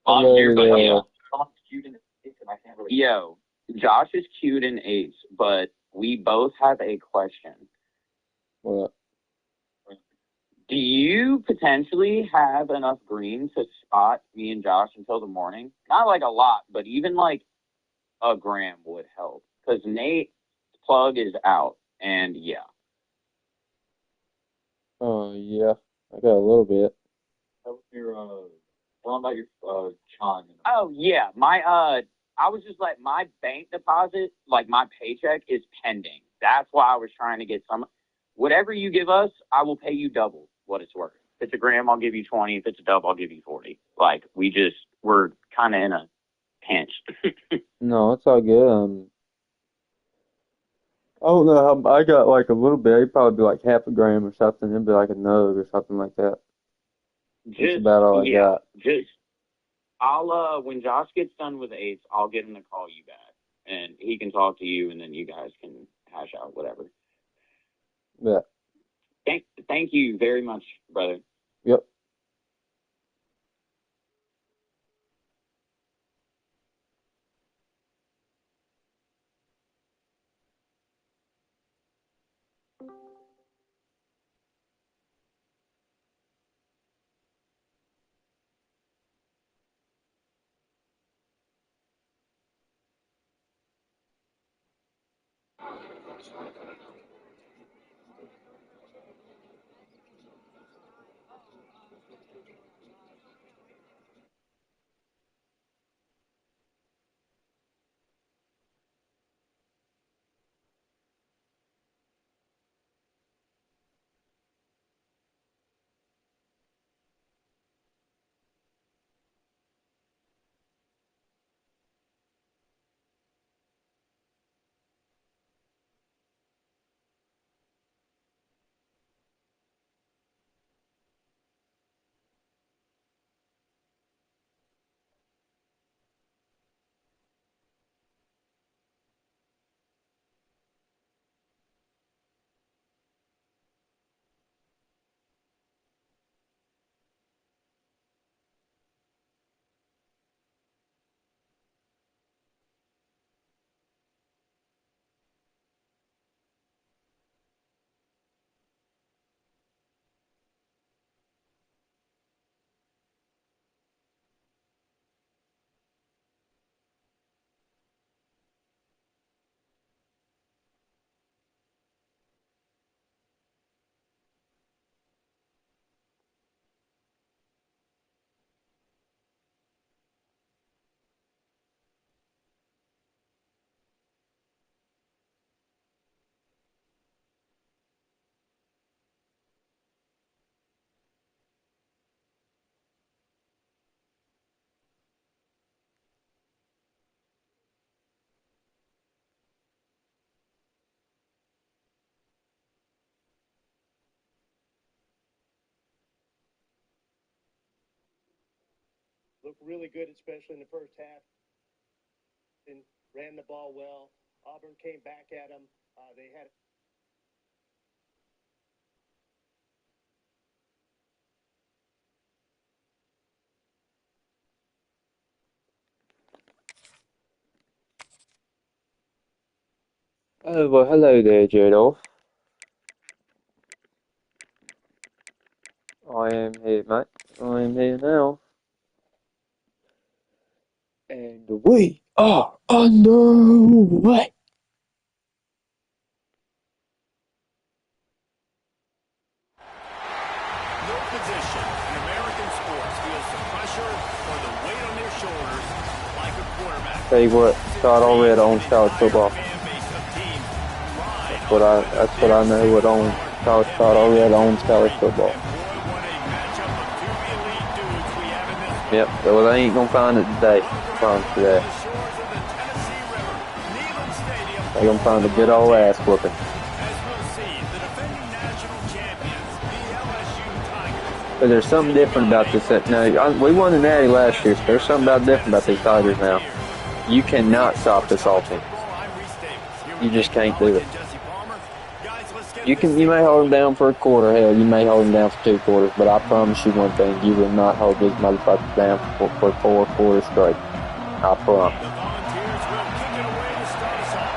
I'm here, but Hello. someone's cute in eights, and I can't really. Yo, Josh is cute in eights, but we both have a question. What? Do you potentially have enough green to spot me and Josh until the morning? Not like a lot, but even like a gram would help. Because Nate's plug is out, and yeah. Oh, yeah. I got a little bit. That was your tell them about your John. Oh yeah, I was just like my bank deposit, like my paycheck is pending. That's why I was trying to get some. Whatever you give us, I will pay you double what it's worth. If it's a gram, I'll give you 20. If it's a dub, I'll give you 40. Like we're kind of in a pinch. No, it's all good. I don't know how I got like a little bit. It'd probably be like half a gram or something. It'd be like a nug or something like that. That's about all I got. I'll when Josh gets done with eights, I'll get him to call you back, and he can talk to you, and then you guys can hash out whatever. Yeah. Thank you very much, brother. Yep. Looked really good, especially in the first half. And ran the ball well. Auburn came back at them. They had. Oh, well, hello there, Jadolf. I am here, mate. I am here now. And we are underway. No position in American sports feels the pressure or the weight on their shoulders like a quarterback. Tell you what, Todd already owns college football. That's what I know. What owns college Todd already owns college football. Yep, well they ain't gonna find it today. Promise you that. They gonna find a good old ass whooping. But there's something different about this. Now, we won the Natty last year, so there's something different about these Tigers now. You cannot stop this offense. You just can't do it. You may hold him down for a quarter. Hell, you may hold him down for 2 quarters. But I promise you one thing: you will not hold these motherfuckers down for 4 quarters straight. I promise. The Volunteers will kick it away to start us off.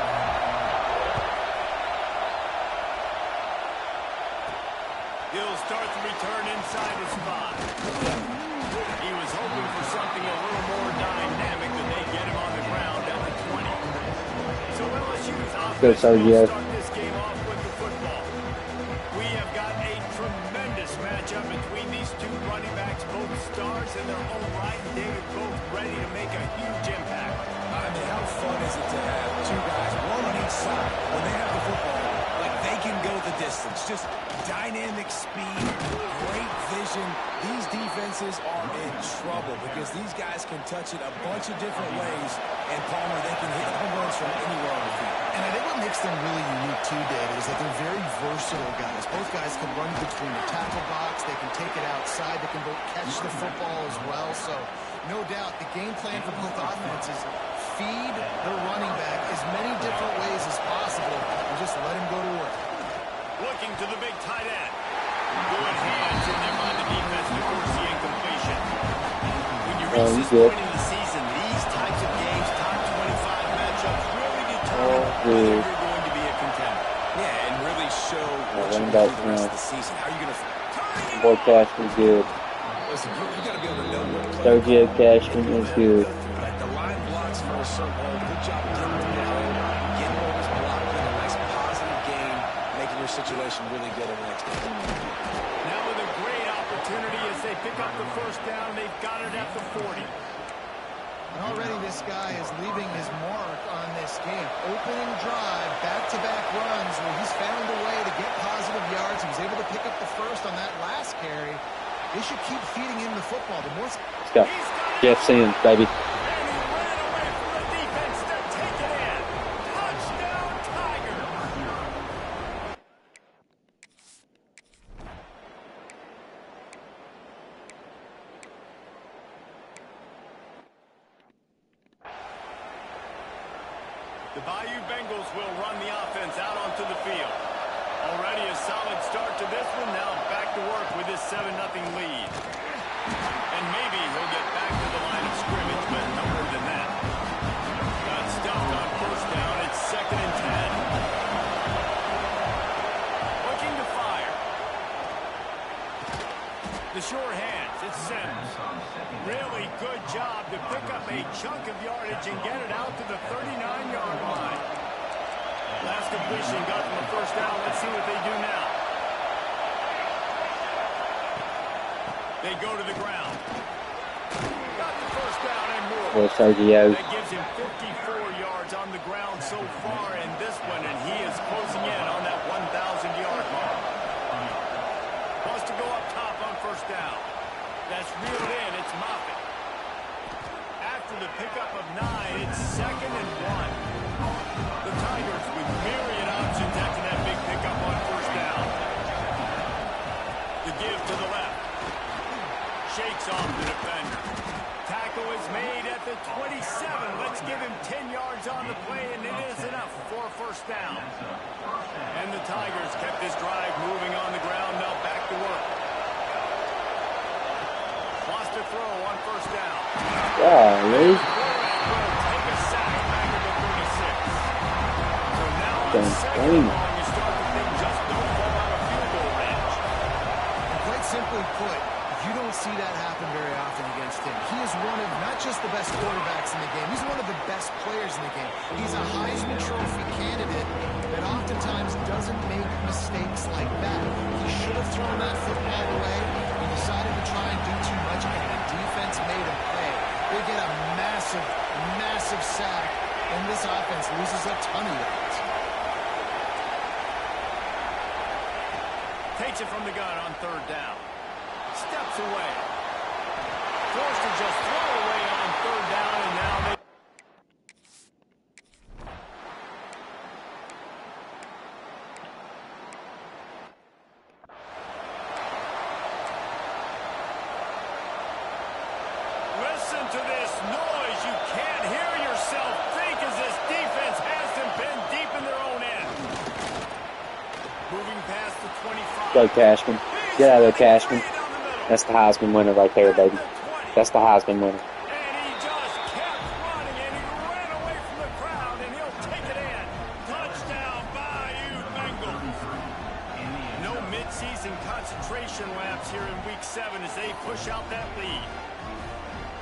He'll start the return inside his 5. He was hoping for something a little more dynamic than they get him on the ground at the 20. So LSU's offense will start this game off with the football. We have got a tremendous matchup between these 2 running backs, both stars in their own right, and David both ready to make a huge impact. I mean, how fun is it to have 2 guys, one on each side, when they have the football, like they can go the distance. Just dynamic speed, great vision. These defenses are in trouble because these guys can touch it a bunch of different ways, and Palmer, they can hit home runs from anywhere on the field. And I think what makes them really unique too, David, is that they're very versatile guys. Both guys can run between the tackle box. They can take it outside. They can both catch the football as well. So, no doubt, the game plan for both offenses, feed the running back as many different ways as possible and just let him go to work. Looking to the big tight end. Good hands in there by the defense to force the incompletion. When you reach this point in the season, these types of games, top 25 matchups, really determine whether you're going to be a contender. Yeah, and really show what you're going to do the rest of the season. How are you going to... Boy, Cashman good. Listen, you got to be able to know what to play. Sergio Cashman is good. Like the line blocks for a certain hole. Good job getting to the hole, getting over his block, getting a nice positive game, making your situation really good in the next game. Now with a great opportunity as they pick up the first down, they've got it at the 40. And already this guy is leaving his mark on this game. Opening drive, back-to-back runs where he's found a way to get positive yards. He was able to pick up the first on that last carry. They should keep feeding him the football. The more... Let's go. Jeff Sims, baby. And he ran away from the defense to take it in. Touchdown, Tigers. The Bayou Bengals will run the offense out onto the field. Already a solid start to this one. Now back to work with this 7-0 lead. And maybe he'll get back to the line of scrimmage, but no more than that. Got stuffed on first down. It's 2nd and 10. Looking to fire. The short hands. It's Sims. Really good job to pick up a chunk of yardage and get it out to the 39-yard line. Last completion got them a first down. Let's see what they do now. They go to the ground. Got the first down and more. Well, Sergio. That gives him 54 yards on the ground so far in this one, and he is closing in on that 1,000-yard mark. Wants to go up top on first down. That's reeled in. It's Moffitt. After the pickup of 9, it's 2nd and 1. The Tigers with myriad options after that big pickup on first down. The give to the left. Shakes off the defender. Tackle is made at the 27. Let's give him 10 yards on the play, and it is enough for a first down. And the Tigers kept this drive moving on the ground. Now back to work. Lost a throw on first down. Golly. Take a sack back at the 36. So now on Don't second blame. and long, you start to think just don't fall out of field goal range. And quite simply put, you don't see that happen very often against him. He is one of not just the best quarterbacks in the game, he's one of the best players in the game. He's a Heisman Trophy candidate that oftentimes doesn't make mistakes like that. He should have thrown that football away. He decided to try and do too much, and the defense made him pay. They get a massive, massive sack, and this offense loses a ton of yards. Takes it from the gun on third down. Steps away. Forced to just throw away on third down, and now they... Listen to this noise. You can't hear yourself think as this defense has them pinned deep in their own end. Moving past the 25. Go Cashman. Get out of there, Cashman. That's the Heisman winner right there, baby. That's the Heisman winner. And he just kept running, and he ran away from the crowd, and he'll take it in. Touchdown, Bayou Bengals. No midseason concentration laps here in Week 7 as they push out that lead.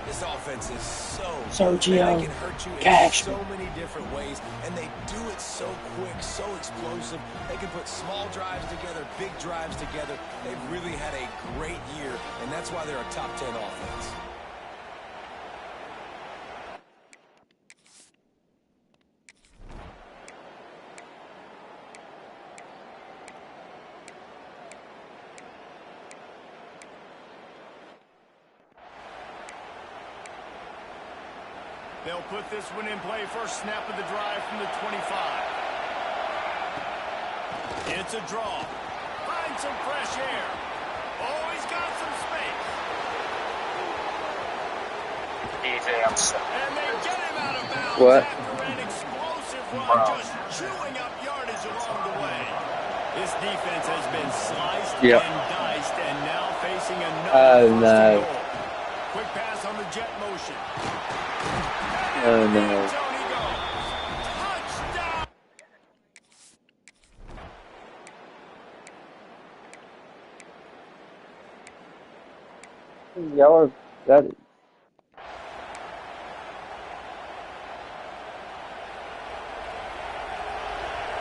This offense is so Sergio, they can hurt you in Cashman. so many different ways, and they do it so quick, so explosive. They can put small drives together, big drives together. They've really had a great year, and that's why they're a top 10 offense. They'll put this one in play. First snap of the drive from the 25. It's a draw. Find some fresh air. Oh, he's got some space. And they get him out of bounds What? after an explosive run, just chewing up yardage along the way. This defense has been sliced Yep. and diced, and now facing another Oh, no. goal. Quick pass on the jet motion. Oh, no. Tony goes. Touchdown! Y'all are that.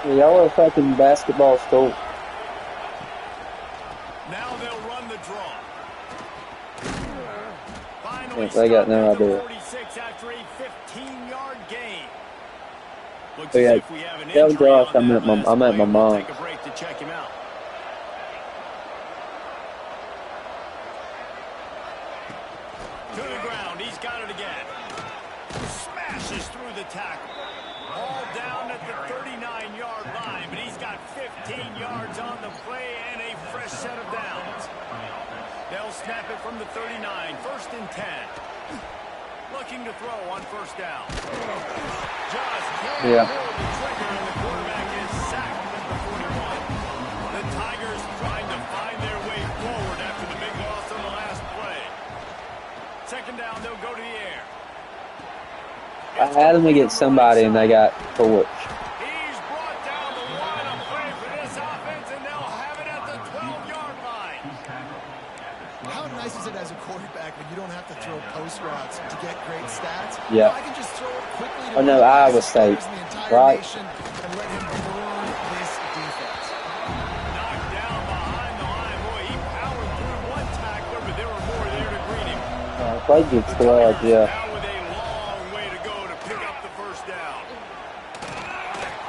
Y'all are fucking basketball school. Now they'll run the draw. Finally, Yes, I got no stopped at the idea. 46 after a 15-yard gain. Looks Oh, yeah. as if we have an Tell injury Josh on I'm that at my- last I'm at play. my We'll mom's. take a break to check him out. To the ground. He's got it again. Smashes through the tackle. All down at the 39-yard line, but he's got 15 yards on the play and a fresh set of downs. They'll snap it from the 39. First and 10. Looking to throw on first down. Just can't Yeah. pull the trigger, and the quarterback is sacked at the 41. The Tigers trying to find their way forward after the big loss on the last play. Second down, they'll go to the air. I had them against somebody and they got torched. He's brought down the line of play for this offense, and they'll have it at the 12-yard line. How nice is it as a quarterback when you don't have to throw post routes to get great stats? Yeah. I can just throw it quickly to Oh, no, one of the Iowa best State, players in the entire right? nation and let him burn this defense. Knocked down behind the line. Boy, he powered through one tackler, but there were more there to greet him. Played good The squad, Tigers yeah. now with a long way to go to pick up the first down.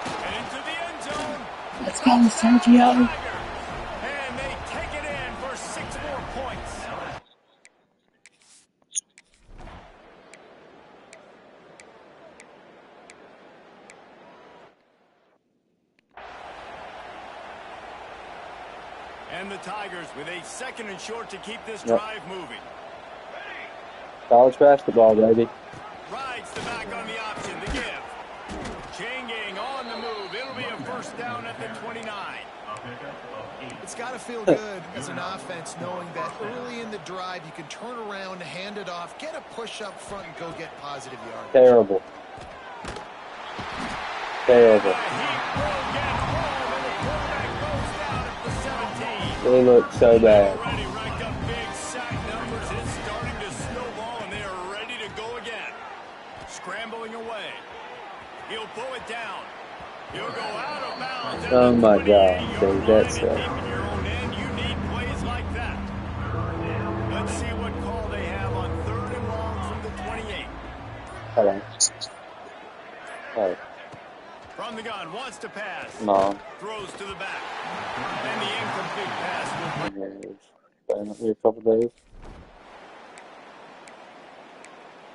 And into the end zone. Let's go, Sergio. And they take it in for 6 more points. And the Tigers with a second and short to keep this Yep. drive moving. College basketball, baby. Rides the back on the option, the give. Changing on the move. It'll be a first down at the 29. It's got to feel good as an offense knowing that early in the drive you can turn around, hand it off, get a push up front, and go get positive yards. Terrible. Terrible. They look so bad. Already racked up big sack numbers. It's starting to snowball, and they are ready to go again. Scrambling away. He'll pull it down. He'll go out of bounds. at Oh the my God, 28-yard dude, line, that's and deep in your own end, you need plays like that. Let's see what call they have on 3rd and long from the 28. Hold on. Oh, From the gun, wants to pass. Mom. Throws to the back. And the incomplete pass will Been up here a couple days.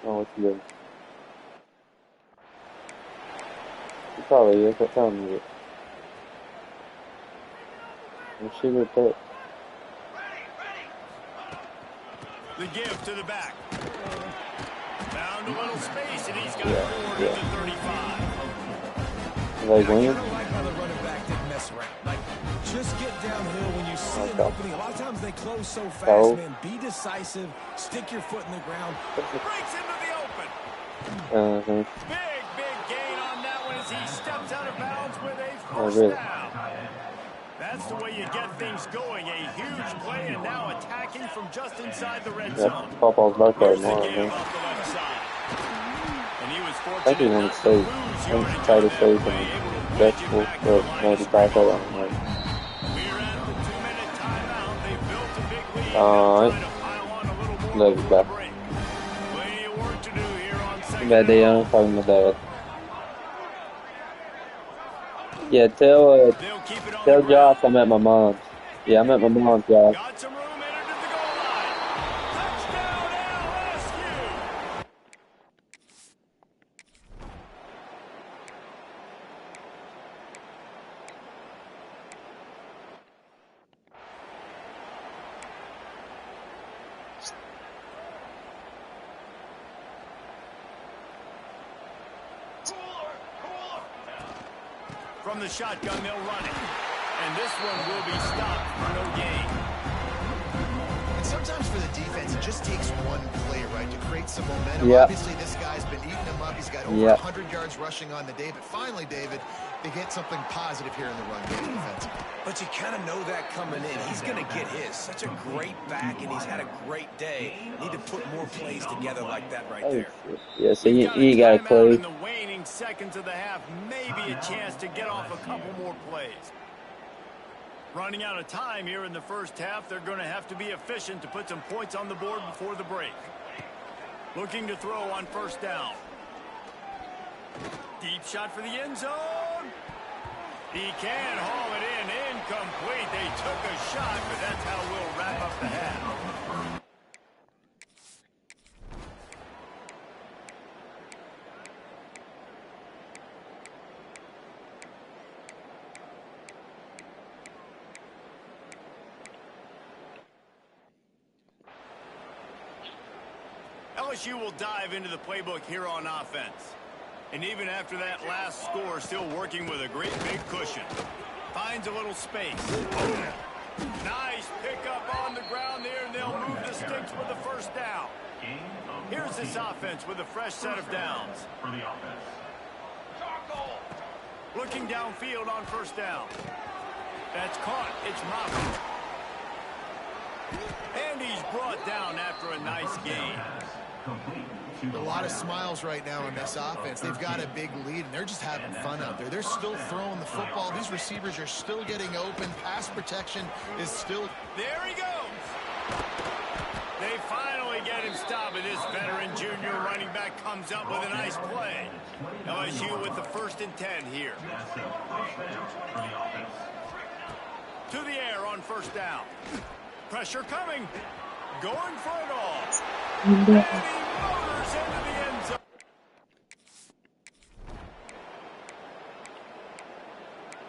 Oh, what's he doing? He probably is. What time is it? Let's see what that. the give to the back. Found a little space, and he's got Yeah, forward yeah. at the 35. They win. I like how the running back didn't mess around. Like, just get downhill when you see an opening. A lot of times they close so fast, man. Be decisive. Stick your foot in the ground. Breaks into the open. Big gain on that one as he steps out of bounds with a first down. That's the way you get things going. A huge play and now attacking from just inside the red zone. Papa's birthday Here's the tomorrow, give man. off the left side. And he was I think fortunate he wanted not to to see. lose I yardage think potato on that soup play, and able to bridge it vegetables, back to the or line maybe of taco. I scrimmage. don't know. We're at the 2-minute timeout. They built a big lead. Alright. They'll try to pile on a little more Love you, before the bro. break. Plenty of work to do here on second Bad and day, goal. I'm talking to dad. Yeah, They'll keep it on the tell ground. Josh I'm at my mom's. Yeah, I'm at my mom's, Josh. Got some room entered to the goal line. Touchdown LSU. From the shotgun, they'll run it. And this one will be stopped for no gain. And sometimes for the defense, it just takes one play, right, to create some momentum. Yeah. Obviously, this guy's been eating them up. He's got over Yeah. 100 yards rushing on the day. But finally, David, they get something positive here in the run game defensively. But you kind of know that coming in. He's going to get his. Such a great back, and he's had a great day. Need to put more plays together like that right there. Yeah, so We've you got a timeout clue. in the waning seconds of the half. Maybe a chance to get off a couple more plays. Running out of time here in the first half. They're going to have to be efficient to put some points on the board before the break. Looking to throw on first down. Deep shot for the end zone. He can haul it in. Incomplete. They took a shot, but that's how we'll wrap up the half. LSU will dive into the playbook here on offense. And even after that last score, still working with a great big cushion. Finds a little space. Nice pickup on the ground there, and they'll move the sticks with the first down. Here's this offense with a fresh set of downs. Looking downfield on first down. That's caught. It's Moffitt. And he's brought down after a nice gain. A lot of smiles right now in this offense. They've got a big lead, and they're just having fun out there. They're still throwing the football. These receivers are still getting open. Pass protection is still... There he goes. They finally get him stopped, and this veteran junior running back comes up with a nice play. LSU with the 1st and 10 here. To the air on first down. Pressure coming. Going for it all. And he motors into the end zone.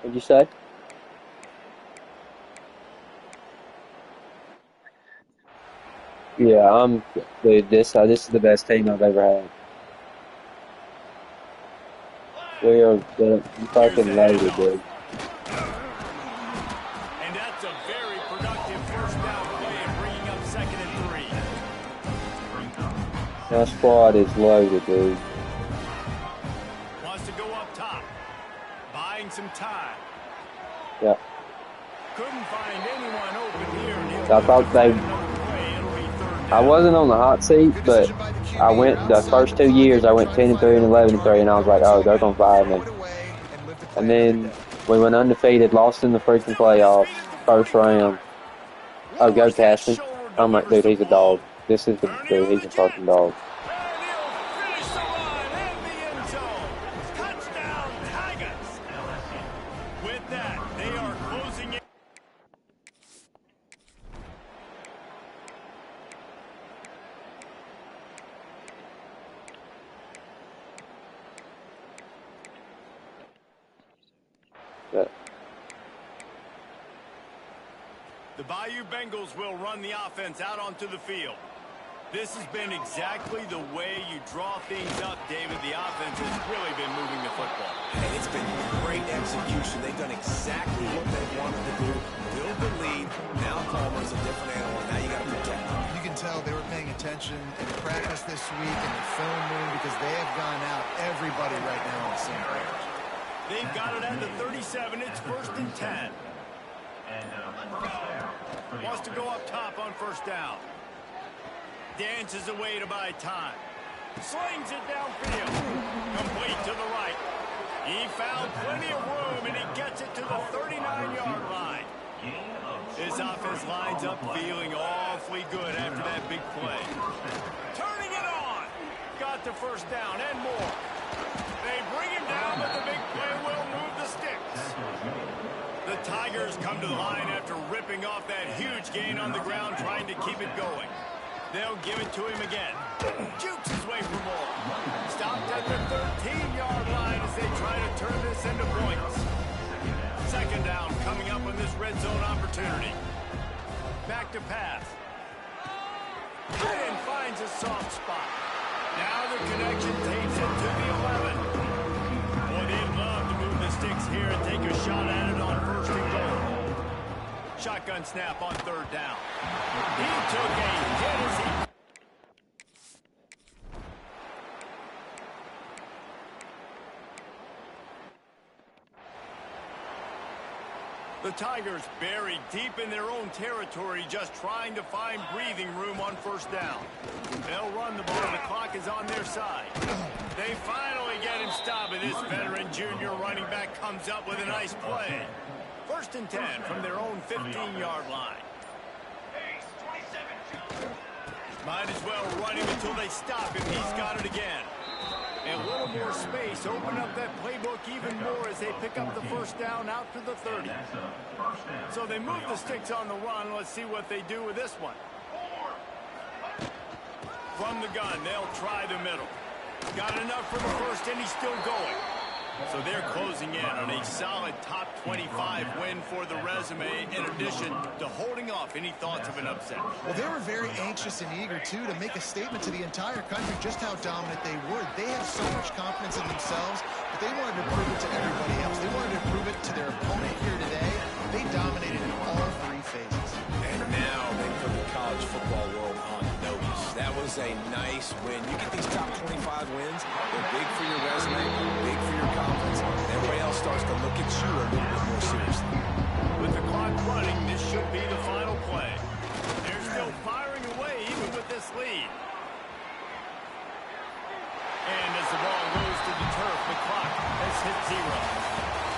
What'd you say? Yeah, dude, this is the best team I've ever had. We are fucking loaded, dude. And that's a very productive first down play and bringing up 2nd and 3. My squad is loaded, dude. Wants to go up top. Buying some time. Yeah. Couldn't find anyone open here. And I thought I wasn't on the hot seat, but I went the first 2 years. I went 10-3 and 11-3, and I was like, "Oh, they're gonna fire me." And then we went undefeated, lost in the freaking playoffs, first round. Oh, go Caston! I'm like, dude, he's a dog. This is the dude. He's a fucking dog. With that, they are closing it. Yeah. The Bayou Bengals will run the offense out onto the field. This has been exactly the way you draw things up, David. The offense has really been moving the football. And it's been great execution. They've done exactly what they wanted to do. Build the lead. Now Palmer's a different animal. Now you got to protect him. You can tell they were paying attention in practice this week in the film room because they have gone out everybody right now on the same page. They've got it at the 37. It's 1st and 10. Wants to go up top on 1st down. Dances away to buy time. Slings it downfield. Complete to the right. He found plenty of room, and he gets it to the 39-yard line. This offense lines up feeling awfully good after that big play. Turning it on. Got the 1st down and more. They bring him down, but the big play will move the sticks. The Tigers come to the line after ripping off that huge gain on the ground, trying to keep it going. They'll give it to him again. Jukes his way for more. Stopped at the 13-yard line as they try to turn this into points. 2nd down coming up on this red zone opportunity. Back to pass. And finds a soft spot. Now the connection takes it to the 11. Boy, they'd love to move the sticks here and take a shot at it on 1st and goal. Shotgun snap on 3rd down. He took a hit as he... The Tigers buried deep in their own territory, just trying to find breathing room on 1st down. They'll run the ball. The clock is on their side. They finally get him stopped, and this veteran junior running back comes up with a nice play. 1st and 10 from their own 15-yard line. Might as well run him until they stop him. He's got it again. A little more space. Open up that playbook even more as they pick up the 1st down out to the 30. So they move the sticks on the run. Let's see what they do with this one. From the gun, they'll try the middle. Got enough for the 1st, and he's still going. So they're closing in on a solid top 25 win for the resume, in addition to holding off any thoughts of an upset. Well, they were very anxious and eager, too, to make a statement to the entire country just how dominant they were. They have so much confidence in themselves, but they wanted to prove it to everybody else. They wanted to prove it to their opponent here today. They dominated in all 3 phases. And now they put the college football world on notice. That was a nice win. You get these top 25 wins, they're big for your resume, big for your confidence. Everybody else starts to look at you a little bit more seriously. With the clock running, this should be the final play. They're still firing away even with this lead. And as the ball goes to the turf, the clock has hit 0.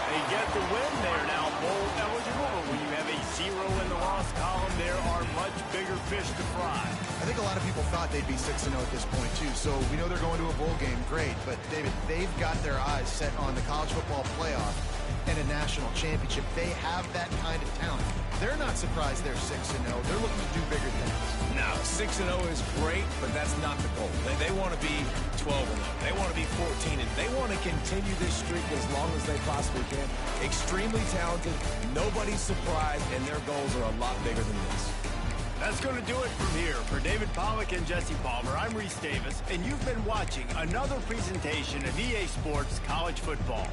They get the win. They are now bowl eligible, but when you have a 0 in the loss column, there are much bigger fish to fry. I think a lot of people thought they'd be 6-0 at this point, too. So we know they're going to a bowl game. Great. But, David, they've got their eyes set on the college football playoff and a national championship. They have that kind of talent. They're not surprised they're 6-0. They're looking to do bigger things. Now, 6-0 is great, but that's not the goal. They want to be 12-0. They want to be 14-0. They want to continue this streak as long as they possibly can. Extremely talented. Nobody's surprised, and their goals are a lot bigger than this. That's going to do it from here. For David Pollack and Jesse Palmer, I'm Reese Davis, and you've been watching another presentation of EA Sports College Football.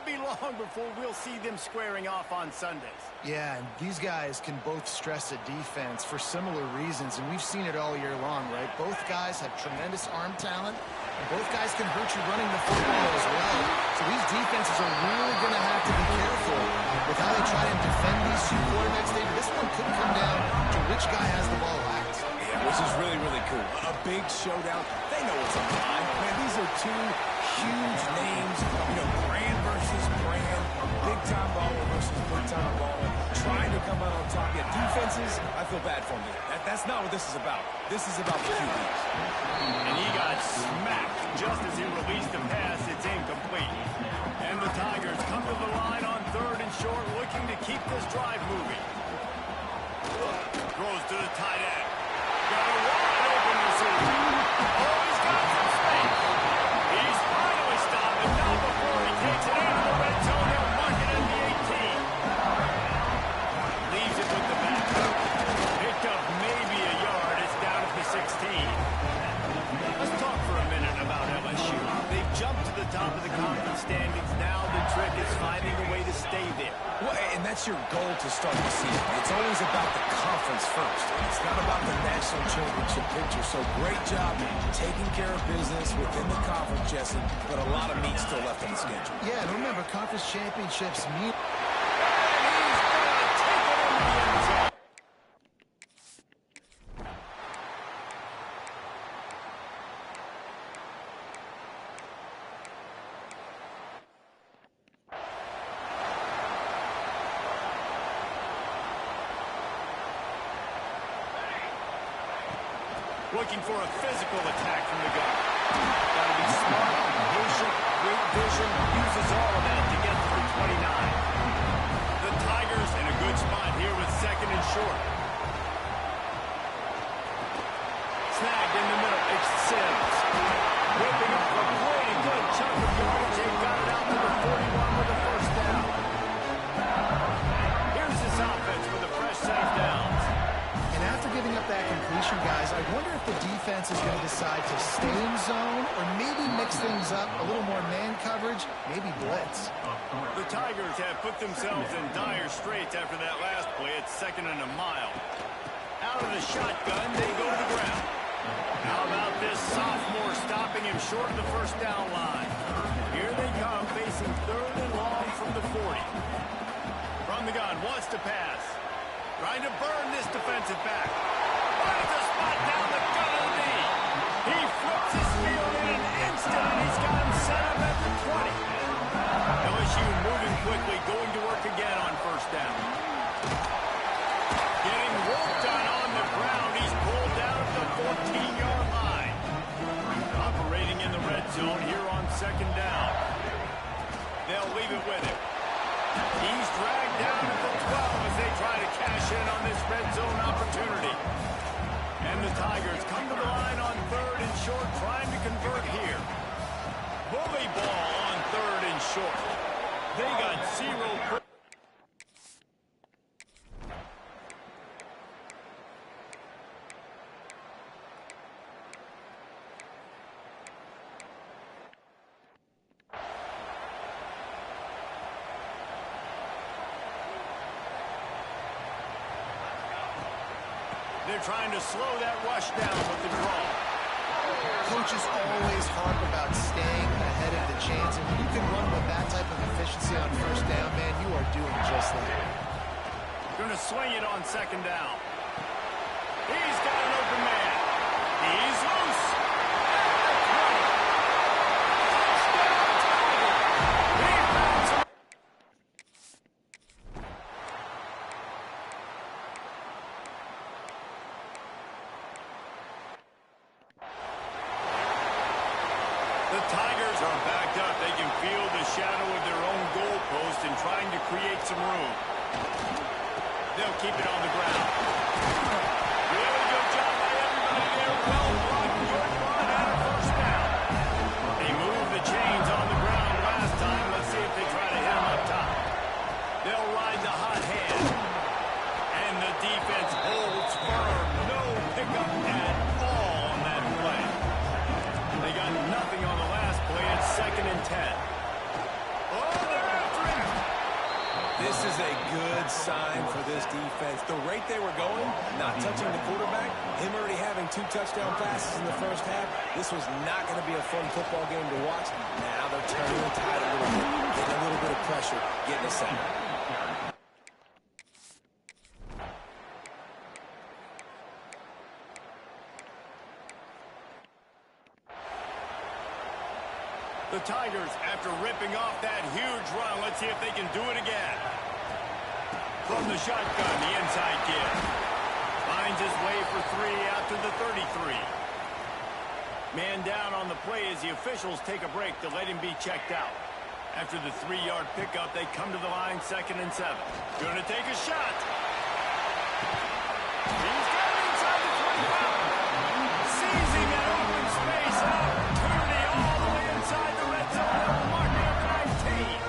won't be long before we'll see them squaring off on Sundays. Yeah, and these guys can both stress a defense for similar reasons, and we've seen it all year long, right? Both guys have tremendous arm talent, and both guys can hurt you running the football as well. So these defenses are really going to have to be careful with how they try and defend these two quarterbacks. David, this one could come down to which guy has the ball last. Yeah, which is really, really cool. A big showdown. They know what's on the line. Man, these are two huge names. You know, brand versus brand. Big-time baller versus big-time baller. Trying to come out on top. Yeah, defenses, I feel bad for them. That's not what this is about. This is about the QBs. And he got smacked just as he released the pass. It's incomplete. And the Tigers come to the line on 3rd and short, looking to keep this drive moving. Throws to the tight end. Got a wide open receiver. Oh, he's got some space. He's finally stopped, and not before he takes it into the red zone. They'll mark it at the 18. Leaves it with the back. Picked up maybe a yard. It's down at the 16. Let's talk for a minute about LSU. They've jumped to the top of the conference standings. Now the trick is finding a way to stay there. Well, and that's your goal to start the season. It's always about the conference first. It's not about the national championship picture. So great job taking care of business within the conference, Jesse, but a lot of meat still left on the schedule. Yeah, and remember, conference championships mean... Looking for a physical attack from the gun. Got to be smart, patient, great vision, uses all of that to get to the 29. The Tigers in a good spot here with 2nd and short. Snagged in the middle. It's Sims. Whipping up a pretty good chunk of yardage. They got it out to the 41 with the 1st down. Here's this offense with a fresh set of downs. And after giving up that completion, guys, I wonder if the defense is going to decide to stay in zone or maybe mix things up, a little more man coverage, maybe blitz. The Tigers have put themselves in dire straits after that last play. It's 2nd and a mile. Out of the shotgun, they go to the ground. How about this sophomore stopping him short of the 1st down line? Here they come, facing 3rd and long from the 40. From the gun, wants to pass. Trying to burn this defensive back. Finds a spot down the gut of the knee. He flips his field in an instant, and he's got him set up at the 20. LSU moving quickly, going to work again on 1st down. Getting worked on the ground. He's pulled down at the 14-yard line. Operating in the red zone here on 2nd down. They'll leave it with him. He's dragged down at the 12 as they try to cash in on this red zone opportunity. And the Tigers come to the line on 3rd and short, trying to convert here. Bully ball on 3rd and short. They got 0. They're trying to slow that rush down with the draw. Coaches always harp about staying ahead of the chains, and when you can run with that type of efficiency on 1st down, man, you are doing just that. Going to swing it on 2nd down. He's got an open man. He's loose. The Tigers are backed up. They can feel the shadow of their own goalpost and trying to create some room. They'll keep it on the ground. Really good job by everybody there. Well blocked, good run, and a 1st down. They moved the chains on the ground last time. Let's see if they try to hit them up top. They'll ride the hot hand. And the defense holds firm. No pickup at all on that play. They got nothing on the last play. It's 2nd and 10. Oh, they're This is a good sign for this defense. The rate they were going, not touching the quarterback, him already having 2 touchdown passes in the first half, this was not going to be a fun football game to watch. Now they're turning the tide a little bit, getting a little bit of pressure, getting a sack. The Tigers, after ripping off that huge run, let's see if they can do it again. From the shotgun, the inside kid. Finds his way for 3 out to the 33. Man down on the play as the officials take a break to let him be checked out. After the 3-yard pickup, they come to the line, 2nd and 7. Gonna take a shot. He's got it inside the 25. Seizing that open space, an opportunity all the way inside the red zone. Marking up 19.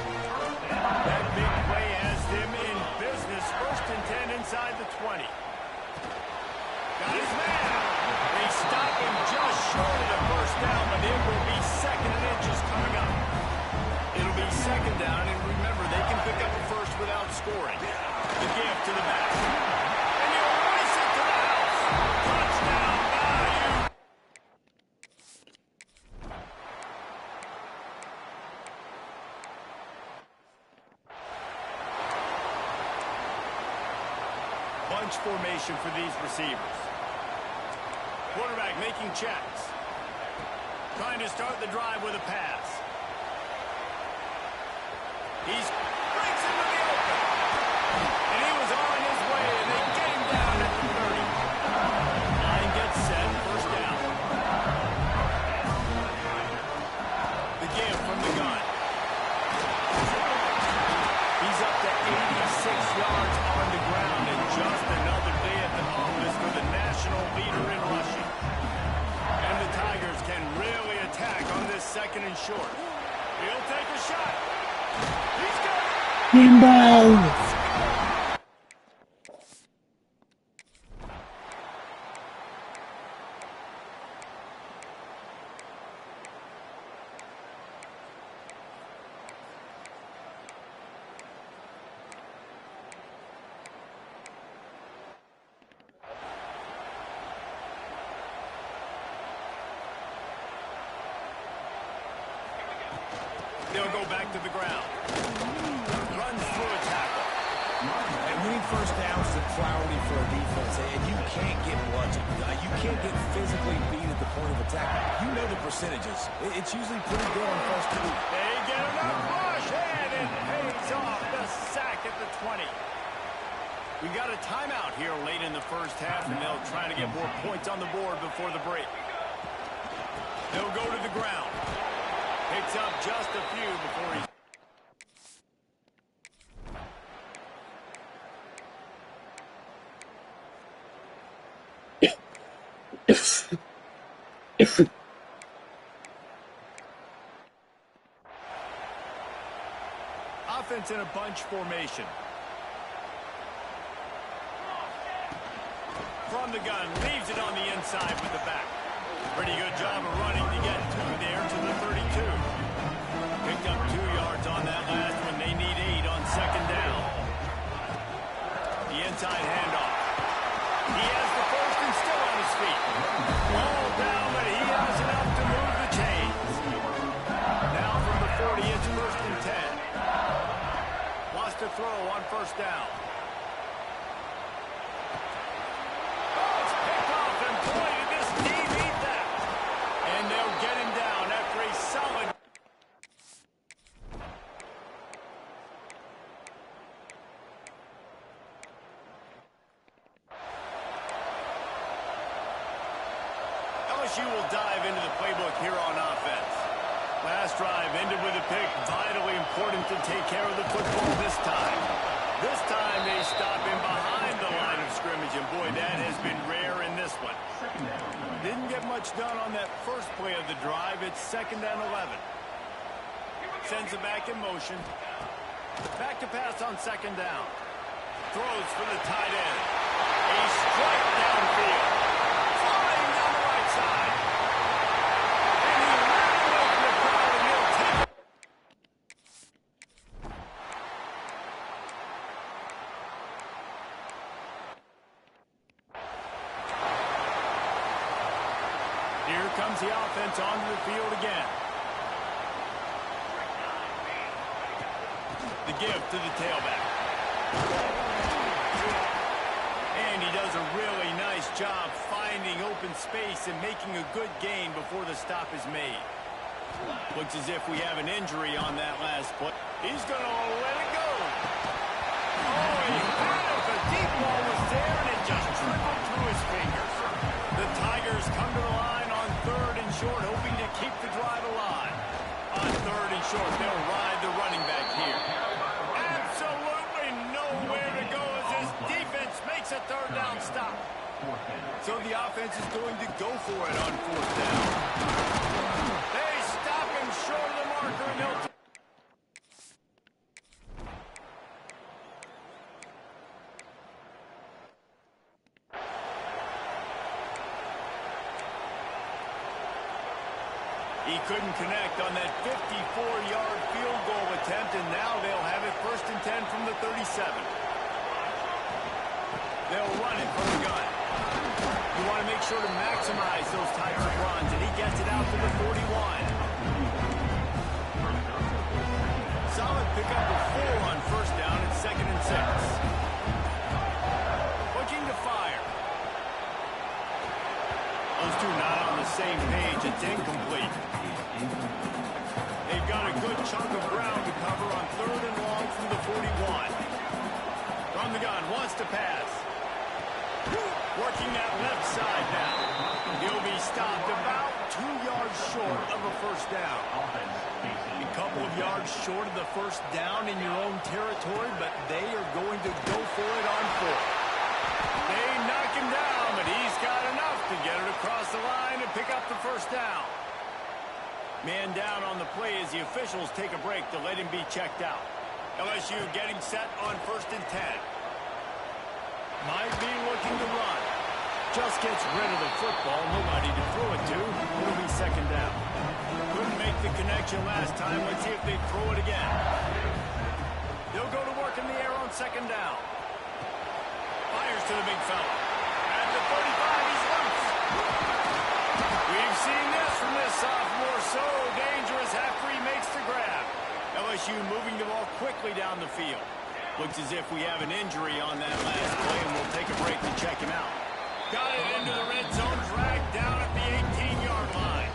That big play has them in business. 1st and 10 inside the 20. Got his man. They stop him just short of the 1st down, but it will be 2nd and inches coming up. It'll be 2nd down, and remember, they can pick up a 1st without scoring. The gift to the back. And you race it to the house. Touchdown, value. Bunch formation for these receivers. Quarterback making checks. Trying to start the drive with a pass. He breaks into the open. And he was on his way, and they get him down at the 30. Line gets set, 1st down. The give from the gun. He's up to 86 yards on the ground, and just another day at the office for the national leader in rushing. And the Tigers can really attack on this 2nd and short. He'll take a shot. He's got it. Inbound. They'll go back to the ground. Runs through a tackle. And winning 1st downs is a priority for a defense, and you can't get bludgeoned. You can't get physically beat at the point of attack. You know the percentages. It's usually pretty good on 1st and 2. They get enough push, and it pays off the sack at the 20. We got a timeout here late in the 1st half, and they'll try to get more points on the board before the break. They'll go to the ground. Picks up just a few before he's... Offense in a bunch formation. From the gun, leaves it on the inside with the back. Pretty good job of running to get through there to the 32. Picked up 2 yards on that last one. They need 8 on 2nd down. The inside handoff. He has the 1st and still on his feet. All down, but he has enough to move the chains. Now from the 40, it's 1st and 10. Lost a throw on 1st down. LSU will dive into the playbook here on offense. Last drive ended with a pick. Vitally important to take care of the football this time. This time they stop him behind the line of scrimmage, and boy, that has been rare in this one. Didn't get much done on that first play of the drive. It's 2nd and 11. Sends it back in motion. Back to pass on 2nd down. Throws for the tight end. A strike downfield. Flying down the right side. And he ran away from the crowd, and he'll take it. comes the offense onto the field again. The give to the tailback. And he does a really nice job finding open space and making a good gain before the stop is made. Looks as if we have an injury on that last play. He's going to let it go. Oh, he had it. The deep ball was there, and it just trickled through his fingers. The Tigers come to the line on 3rd and short, hoping to keep the drive alive. On 3rd and short, they'll ride the running back here. Absolutely nowhere to go as his defense makes a 3rd down stop. So the offense is going to go for it on 4th down. They stop him short of the marker, and they'll... He couldn't connect on that 54-yard field goal attempt, and now they'll have it 1st and 10 from the 37. They'll run it from the gun. You want to make sure to maximize those types of runs, and he gets it out to the 41. Solid pickup of 4 on 1st down and 2nd and 6. Looking to fire. Those two not on the same page. It's incomplete. They've got a good chunk of ground to cover on 3rd and long from the 41. From the gun, wants to pass. Working that left side now. He'll be stopped about 2 yards short of a 1st down. A couple of yards short of the 1st down in your own territory, but they are going to go for it on 4th. They knock him down, but he's got enough to get it across the line and pick up the 1st down. Man down on the play as the officials take a break to let him be checked out. LSU getting set on 1st and 10. Might be looking to run. Just gets rid of the football. Nobody to throw it to. It'll be 2nd down. Couldn't make the connection last time. Let's see if they throw it again. They'll go to work in the air on 2nd down. Fires to the big fella. At the 35, he's loose. We've seen this from this sophomore. So dangerous after he makes the grab. LSU moving the ball quickly down the field. Looks as if we have an injury on that last play, and we'll take a break to check him out. Got it into the red zone, dragged down at the 18-yard line.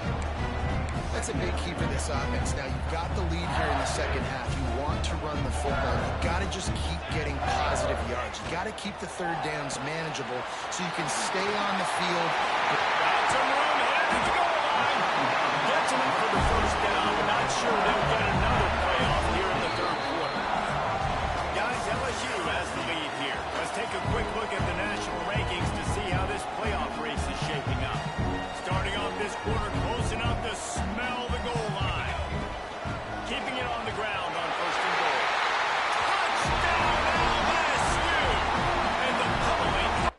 That's a big key for this offense. Now, you've got the lead here in the 2nd half. You want to run the football. You've got to just keep getting positive yards. You've got to keep the 3rd downs manageable so you can stay on the field. Got some room, headed to the goal line. Gets him in for the 1st down. I'm not sure they'll get another playoff here in the 3rd quarter. Guys, LSU has the lead here. Let's take a quick look at the national rankings to see how this playoff race is shaping up. Starting off this quarter, close enough to smell the goal line. Keeping it on the ground on 1st and goal. Touchdown LSU! And the pummeling.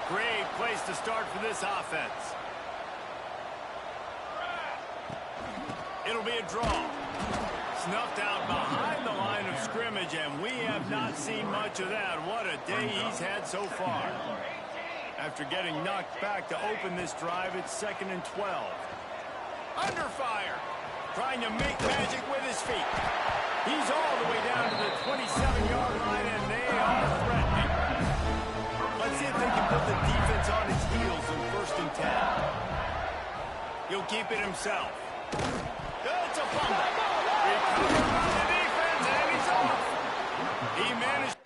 Great place to start for this offense. It'll be a draw. Snuffed out behind the line of scrimmage, and we have not seen much of that. What a day he's had so far. After getting knocked back to open this drive, it's 2nd and 12. Under fire. Trying to make magic with his feet. He's all the way down to the 27-yard line, and they are threatening. Let's see if they can put the defense on its heels in 1st and 10. He'll keep it himself. It's a fumble. Recovered by the defense, and he's off. He managed.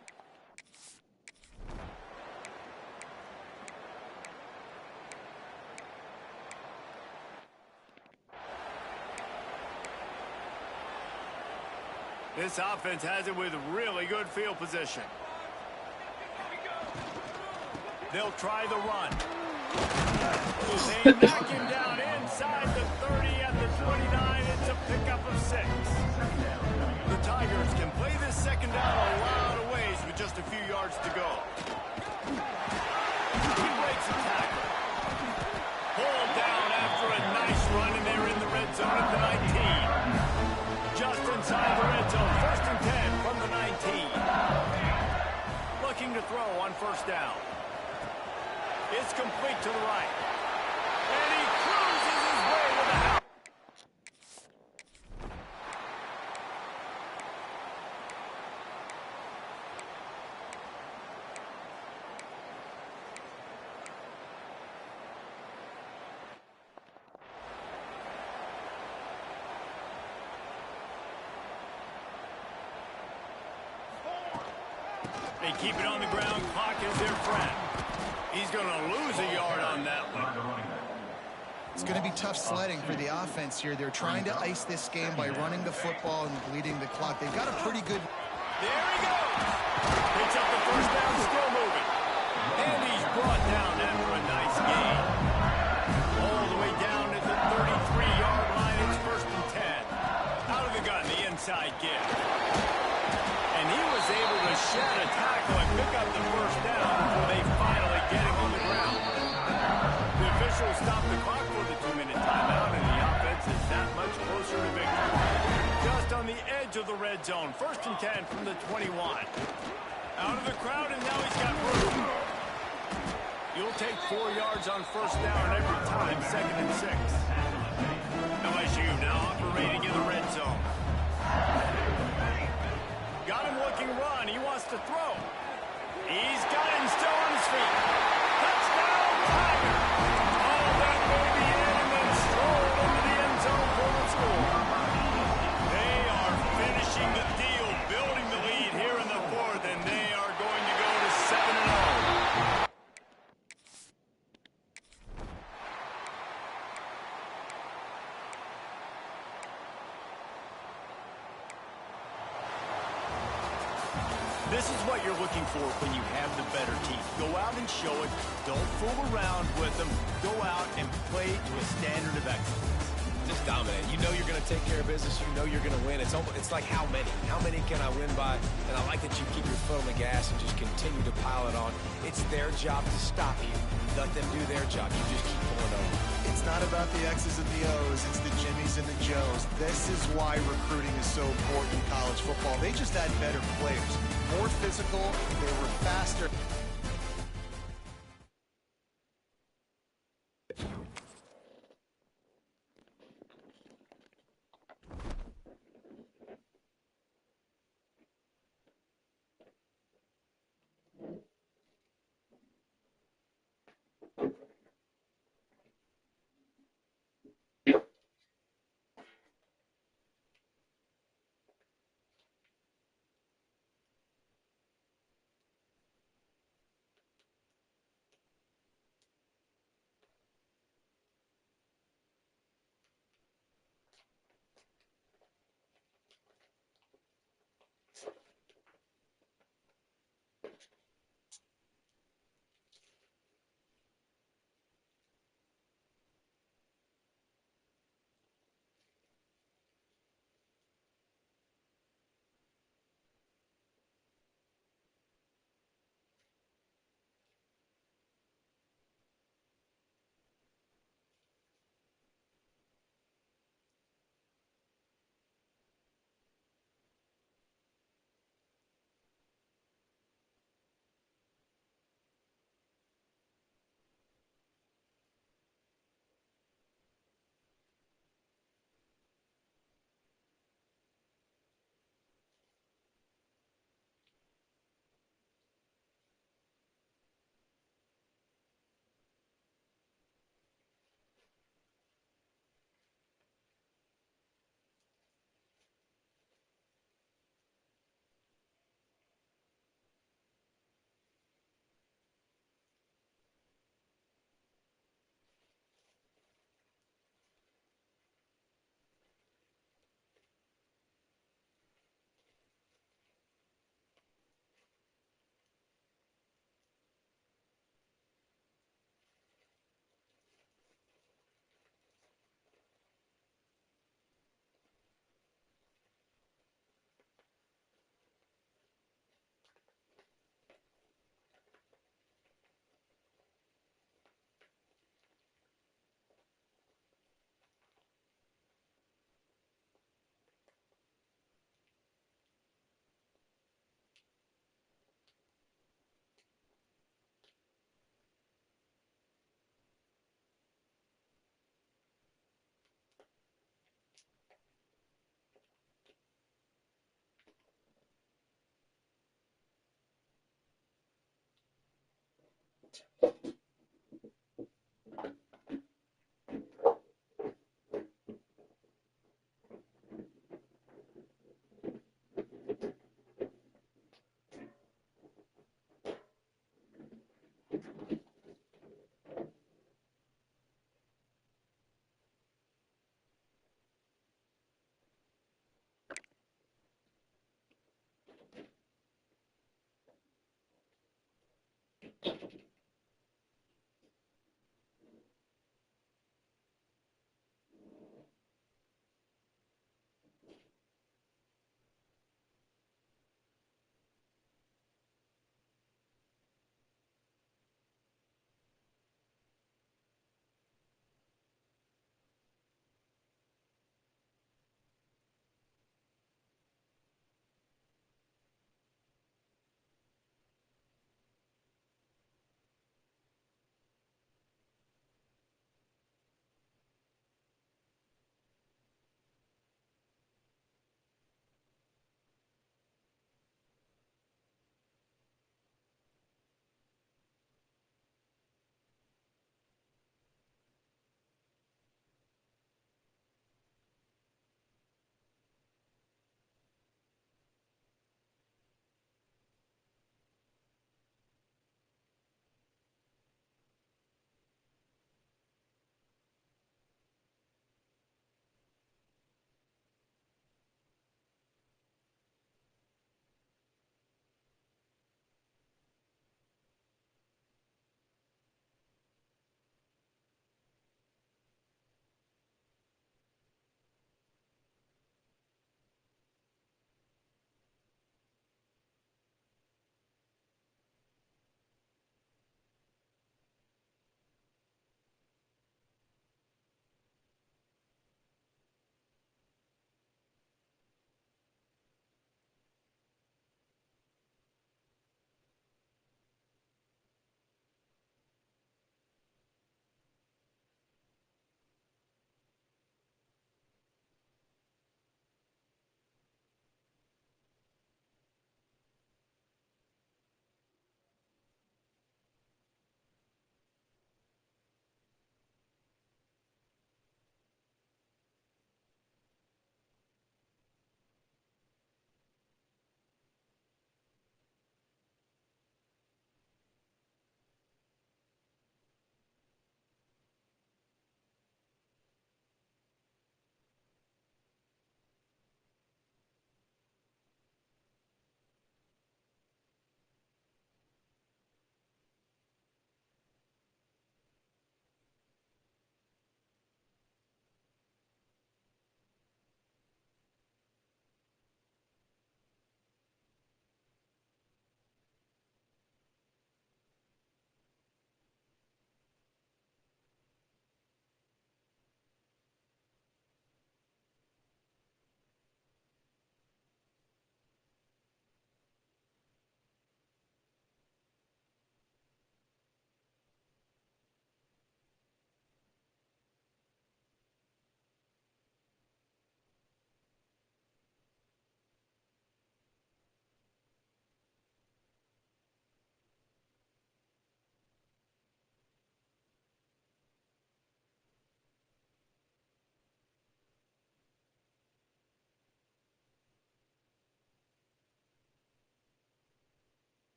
This offense has it with really good field position. They'll try the run. They knock him down inside the 30 at the 29. It's a pickup of 6. The Tigers can play this 2nd down a lot of ways with just a few yards to go. He breaks a tackle. Pulled down after a nice run, and they're in the red zone at the 19. Just inside the first down. It's complete to the right. And he cruises his way to the house. They keep it on the ground. Clock is their friend. He's going to lose a yard on that one. It's going to be tough sledding for the offense here. They're trying to ice this game by running the football and bleeding the clock. They've got a pretty good... There he goes. Picks up the first down, still moving. And he's brought down after a nice gain. All the way down at the 33-yard line. It's 1st and 10. Out of the gun, the inside give. And he was able to shed a tackle and pick up the first down before they finally get him on the ground. The officials stopped the clock for the 2-minute timeout, and the offense is that much closer to victory. Just on the edge of the red zone. 1st and 10 from the 21. Out of the crowd, and now he's got room. You'll take 4 yards on first down every time, 2nd and 6. LSU now operating in the red zone. Got him looking run. He wants to throw. He's got him still on his feet. Touchdown, Tiger. Oh, that may be in and then strolled into the end zone for the score. They are finishing the deal, building the lead here in the 4th, and they are going to go to 7-0. This is what you're looking for when you have the better team. Go out and show it. Don't fool around with them. Go out and play to a standard of excellence. Just dominate. You know you're going to take care of business. You know you're going to win. It's like how many? How many can I win by? And I like that you keep your foot on the gas and just continue to pile it on. It's their job to stop you. Let them do their job. You just keep pulling over. It's not about the X's and the O's. It's the Jimmies and the Joes. This is why recruiting is so important in college football. They just had better players. More physical. They were faster.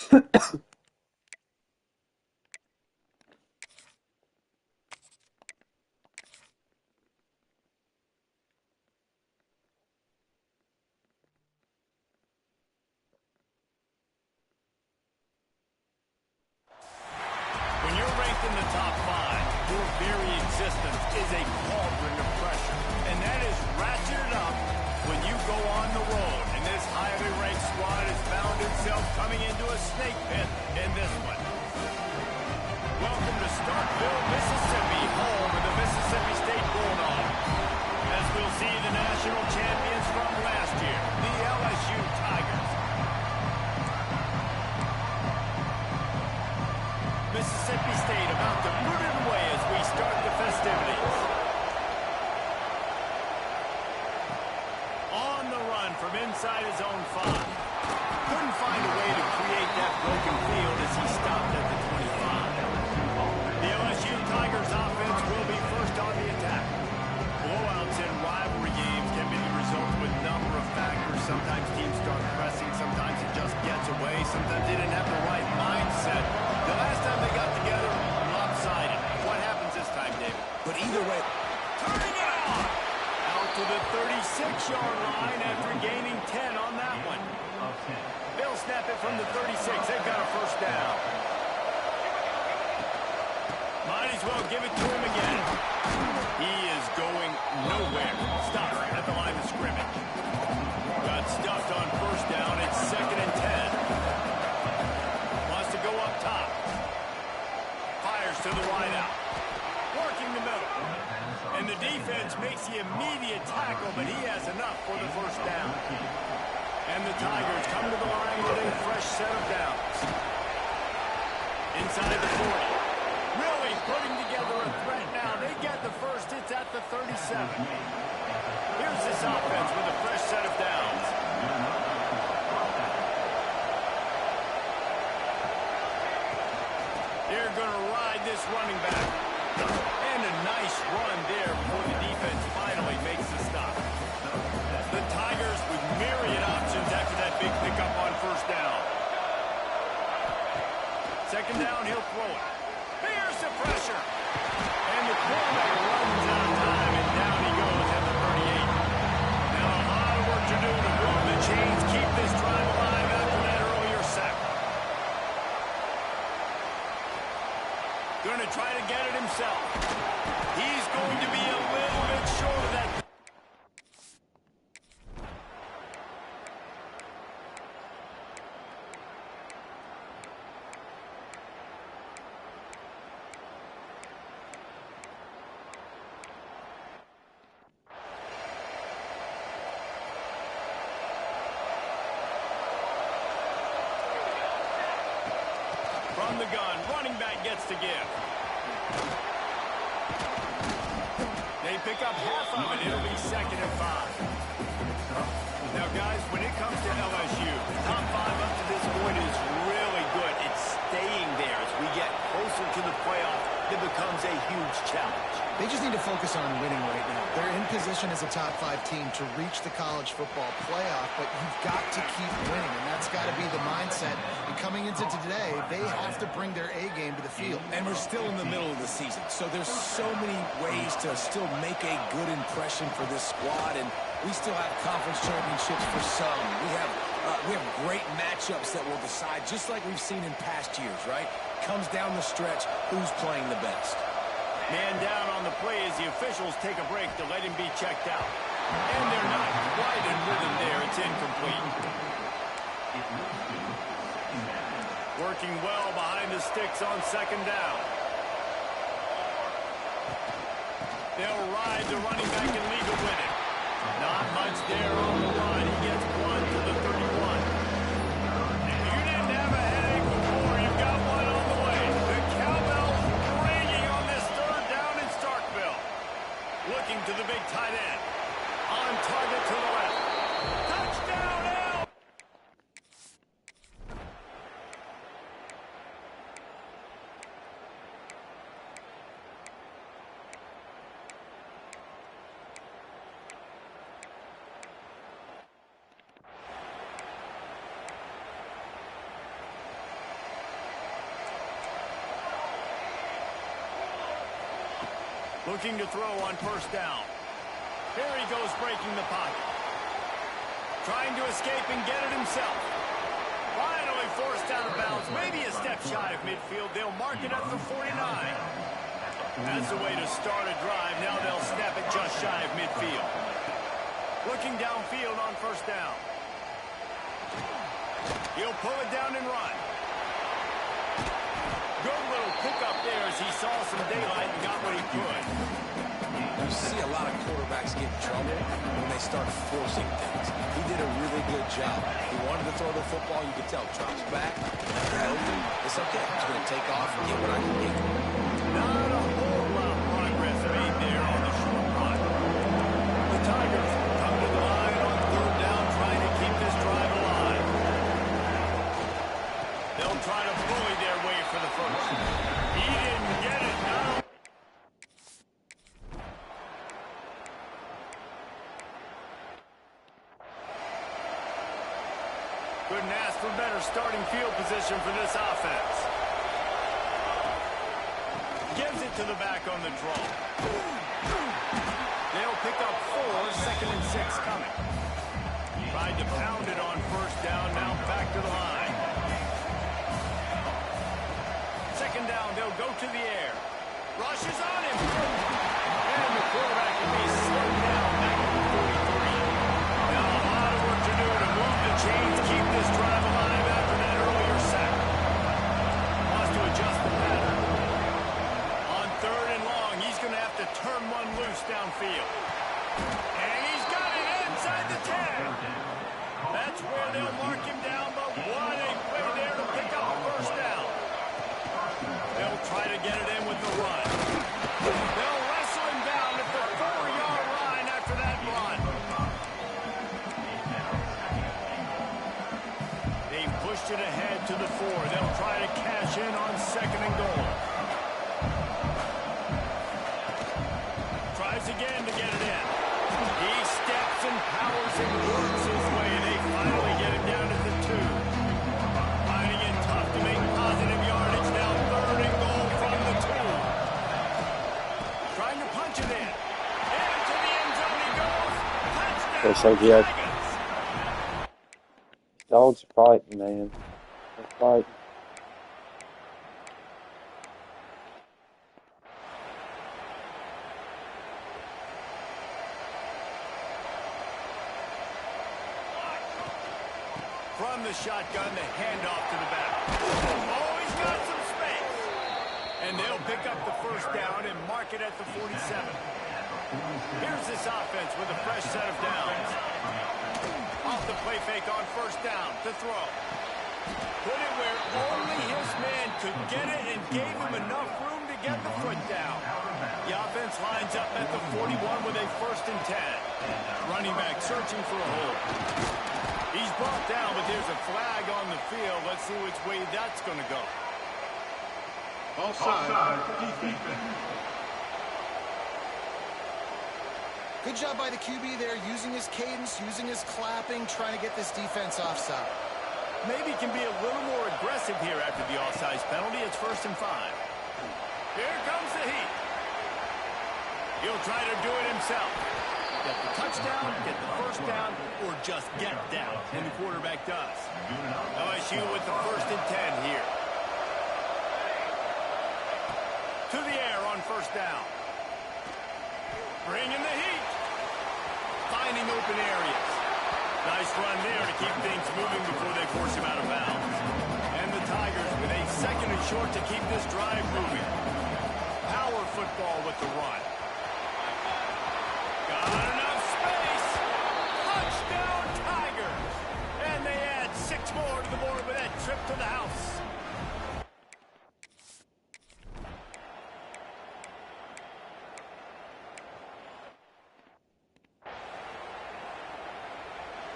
When you're ranked in the top 5, your very existence is a cauldron of pressure. And that is ratcheted up when you go on the road. And this highly ranked squad has found itself coming into a snake pit in this one. Welcome to Starkville, Mississippi, home of the Mississippi State Bulldogs. As we'll see the national champions from last year, the LSU Tigers. Mississippi State about to put it away as we start the festivities. On the run from inside his own 5. Couldn't find a way to create that broken field as he stopped at the 25. The LSU Tigers offense will be first on the attack. Blowouts in rivalry games can be the result of a number of factors. Sometimes teams start pressing, sometimes it just gets away, sometimes they didn't have the right mindset. The last time they got together, lopsided. What happens this time, David? But either way, Turning it on! Out to the 36-yard line after gaining 10 on that one. They'll snap it from the 36. They've got a first down. Might as well give it to him again. He is going nowhere. Stop at the line of scrimmage. Got stuffed on first down. It's 2nd and 10. Wants to go up top. Fires to the wideout. Working the middle. And the defense makes the immediate tackle, but he has enough for the first down. And the Tigers come to the line with a fresh set of downs. Inside the 40. Really putting together a threat now. They get the first. It's at the 37. Here's this offense with a fresh set of downs. They're going to ride this running back. And a nice run there before the defense finally makes the stop. The Tigers with myriad options after that big pickup on first down. 2nd down, he'll throw it. Here's the pressure. And the quarterback runs out of time, and down he goes at the 38. Now a lot of work to do to move the chains, keep this drive alive after that earlier sack. Going to try to get it himself. He's going to be a little bit short of that. From the gun, running back gets to give. They pick up half of it. It'll be 2nd and 5. Now, guys, when it comes to LSU, top 5 up to this point is really good. It's staying there. As we get closer to the playoff, it becomes a huge challenge. They just need to focus on winning right now. They're in position as a top 5 team to reach the college football playoff, but you've got to keep winning, and that's got to be the mindset. And coming into today, they have to bring their A game to the field. and we're still in the middle of the season, so there's so many ways to still make a good impression for this squad, and we still have conference championships for some. We have great matchups that will decide, just like we've seen in past years, right? Comes down the stretch, who's playing the best. Man down on the play as the officials take a break to let him be checked out. And they're not quite in rhythm there. It's incomplete. Working well behind the sticks on 2nd down. They'll ride the running back and leave it with him. Not much there on the run. He gets 1 to the 31. If you didn't have a headache before, you've got one on the way. The cowbell's ringing on this 3rd down in Starkville. Looking to the big tight end. On target to the left. Touchdown, L. Looking to throw on first down. Here he goes breaking the pocket. Trying to escape and get it himself. Finally forced out of bounds. Maybe a step shy of midfield. They'll mark it at the 49. That's the way to start a drive. Now they'll snap it just shy of midfield. Looking downfield on first down. He'll pull it down and run. Good little pickup there as he saw some daylight and got what he could. You see a lot of quarterbacks get in trouble when they start forcing things. He did a really good job. He wanted to throw the football. You could tell. Drops back. Open. It's okay. I'm just going to take off and get what I can get. Not a whole lot of progress made there on the short run. The Tigers come to the line on third down, trying to keep this drive alive. They'll try to bully their way for the first. He didn't get it. Now. Couldn't ask for better starting field position for this offense. Gives it to the back on the draw. They'll pick up 4, 2nd and 6 coming. Tried to pound it on first down, now back to the line. 2nd down, they'll go to the air. Rushes on him. And the quarterback will be slowed down back to the 43. Now a lot of work to do to move the chains, keep this drive alive after that earlier sack. Wants to adjust the pattern. On 3rd and long, he's going to have to turn one loose downfield. And he's got it inside the 10. That's where they'll mark him down, but what a play there to pick up a first down. They'll try to get it in with the run. They'll wrestle him down at the 4-yard line after that run. They pushed it ahead to the 4. They'll try to cash in on 2nd and goal. Tries again to get it in. He steps and powers and works his way. They finally get him down at the 2. Finding it tough to make positive yardage. Now 3rd and goal from the 2. Trying to punch it in. Into the end zone he goes. Touchdown, Sergio. Tigers. Dogs fighting, man. They're fighting. From the shotgun, the handoff to the back. Oh, he's got some space. And they'll pick up the first down and mark it at the 47. Here's this offense with a fresh set of downs. Off the play fake on first down to throw. Put it where only his man could get it and gave him enough room to get the foot down. The offense lines up at the 41 with a 1st and 10. Running back searching for a hole. He's brought down, but there's a flag on the field. Let's see which way that's going to go. Offside. Defense. Good job by the QB there, using his cadence, using his clapping, trying to get this defense offside. Maybe can be a little more aggressive here after the offsides penalty. It's 1st and 5. Here comes the heat. He'll try to do it himself. Get the touchdown, get the first down, or just get down. And the quarterback does. LSU with the 1st and 10 here. To the air on first down. Bringing the heat. Finding open areas. Nice run there to keep things moving before they force him out of bounds. And the Tigers with a 2nd and short to keep this drive moving. Power football with the run. Got enough space. Touchdown Tigers. And they add 6 more to the board with that trip to the house.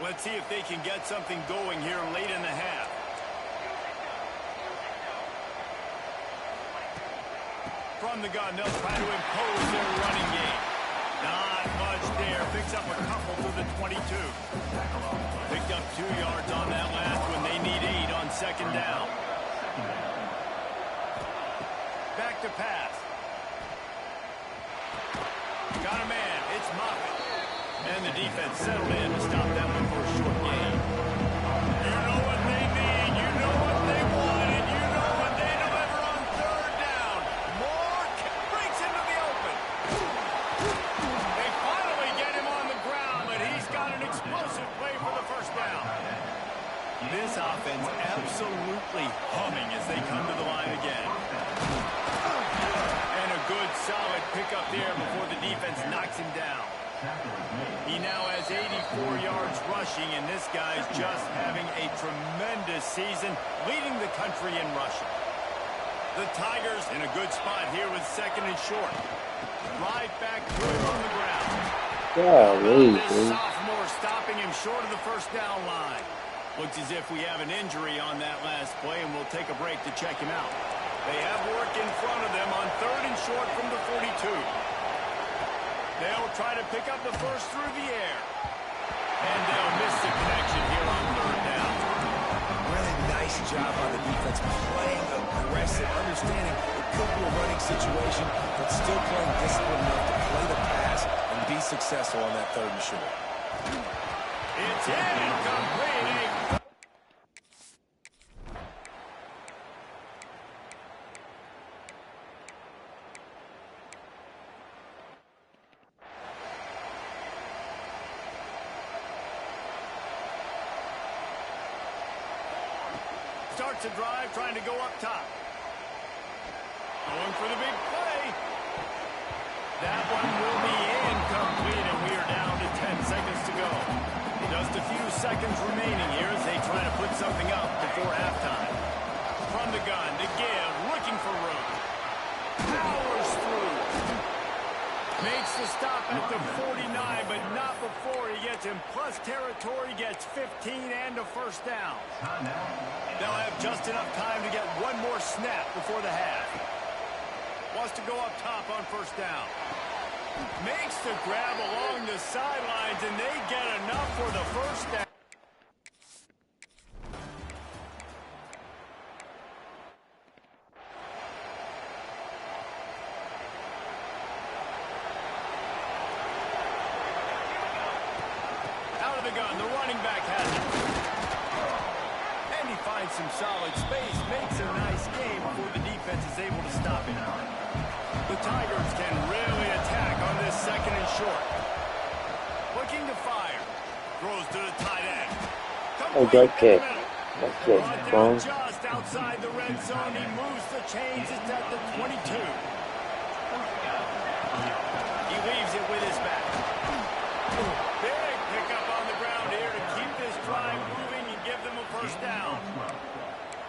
Let's see if they can get something going here late in the half. From the gun, they'll try to impose their running game. Not much there. Picks up a couple to the 22. Picked up 2 yards on that last one. They need 8 on 2nd down. Back to pass. Got a man. It's Moffitt. And the defense settled in to stop that one for a short gain. You know what they need. You know what they want. And you know what they deliver on third down. Moore breaks into the open. They finally get him on the ground, but he's got an explosive play for the first down. This offense absolutely humming as they come to the line again. And a good, solid pickup there before the defense knocks him down. He now has 84 yards rushing, and this guy's just having a tremendous season, leading the country in rushing. The Tigers in a good spot here with second and short. Right back through on the ground. This sophomore stopping him short of the first down line. Looks as if we have an injury on that last play, and we'll take a break to check him out. They have work in front of them on third and short from the 42. They'll try to pick up the first through the air. And they'll miss the connection here on third down. Really nice job on the defense, playing aggressive, understanding it could be a running situation, but still playing disciplined enough to play the pass and be successful on that third and short. It's in and complete. Starts a drive, trying to go up top. Going for the big play. That one will be incomplete, and we are down to 10 seconds to go. Just a few seconds remaining here as they try to put something up before halftime. From the gun to give, looking for room. Powers through. Makes the stop at the 49, but not before he gets in plus territory, gets 15 and a first down. They'll have just enough time to get one more snap before the half. Wants to go up top on first down. Makes the grab along the sidelines, and they get enough for the first down. Out of the gun, the running back has it. And he finds some solid space, makes a nice game before the defense is able to stop him. The Tigers can really attack on this second and short. Looking to fire. Throws to the tight end. Oh, great kick. That kick, Brought down just outside the red zone. He moves the chains. It's at the 22. He leaves it with his back. Big pickup on the ground here to keep this drive moving and give them a first down.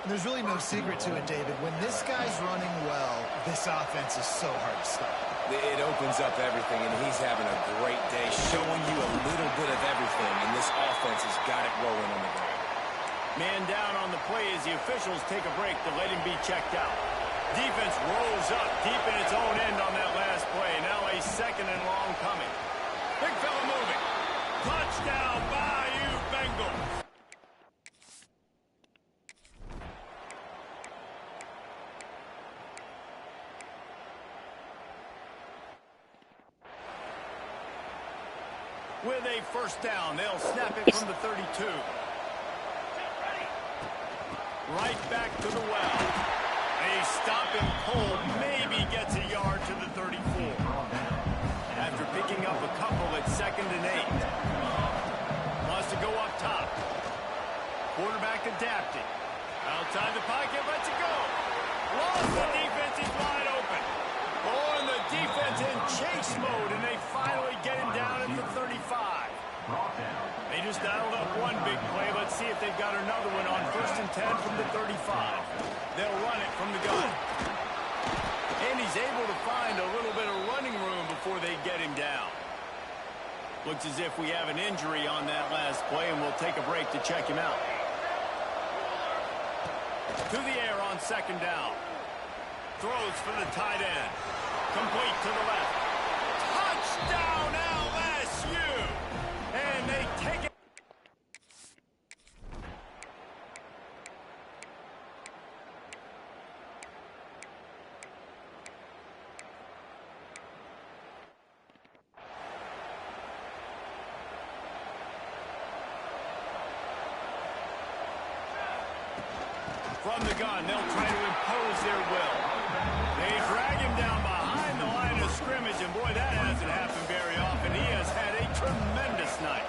There's really no secret to it, David. When this guy's running well, this offense is so hard to stop. It opens up everything, and he's having a great day, showing you a little bit of everything, and this offense has got it rolling on the ground. Man down on the play as the officials take a break to let him be checked out. Defense rolls up deep in its own end on that last play. Now a second and long coming. Big fella moving. Touchdown, Bayou Bengals. With a first down, they'll snap it from the 32. Right back to the well. A stop and pull maybe gets a yard to the 34. After picking up a couple at 2nd and 8. Wants to go up top. Quarterback adapted. Outside the pocket, lets it go. Lost the defense, he's wide open. Oh, and the defense in chase mode, and they finally get him down at the 35. They just dialed up one big play. Let's see if they've got another one on 1st and 10 from the 35. They'll run it from the gun. And he's able to find a little bit of running room before they get him down. Looks as if we have an injury on that last play, and we'll take a break to check him out. To the air on 2nd down. Throws for the tight end. Complete to the left. Touchdown, LSU! And they take it. From the gun, they'll try to impose their will. They drag him down behind the line of scrimmage, and boy, that hasn't happened very often. He has had a tremendous night.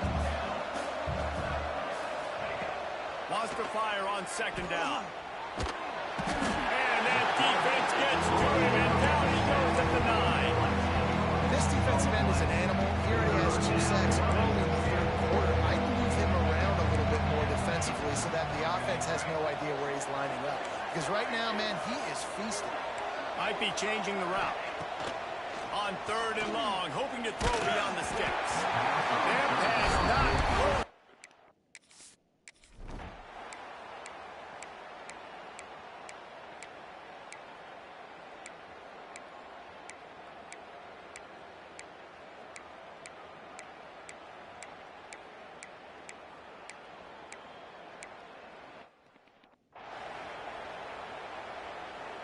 Wants to fire on second down. And that defense gets to him, and down he goes at the 9. This defensive end is an animal. He already has 2 sacks early in the third quarter. I'd move him around a little bit more defensively so that the offense has no idea where he's lining up. Because right now, man, he is feasting. Might be changing the route. On third and long, hoping to throw beyond the sticks. Their pass not close.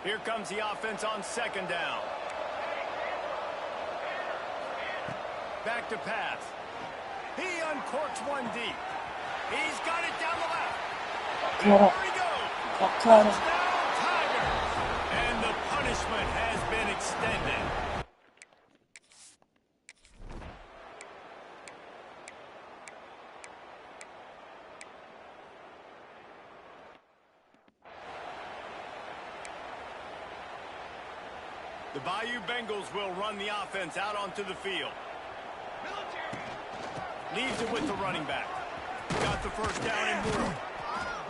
Here comes the offense on second down. Back to pass. He uncorks one deep. He's got it down the left. There he goes. Touchdown, Tigers. And the punishment has been extended. The Bayou Bengals will run the offense out onto the field. Leaves it with the running back. Got the first down and more.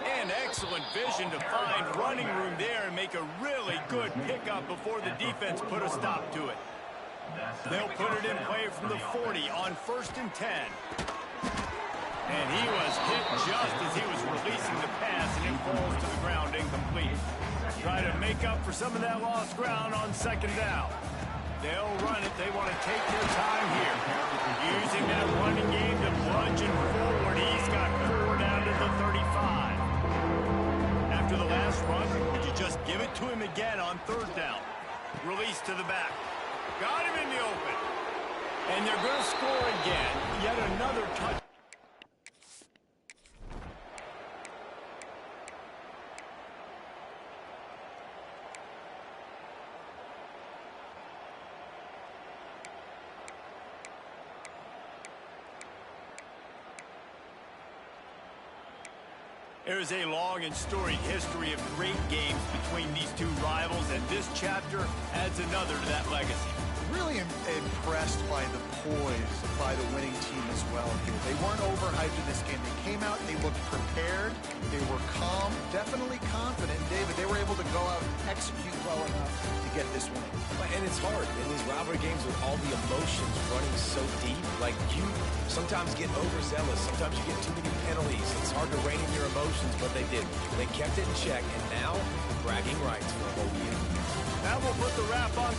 And excellent vision to find running room there and make a really good pickup before the defense put a stop to it. They'll put it in play from the 40 on 1st and 10. And he was hit just as he was releasing the pass, and it falls to the ground incomplete. Try to make up for some of that lost ground on second down. They'll run it. They want to take their time here. Using that running game to plunge and forward. He's got 4 down to the 35. After the last run, would you just give it to him again on third down? Release to the back. Got him in the open. And they're going to score again. Yet another touch. There's a long and storied history of great games between these two rivals, and this chapter adds another to that legacy. Really impressed by the poise by the winning team as well here. They weren't overhyped in this game. They came out, they looked prepared, they were calm, definitely confident. David, they were able to go out and execute well enough to get this win. And it's hard in these rivalry games with all the emotions running so deep. Like, you sometimes get overzealous. Sometimes you get too many penalties. It's hard to rein in your emotions, but they did. They kept it in check, and now bragging rights for a whole year. Now we'll put the wrap on.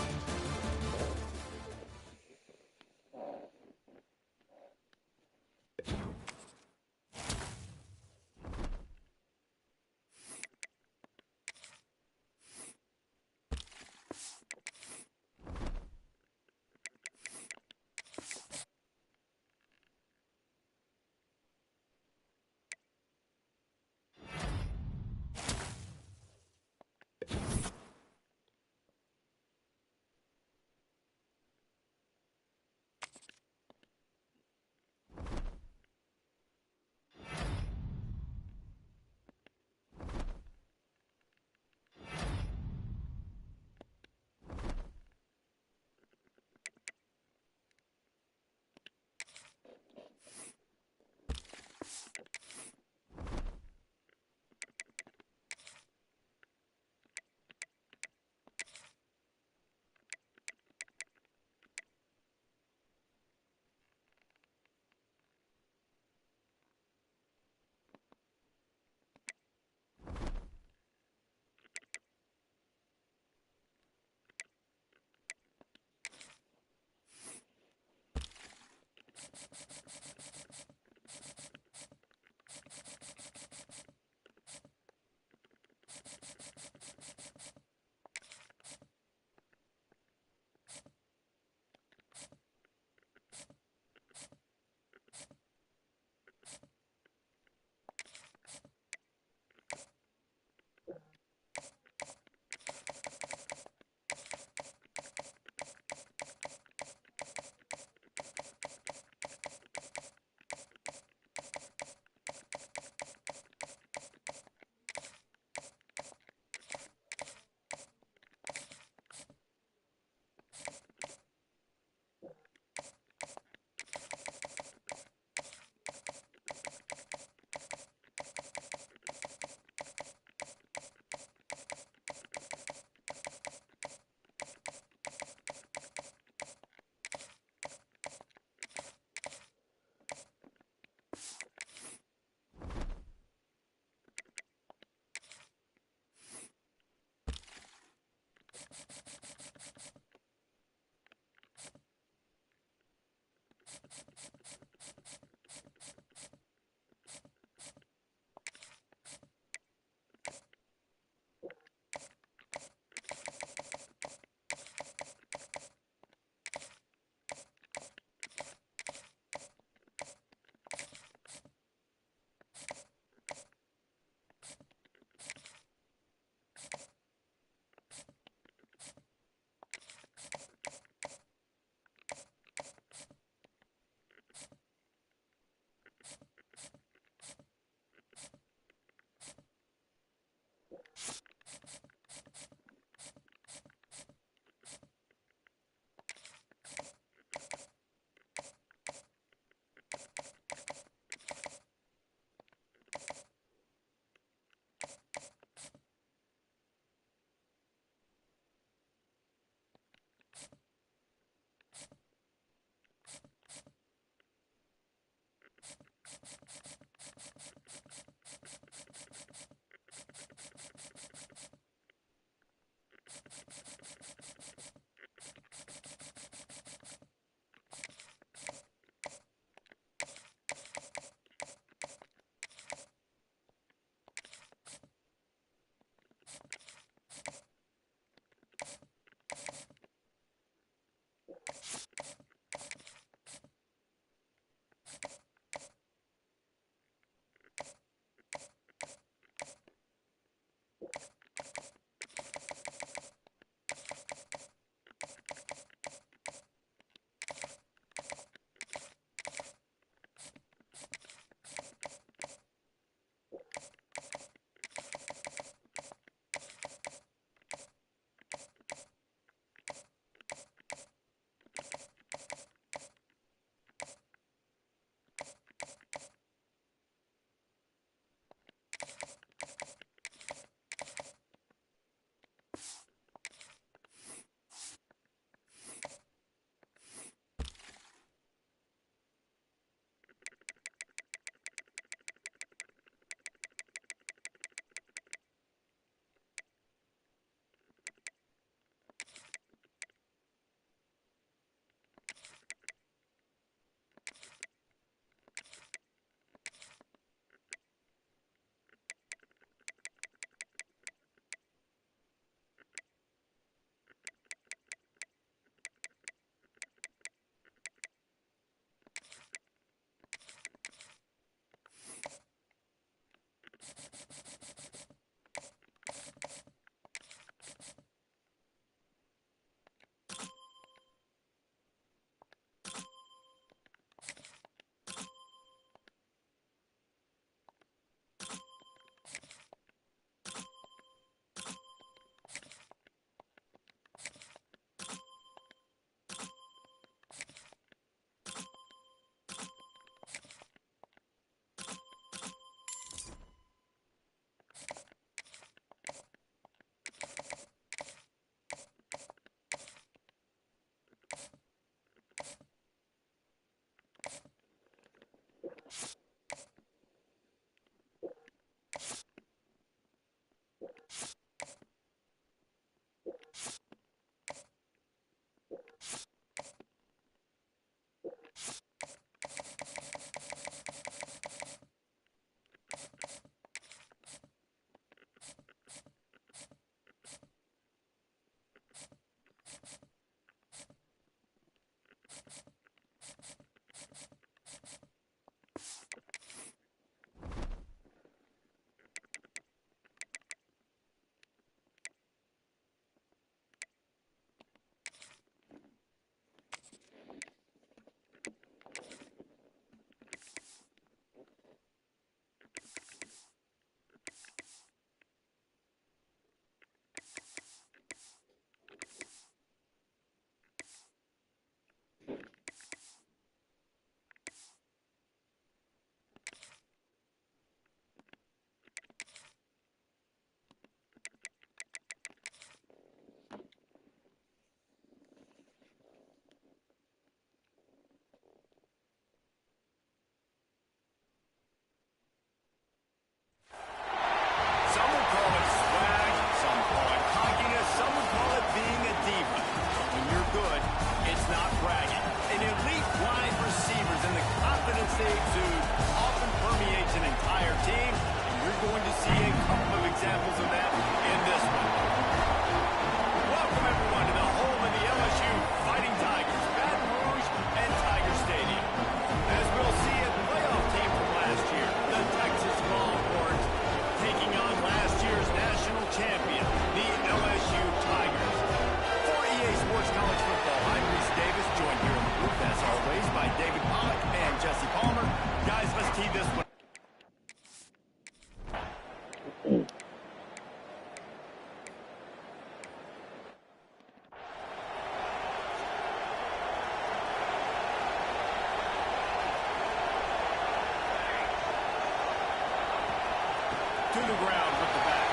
the ground with the back.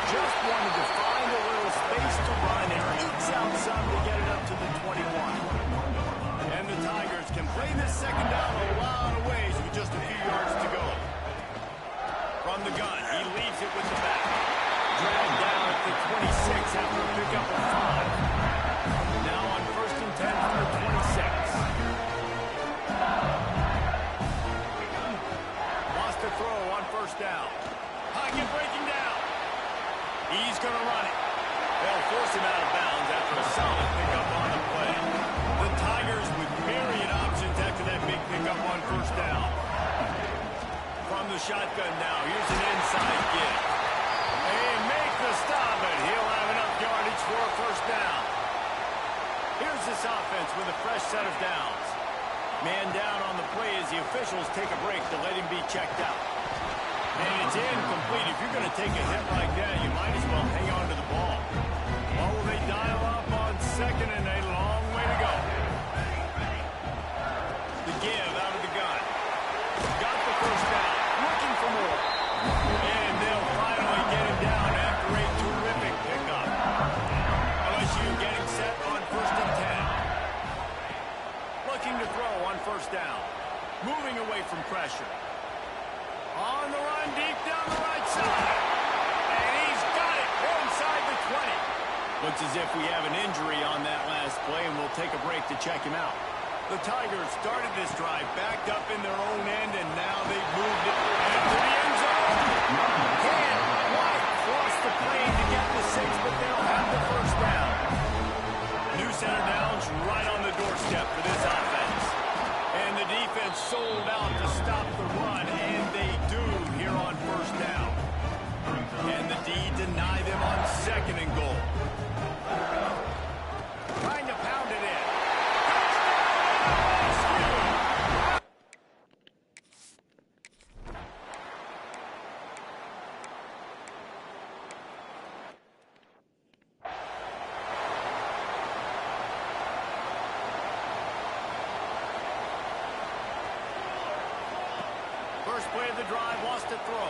Just wanted to find a little space to run and ekes out some to get it up to the 21. And the Tigers can play this second down a lot of ways with just a few yards to go. From the gun, he leaves it with the back. Dragged down at the 26 after a pickup of 5. Now on 1st and 10 from the 26. Wants to throw on 1st down. Pocket breaking down. He's going to run it. They'll force him out of bounds after a solid pickup on the play. The Tigers with myriad options after that big pickup on 1st down. From the shotgun now, here's an inside give. And make the stop, but he'll have enough yardage for a 1st down. Here's this offense with a fresh set of downs. Man down on the play as the officials take a break to let him be checked out. And it's incomplete. If you're going to take a hit like that, you might as well hang on to the ball. Well, will they dial up on 2nd and a long way to go? The give out of the gun. Got the 1st down. Looking for more. And they'll finally get him down after a terrific pickup. LSU getting set on 1st and 10. Looking to throw on 1st down. Moving away from pressure. On the run, deep down the right side. And he's got it inside the 20. Looks as if we have an injury on that last play, and we'll take a break to check him out. The Tigers started this drive backed up in their own end, and now they've moved it into the end zone. Can't quite cross the plane to get the 6, but they'll have the 1st down. New center downs right on the doorstep for this offense. And the defense sold out to stop the run, and they do here on 1st down. And the D deny them on 2nd and goal. Trying to pound it in. First play of the drive, wants to throw.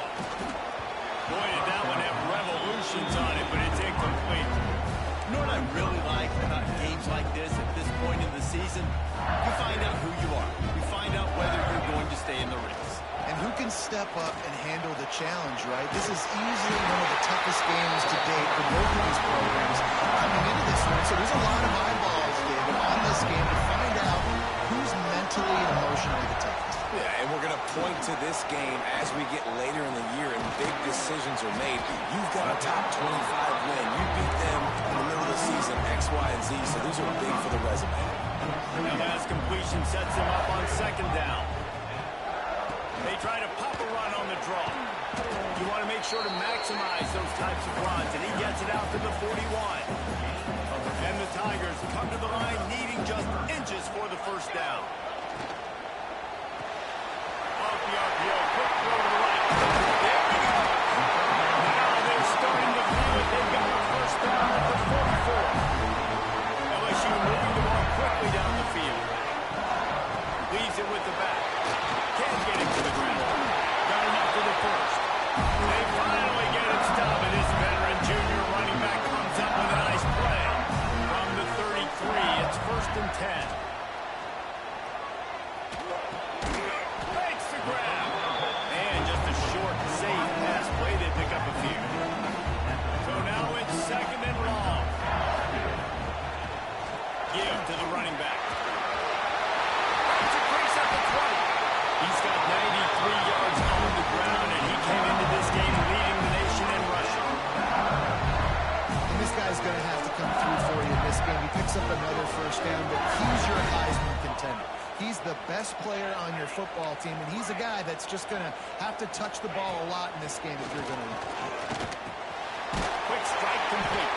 Boy, did that one have revolutions on it, but it's incomplete. You know what I really like about games like this at this point in the season? You find out who you are. You find out whether you're going to stay in the race. And who can step up and handle the challenge, right? This is easily one of the toughest games to date for both of these programs coming into this one. So there's a lot of eyeballs, David, on this game to find out who's mentally and emotionally the toughest. Yeah, and we're going to point to this game as we get later in the year and big decisions are made. You've got a top 25 win. You beat them in the middle of the season, X, Y, and Z, so these are big for the resume. Now last completion sets him up on 2nd down. They try to pop a run on the draw. You want to make sure to maximize those types of runs, and he gets it out to the 41. And the Tigers come to the line needing just inches for the 1st down. Off the RPO, quick throw to the right. There we go. Now they're starting to feel it. They've got a 1st down at the 44. LSU moving the ball quickly down the field. Leaves it with the back. Can't get him to the ground. Got enough to the 1st. They finally get him stopped, and this veteran junior running back comes up with a nice play. From the 33, it's 1st and 10. Makes the grab. And just a short, safe pass play. They pick up a few. So now it's 2nd and long. Give to the running back. He's got 93 yards on the ground, and he came into this game leading the nation in rushing. And this guy's going to have to come through for you in this game. He picks up another 1st down, but he's your Heisman contender. He's the best player on your football team, and he's a guy that's just going to have to touch the ball a lot in this game if you're going to win. Quick strike complete.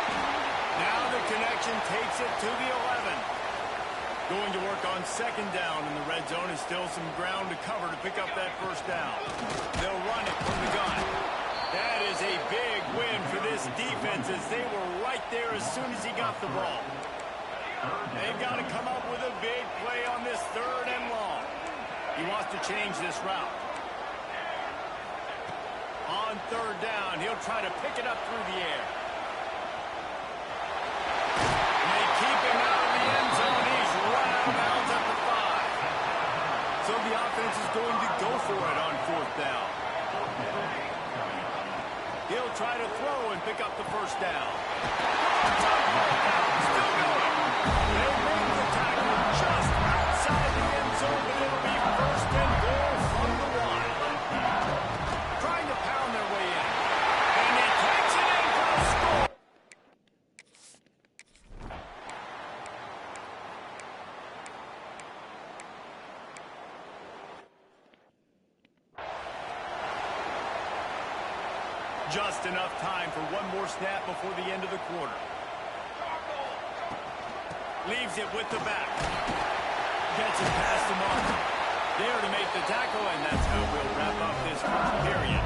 Now the connection takes it to the 11. Going to work on 2nd down in the red zone, and still some ground to cover to pick up that 1st down. They'll run it from the gun. That is a big win for this defense as they were right there as soon as he got the ball. They've got to come up with a big play on this 3rd and long. He wants to change this route. On third down, he'll try to pick it up through the air. And they keep him out of the end zone. He's run out of bounds at the 5. So the offense is going to go for it on fourth down. He'll try to throw and pick up the first down. Still going. They make the tackle just outside the end zone, but it'll be first and goal from the 1. Trying to pound their way in. And he takes it in for a score. Just enough time for one more snap before the end of the quarter. Leaves it with the back. Gets it past the marker. There to make the tackle, and that's how we'll wrap up this first period.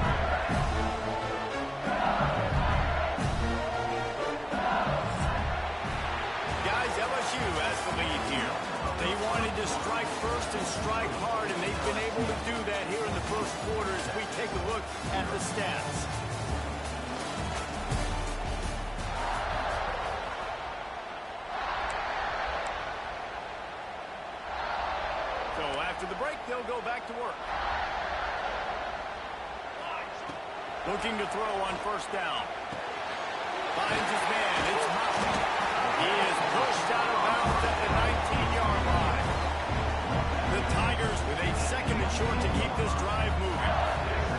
Guys, LSU has the lead here. They wanted to strike first and strike hard, and they've been able to do that here in the first quarter as we take a look at the stats. After the break, they'll go back to work. Looking to throw on first down. Finds his man. It's Moffitt. He is pushed out of bounds at the 19-yard line. The Tigers with a second and short to keep this drive moving.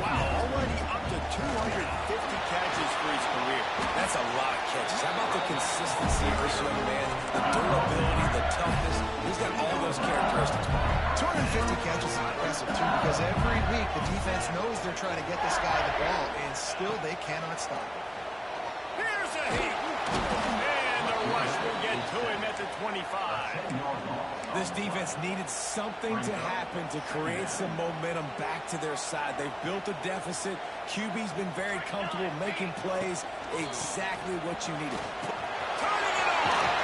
Wow, already up to 250 catches for his career. That's a lot of catches. How about the consistency of this young man? The durability, the toughness. He's got all those characteristics. 250 catches is impressive, too, because every week the defense knows they're trying to get this guy the ball, and still they cannot stop him. Here's a hit. And the rush will get to him at the 25. This defense needed something to happen to create some momentum back to their side. They've built a deficit. QB's been very comfortable making plays. Exactly what you needed. Turning it on.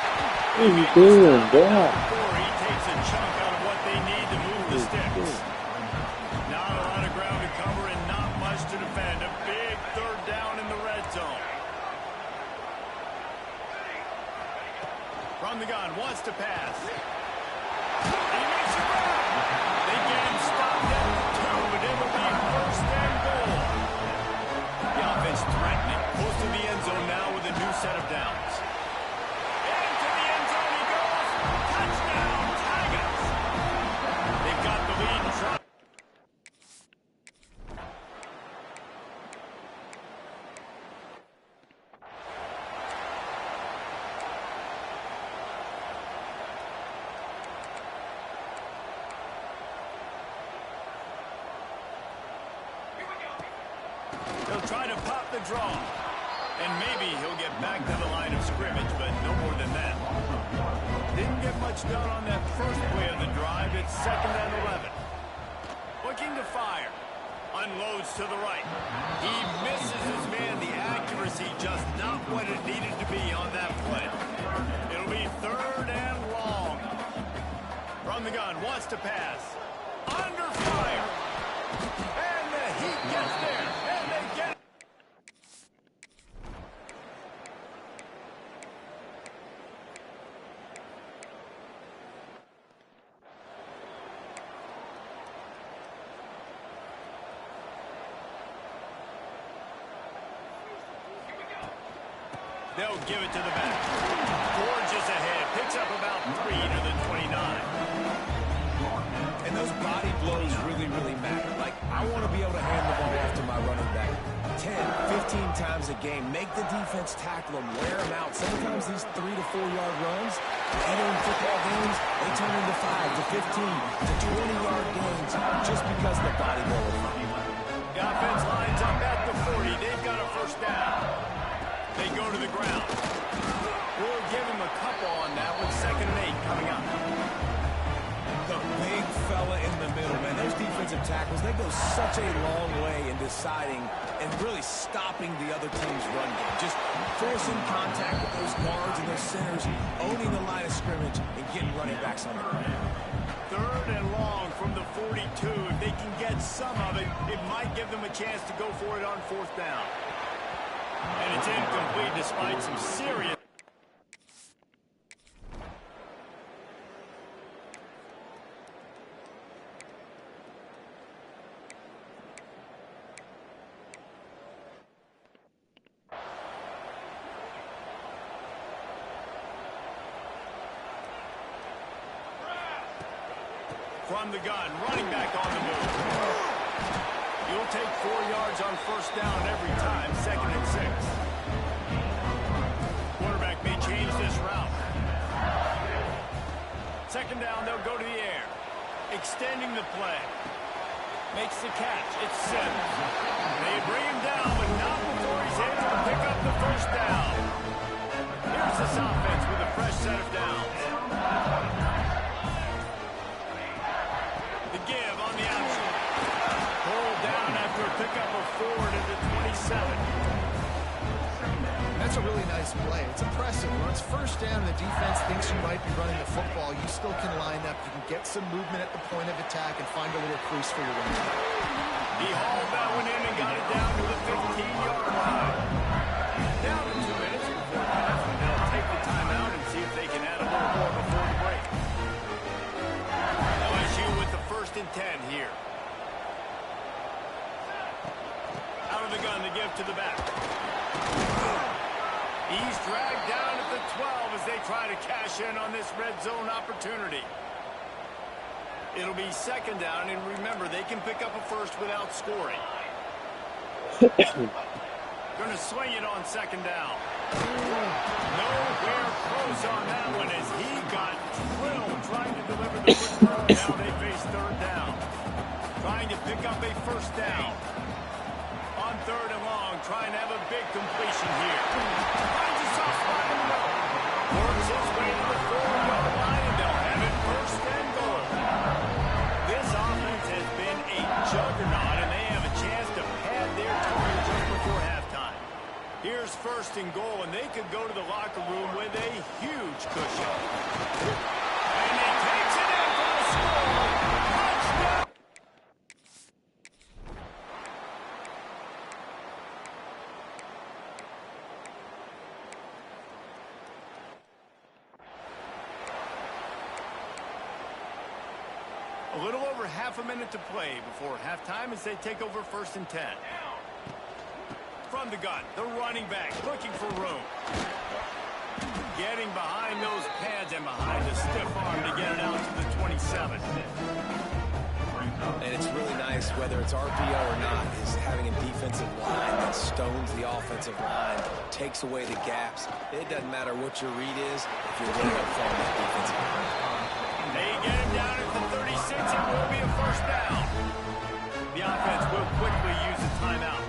What are you doing, Dad? He takes a chunk out of what they need to move the sticks. Not a lot of ground to cover and not much to defend. A big third down in the red zone. From the gun, wants to pass. He makes it back. They get him stopped at the 2, but it'll be first and goal. The offense threatening. Close to the end zone now with a new set of downs. Into the end zone he goes. Touchdown, Tigers. They've got the lead and try. He'll try to pop the draw. And maybe he'll get back to the line of scrimmage, but no more than that. Didn't get much done on that first play of the drive. It's second and 11. Looking to fire. Unloads to the right. He misses his man. The accuracy just not what it needed to be on that play. It'll be third and long. From the gun, wants to pass. Under fire. And the Heat gets there. And they get it. They'll give it to the back. Gorgeous ahead. Picks up about 3 to the 29. And those body blows really, really matter. Like, I want to be able to hand the ball off to my running back 10, 15 times a game. Make the defense tackle them, wear them out. Sometimes these 3 to 4 yard runs, later in football games, they turn into 5 to 15 to 20 yard gains just because of the body blow. The offense lines up at the 40. They've got a first down. They go to the ground. We'll give him a couple on that one. Second and 8 coming up. The big fella in the middle, man. Those defensive tackles, they go such a long way in deciding and really stopping the other team's run game. Just forcing contact with those guards and those centers, owning the line of scrimmage, and getting running backs on the ground. 3rd and long from the 42. If they can get some of it, it might give them a chance to go for it on 4th down. And it's incomplete despite some serious... From the gun, running back on the move. You'll take 4 yards on 1st down every time, 2nd and 6. Quarterback may change this route. 2nd down, they'll go to the air. Extending the play. Makes the catch. It's Sims. They bring him down, but not before he's able to pick up the 1st down. Here's this offense with a fresh set of downs. The give on the option. Pulled down after a pickup of 4 to the 27. That's a really nice play. It's impressive. When it's 1st down and the defense thinks you might be running the football, you still can line up. You can get some movement at the point of attack and find a little crease for your running back. He hauled that one in and got it down to the 15-yard line. Down to 2 minutes before half, and they'll take the timeout and see if they can add a little more before the break. LSU with the 1st and 10 here. Out of the gun to give to the back. He's dragged down at the 12 as they try to cash in on this red zone opportunity. It'll be 2nd down, and remember, they can pick up a 1st without scoring. Going to swing it on 2nd down. Nowhere close on that one as he got drilled trying to deliver the quick throw. Now they face 3rd down. Trying to pick up a 1st down. On 3rd and long, trying to have a big completion here. Finds a soft spot in the middle. Works his way to the 4-yard line, and they'll have it 1st and goal. This offense has been a juggernaut, and they have a chance to pad their total just before halftime. Here's 1st and goal, and they could go to the locker room with a huge cushion. And he takes it in for the score. Touchdown! A little over half a minute to play before halftime as they take over 1st and 10. From the gun, the running back looking for room. Getting behind those pads and behind the stiff arm to get it out to the 27. And it's really nice, whether it's RPO or not, is having a defensive line that stones the offensive line, takes away the gaps. It doesn't matter what your read is if you're running up front of that defensive line. They get him down at the 36. It will be a 1st down. The offense will quickly use a timeout.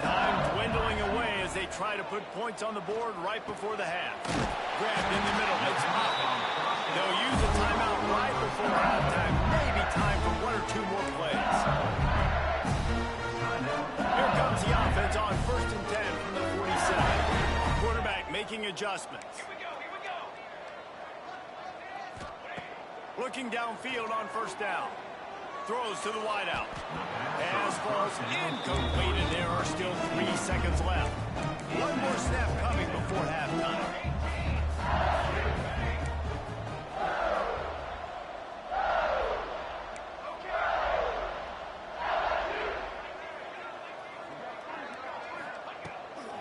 Time dwindling away as they try to put points on the board right before the half. Grabbed in the middle. It's popping. They'll use a timeout right before halftime. Maybe time for 1 or 2 more plays. Here comes the offense on 1st and 10 from the 47. Quarterback making adjustments. Looking downfield on 1st down. Throws to the wideout. Pass falls incomplete, and there are still 3 seconds left. 1 more snap coming before halftime.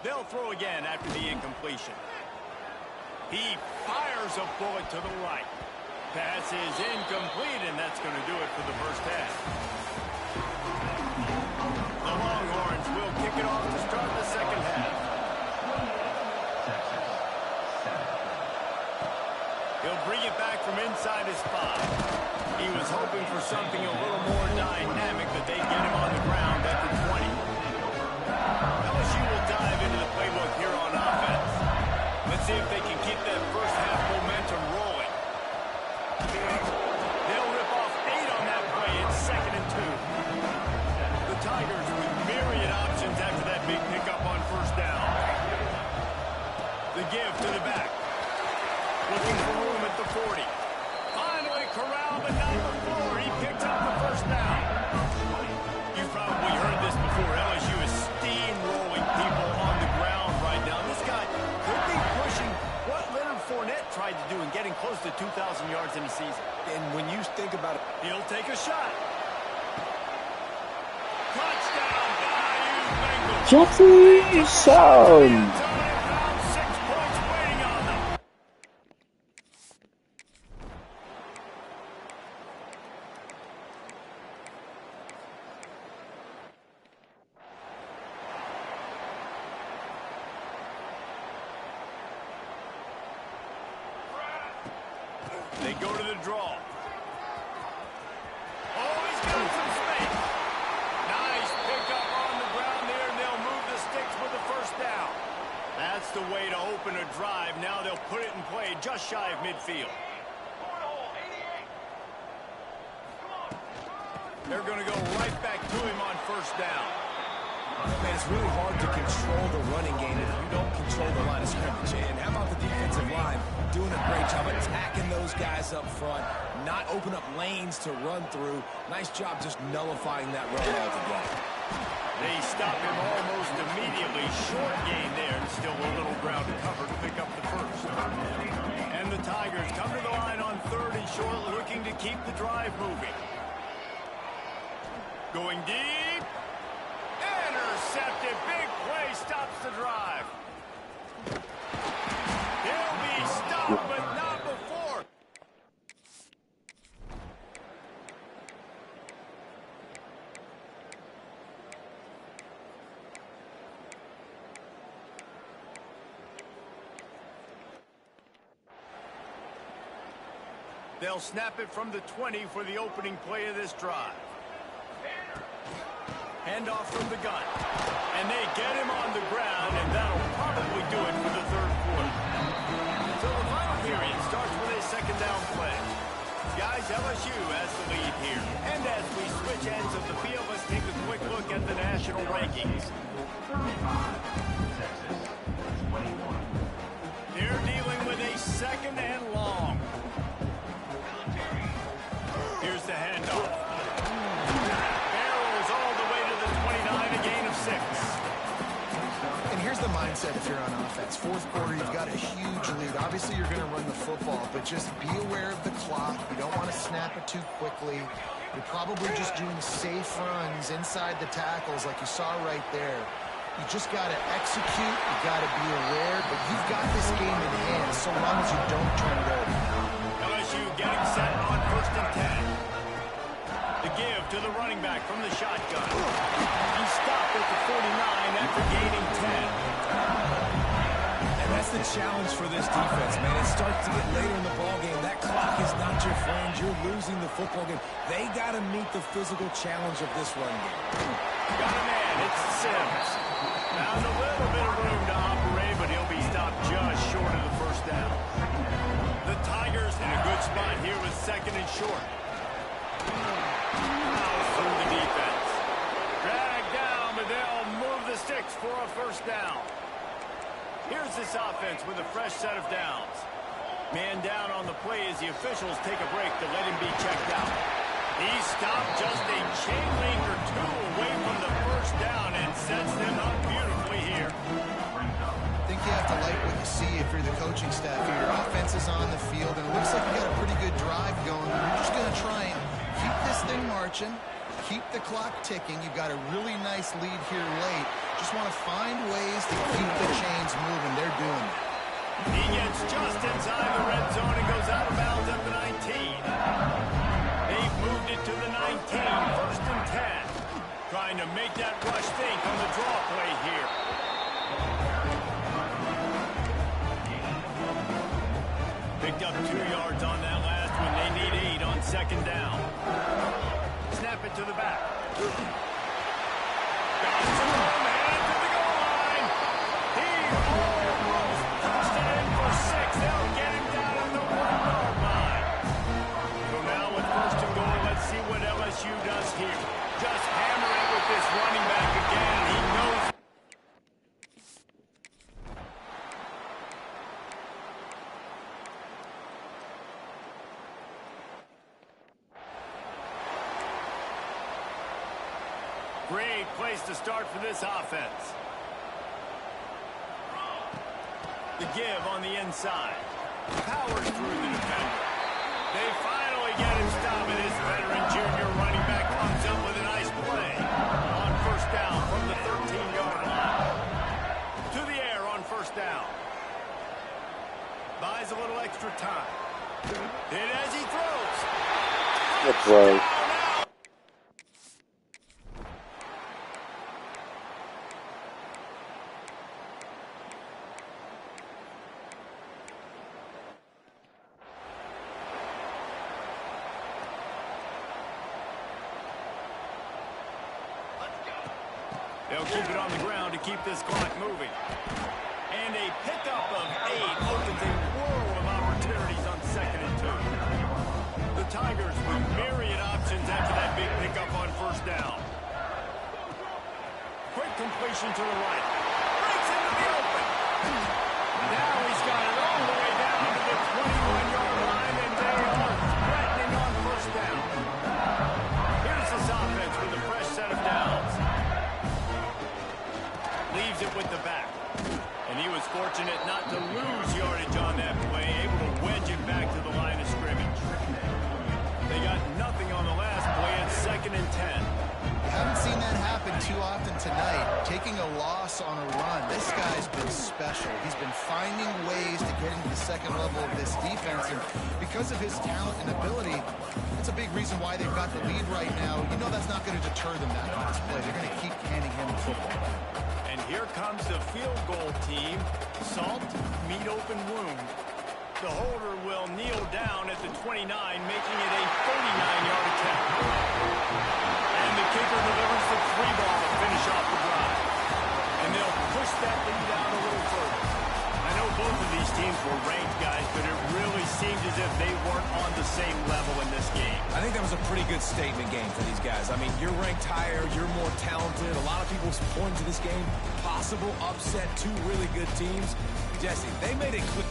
They'll throw again after the incompletion. He fires a bullet to the right. Pass is incomplete, and that's going to do it for the 1st half. The Longhorns will kick it off to start the 2nd half. He'll bring it back from inside his 5. He was hoping for something a little more dynamic, but they get him on the ground at the 20. LSU will dive into the playbook here on offense. Let's see if they can keep that 1st half momentum rolling. They'll rip off 8 on that play. It's 2nd and 2. The Tigers with myriad options after that big pickup on 1st down. The give to the back. Looking for room at the 40. Finally corralled, but not close to 2,000 yards in a season. And when you think about it, He'll take a shot. Touchdown, Bayou Bengals. Jackson! Found 6 points waiting on them. They go to the draw. Oh, he's got some space. Nice pickup on the ground there, and they'll move the sticks with the first down. That's the way to open a drive. Now they'll put it in play just shy of midfield. They're going to go right back to him on first down. man, it's really hard to control the running game if you don't control the line of scrimmage. And how about the defensive line doing a great job attacking those guys up front, not open up lanes to run through. Nice job just nullifying that run altogether. They stop him almost immediately. Short gain there, and still a little ground to cover to pick up the first. And the Tigers come to the line on 3rd and short, looking to keep the drive moving. Going deep. Intercepted. Big play stops the drive. He'll be stopped, but not before. They'll snap it from the 20 for the opening play of this drive. Handoff from the gun. And they get him on the ground, and that'll probably do it for the 3rd quarter. So the final period starts with a 2nd down play. Guys, LSU has the lead here. And as we switch ends of the field, let's take a quick look at the national rankings. They're dealing with a 2nd and long. Here's the handoff. Barrels all the way to the 29, a gain of 6. And here's the mindset if you're on offense. 4th quarter, you've got a huge lead. Obviously, you're going to run the football, but just be aware of the clock. You don't want to snap it too quickly. You're probably just doing safe runs inside the tackles like you saw right there. You just got to execute. You got to be aware, but you've got this game in hand so long as you don't turn it over. LSU getting set on 1st and 10. The give to the running back from the shotgun. He stopped at the 49 after gaining 10. And that's the challenge for this defense, man. It starts to get later in the ballgame. That clock is not your friend. You're losing the football game. They got to meet the physical challenge of this run game. Got a man. It's Sims. Found a little bit of room to operate, but he'll be stopped just short of the 1st down. The Tigers in a good spot here with 2nd and short. Through the defense. Dragged down, but they'll move the sticks for a 1st down. Here's this offense with a fresh set of downs. Man down on the play as the officials take a break to let him be checked out. He stopped just a chain link or 2 away from the 1st down and sets them up beautifully here. I think you have to like what you see if you're the coaching staff here. Your offense is on the field, and it looks like you got a pretty good drive going. You're just going to try and keep this thing marching, keep the clock ticking. You've got a really nice lead here late. Just want to find ways to keep the chains moving. They're doing it. He gets just inside the red zone and goes out of bounds at the 19. They've moved it to the 19, 1st and 10. Trying to make that rush think on the draw play here. Picked up 2 yards on that last one. They need 8 on 2nd down. Snap it to the back. Got some room, headed to the goal line. He almost punched it in for 6. They'll get him down at the 1-yard line. So now with 1st and goal, let's see what LSU does here. Just hammer it with this running back again. He knows. Great place to start for this offense. The give on the inside. Powers through the defender. They finally get him stopped, and his veteran junior running back comes up with a nice play. On first down from the 13-yard line. To the air on first down. Buys a little extra time. And as he throws. Good play. They'll keep it on the ground to keep this clock moving. And a pickup of 8 opens a whirl of opportunities on 2nd and 2. The Tigers with myriad options after that big pickup on first down. Quick completion to the right. Breaks into the open. Now he's got it all the way down to the 21-yard line, and they are threatening on first down. Here's this offense with a fresh set of downs. Leaves it with the back. And he was fortunate not to lose yardage on that play, able to wedge it back to the line of scrimmage. They got nothing on the last play at 2nd and 10. Haven't seen that happen too often tonight. Taking a loss on a run. This guy's been special. He's been finding ways to get into the second level of this defense, and because of his talent and ability, that's a big reason why they've got the lead right now. You know that's not going to deter them back on this play. They're going to keep handing him the football. And here comes the field goal team. Salt, meet open wound. The holder will kneel down at the 29, making it a 39-yard attempt. And the kicker delivers the 3 ball to finish off the drive. And they'll push that lead out a little further. I know both of these teams were ranked, guys, but it really seemed as if they weren't on the same level in this game. I think that was a pretty good statement game for these guys. I mean, you're ranked higher, you're more talented. A lot of people point to this game. Possible upset, 2 really good teams. Jesse, they made it clear.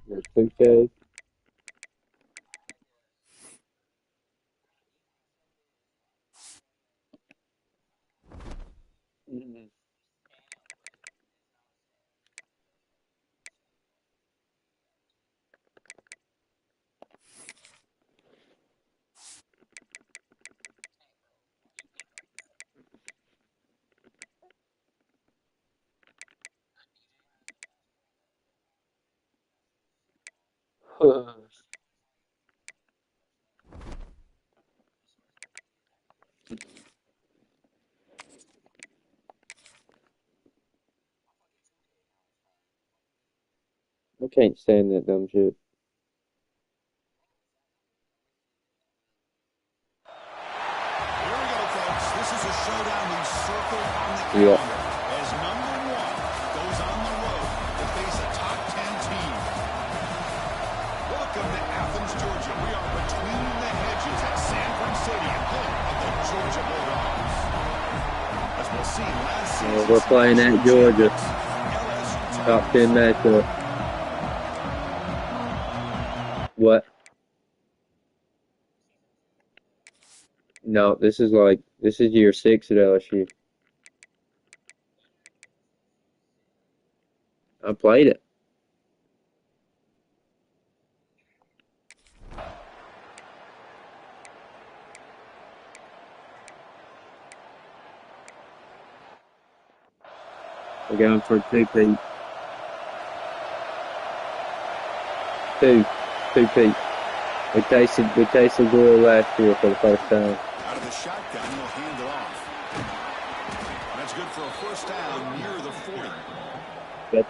There's 2K. I can't stand that dumb shit. Here we go, folks. This is a showdown we've circled on the Yeah. calendar as number one goes on the road to face a top 10 team. Welcome to Athens, Georgia. We are between the hedges at Sanford Stadium, home of the Georgia Bulldogs. As we'll see last season, We're playing at Georgia. LSU Top 10 matchup. What? No, this is year 6 at LSU. I played it. We're going for 2-peat. 2-peat. We tasted glory last year for the first time. out of the shotgun, will hand it off. That's good for a first down near the 40.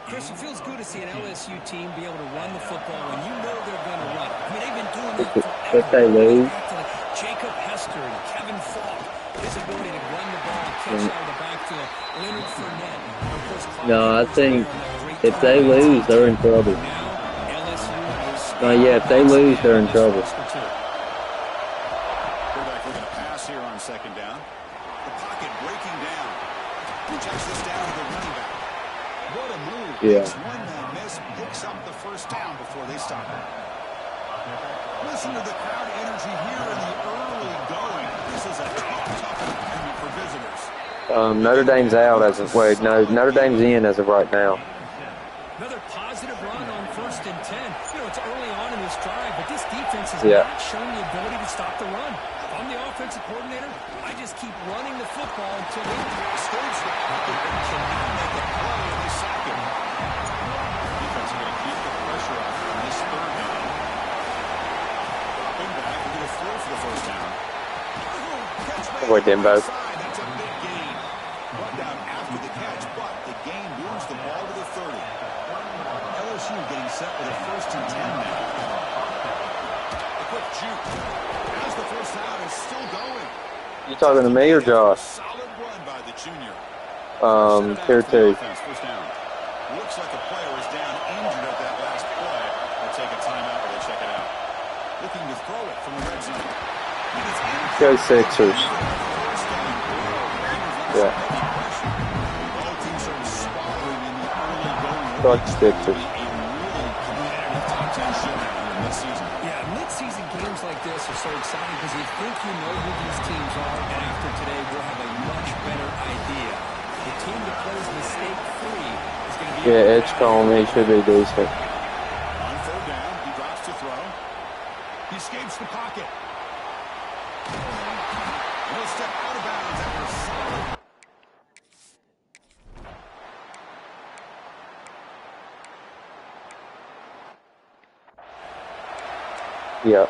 Chris, it feels good to see an LSU team be able to run the football when you know they're going to run. I mean, they've been doing that forever. If they lose, Back to like Jacob Hester and Kevin Falk, his ability to run the ball and catch out of the backfield. Leonard Fournette. And of course, no, I think if they lose, they're in trouble. Now, LSU No, yeah, if they lose, they're in trouble. Quarterback looking to pass here on second down. The pocket breaking down. He checks this down to the running back. What a move. Yeah. Makes one man miss, picks up the first down before they stop it. Listen to the crowd energy here in the early going. This is a tough environment for visitors. Notre Dame's out as of wait, no, Notre Dame's in as of right now. Another positive run on 1st and 10. You know, it's early on in this drive, but this defense has Yeah. not shown the ability to stop the run. If I'm the offensive coordinator, I just keep running the football until they Stage the pocket and cannot make a play, and they sack him. Defense going to keep the pressure off on this third down. Dropping back into the throw for the first down. Boy, Dimbo. That's a big gain. Brought down after the catch, but the gain moves the ball to the 30. LSU getting set with a 1st and 10 now. A quick juke. As the first down is still going. You talking to me or Josh? Solid run by the junior. Tier 2. First down. Looks like a player is down injured at that last play. They'll take a timeout while they check it out. Looking to throw it from the red zone. Go Sixers. Yeah. Both teams are swallowing in the early going. Fuck Sixers. Yeah, mid-season games like this are so exciting because you think you know who these teams are, and after today we'll have a much better idea. The team that plays mistake-free is going to be... Yeah, Edgecombe, he should be decent. On 3rd down, he drops to throw. He escapes the pocket. He'll step out of bounds after a solid. Yeah.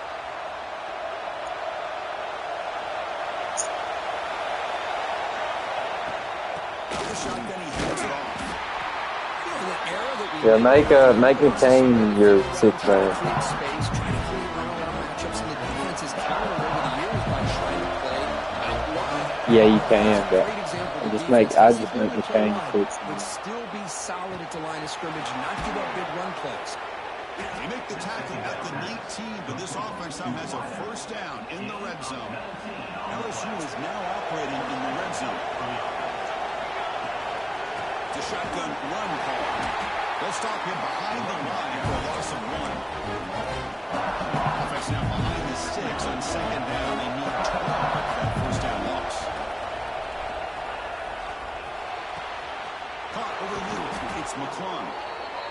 Yeah, make McCain your 6th man. Yeah, you can, but I just make McCain 6th man. Would still be solid at the line of scrimmage, not give up big run plays. They make the tackle at the 19, but this offense now has a 1st down in the red zone. LSU is now operating in the red zone. The shotgun run call. They'll stop him behind the line for a loss of 1. Offense now behind the sticks on 2nd down. They need 12 for that 1st down loss. Caught over the middle. It's McClung.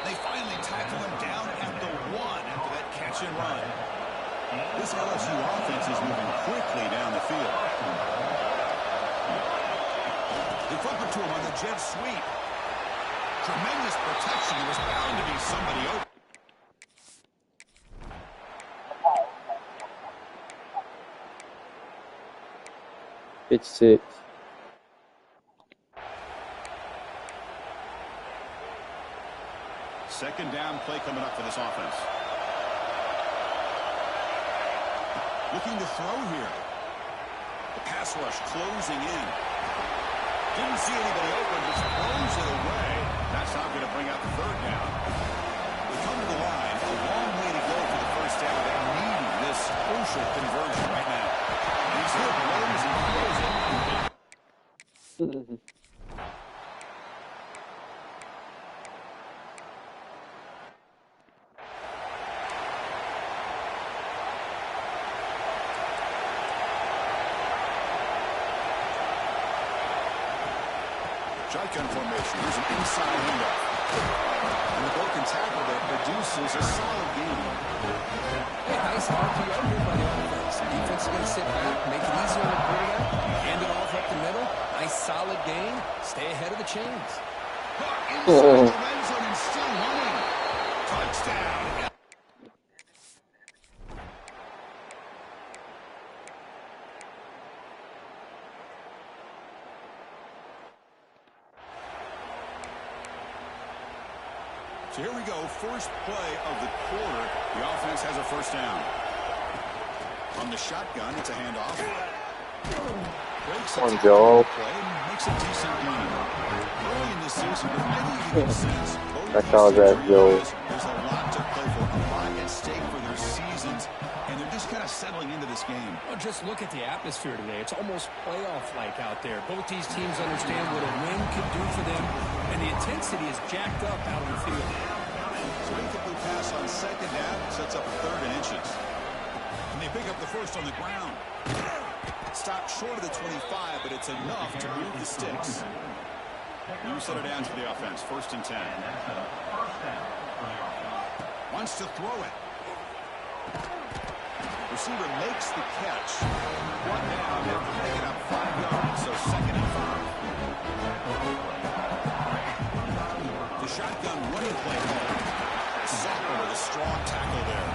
They finally tackle him down at the 1 after that catch and run. This LSU offense is moving quickly down the field. They flip it to him on the jet sweep. Tremendous protection. There was bound to be somebody open. It's 6. Second down play coming up for this offense. Looking to throw here. The pass rush closing in. Didn't see anybody open, just throws it away. That's not going to bring out the 3rd down. They come to the line. A long way to go for the 1st down. They need this crucial conversion right now. He's hit blows and throws it. Shotgun formation. Here's an inside handoff. And the broken tackle that produces a solid gain. Hey, nice RPO here by the offense. Defense is going to sit back, make it easy on the quarterback, hand it off up the middle. Nice solid gain. Stay ahead of the chains. Inside the red zone and still running. Touchdown. So here we go, first play of the quarter. The offense has a 1st down. On the shotgun, it's a handoff. Breaks On Joel. play and makes a decent gain. Early in the season, with many equal sense, both I call that Joel. there's a lot to play for, a lot at stake for their seasons, and they're just kind of settling into this game. Well, just look at the atmosphere today. It's almost playoff-like out there. Both these teams understand what a win could do for them, and the intensity is jacked up out on the field. So incomplete pass on 2nd down sets up 3rd and inches. And they pick up the 1st on the ground. Stopped short of the 25, but it's enough to move the sticks. New set of downs for the offense. 1st and 10. Wants to throw it. Receiver makes the catch. 1 down after picking up 5 yards, so 2nd and 5. The shotgun running play call. Sacker with a strong tackle there.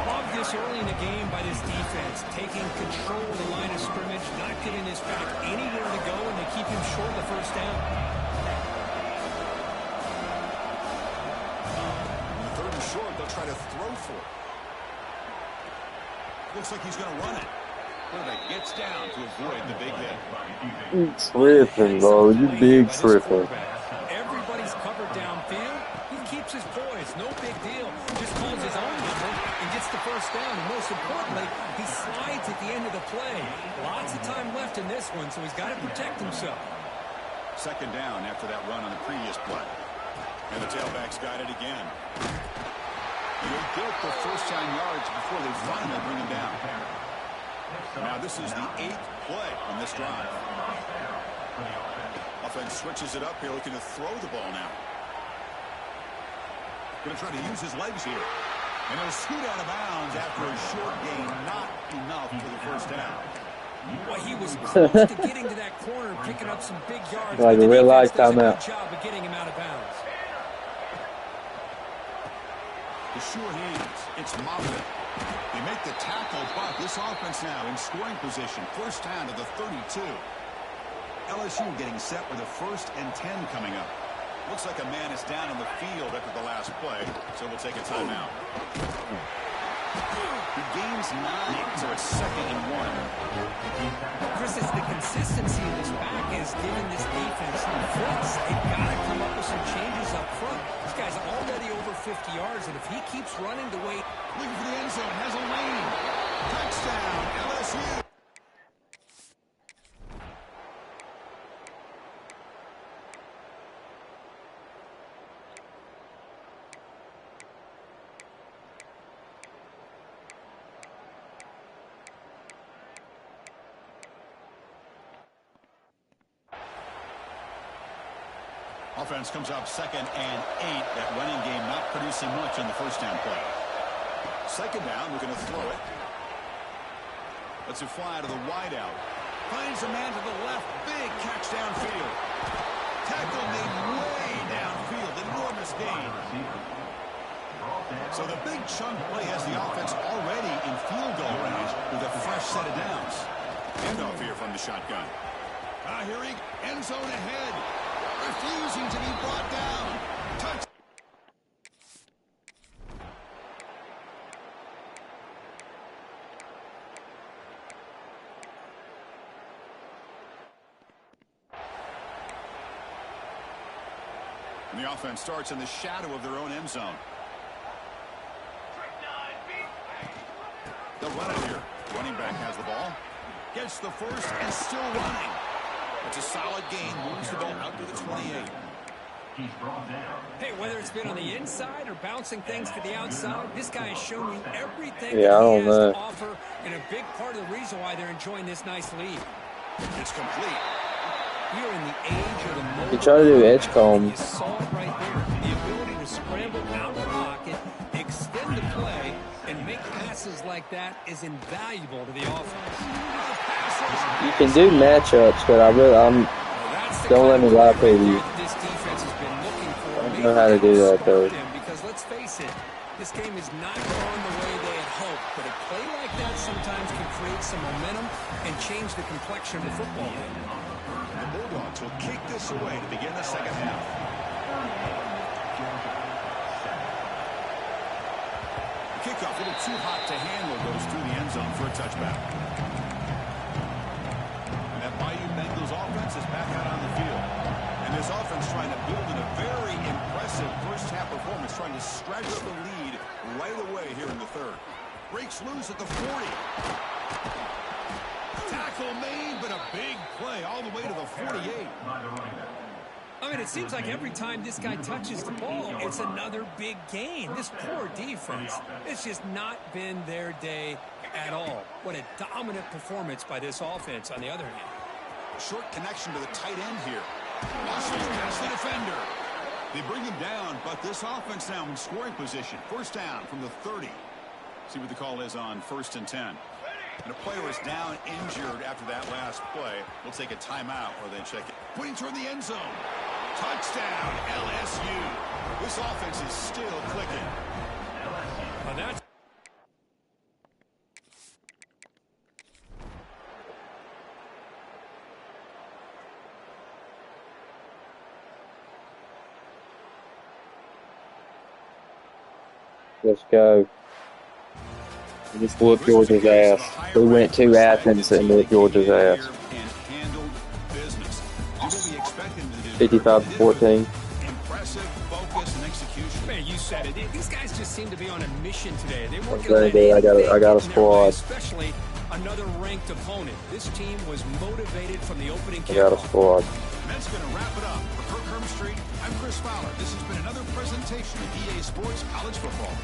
Love this early in the game by this defense, taking control of the line of scrimmage, not giving offense back anywhere to go, and they keep him short of the first down. On the 3rd and short, they'll try to throw for it. Looks like he's going to run it. Quarterback gets down to avoid the big hit. You tripping, bro. You big tripper. Everybody's covered downfield. He keeps his poise. No big deal. Just calls his own number and gets the first down. And most importantly, he slides at the end of the play. Lots of time left in this one, so he's got to protect himself. 2nd down after that run on the previous play. And the tailback's got it again. They get the first-time yards before they finally bring him down. Now this is the 8th play on this drive. Offense switches it up here, looking to throw the ball now. Going to try to use his legs here. And he'll scoot out of bounds after a short gain. Not enough for the first down. Well, he was close to getting to that corner, picking up some big yards. Like a real life timeout. Good job of getting him out of bounds. The sure hands. It's Moffitt. They make the tackle, but this offense now in scoring position. First down to the 32. LSU getting set with a 1st and 10 coming up. Looks like a man is down on the field after the last play, so we'll take a timeout. He gains 9, so it's 2nd and 1. Chris, it's the consistency of this back is giving this defense fits. They've got to come up with some changes up front. This guy's already over 50 yards, and if he keeps running the way... Looking for the end zone, has a lane. Touchdown, LSU. Offense comes up 2nd and 8. That running game not producing much on the first down play. 2nd down, we're going to throw it. Lets it fly to the wideout. Finds a man to the left. Big catch downfield. Tackle made way downfield. Enormous gain. So the big chunk play has the offense already in field goal range with a fresh set of downs. Handoff here from the shotgun. Here he end zone ahead. Refusing to be brought down. Touch. And the offense starts in the shadow of their own end zone. They'll run it here. Running back has the ball. Gets the first and still running. It's a solid gain. Moves the ball out to the 28. Hey, whether it's been on the inside or bouncing things to the outside, this guy has shown you everything Yeah, that he has to offer, and a big part of the reason why they're enjoying this nice lead. It's complete. We are in the age of the mobile. You try to do edge comb. You saw it right there. The ability to scramble out of the pocket, extend the play, and make passes like that is invaluable to the offense. You can do matchups, but don't let me lie to you. This defense has been looking for. I don't know how to do that, though. Because let's face it, this game is not going the way they had hoped, but a play like that sometimes can create some momentum and change the complexion of the football game. The Bulldogs will kick this away to begin the second half. The kickoff, a little too hot to handle, goes through the end zone for a touchback. And that Bayou Bengals offense is back out on the field. And this offense trying to build in a very impressive first-half performance, trying to stretch the lead right away here in the third. Breaks loose at the 40. Tackle made, but a big play all the way to the 48. I mean, it seems like every time this guy touches the ball, it's another big gain. This poor defense, it's just not been their day at all. What a dominant performance by this offense on the other hand. Short connection to the tight end here. Washington past the defender. They bring him down, but this offense now in scoring position. First down from the 30. See what the call is on 1st and 10. And a player is down injured after that last play. We'll take a timeout or they check it. Pointing toward the end zone. Touchdown, LSU. This offense is still clicking. Well, that's Let's go. We just whooped Georgia's ass. We went to Athens and whooped Georgia's ass. 55-14. Impressive focus and execution. Man, you said it. These guys just seem to be on a mission today. They weren't Very good. I got a squad. Especially another ranked opponent. This team was motivated from the opening kickoff. I got a squad. And that's going to wrap it up. For Kirk Street, I'm Chris Fowler. This has been another presentation of EA Sports College Football.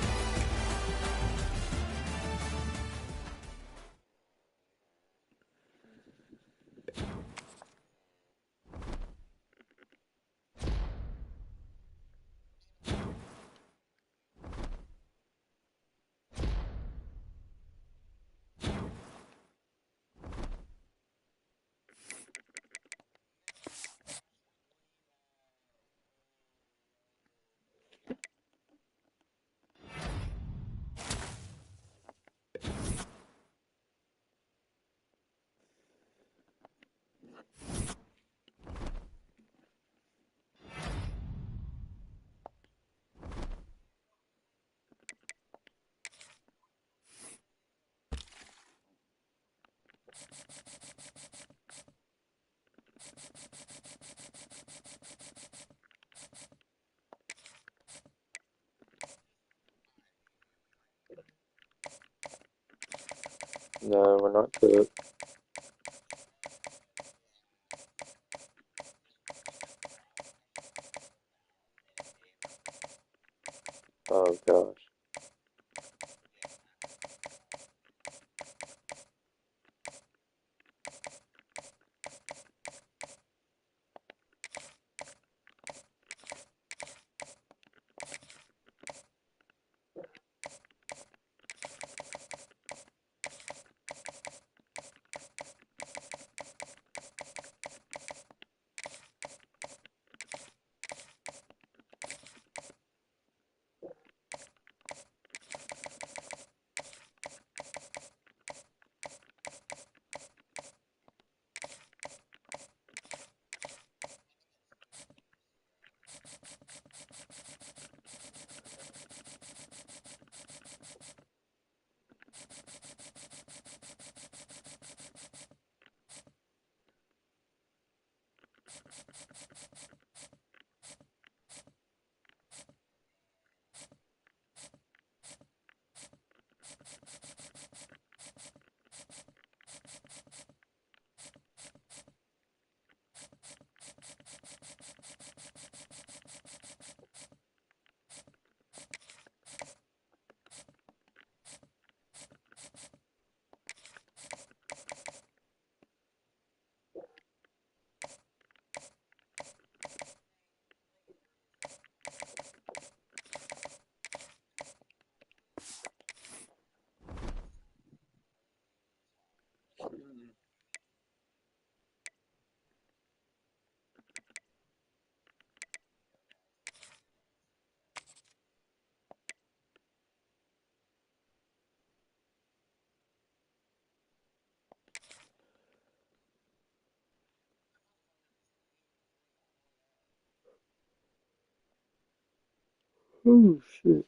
No, we're not cooked. Oh, gosh. Oh, shit. It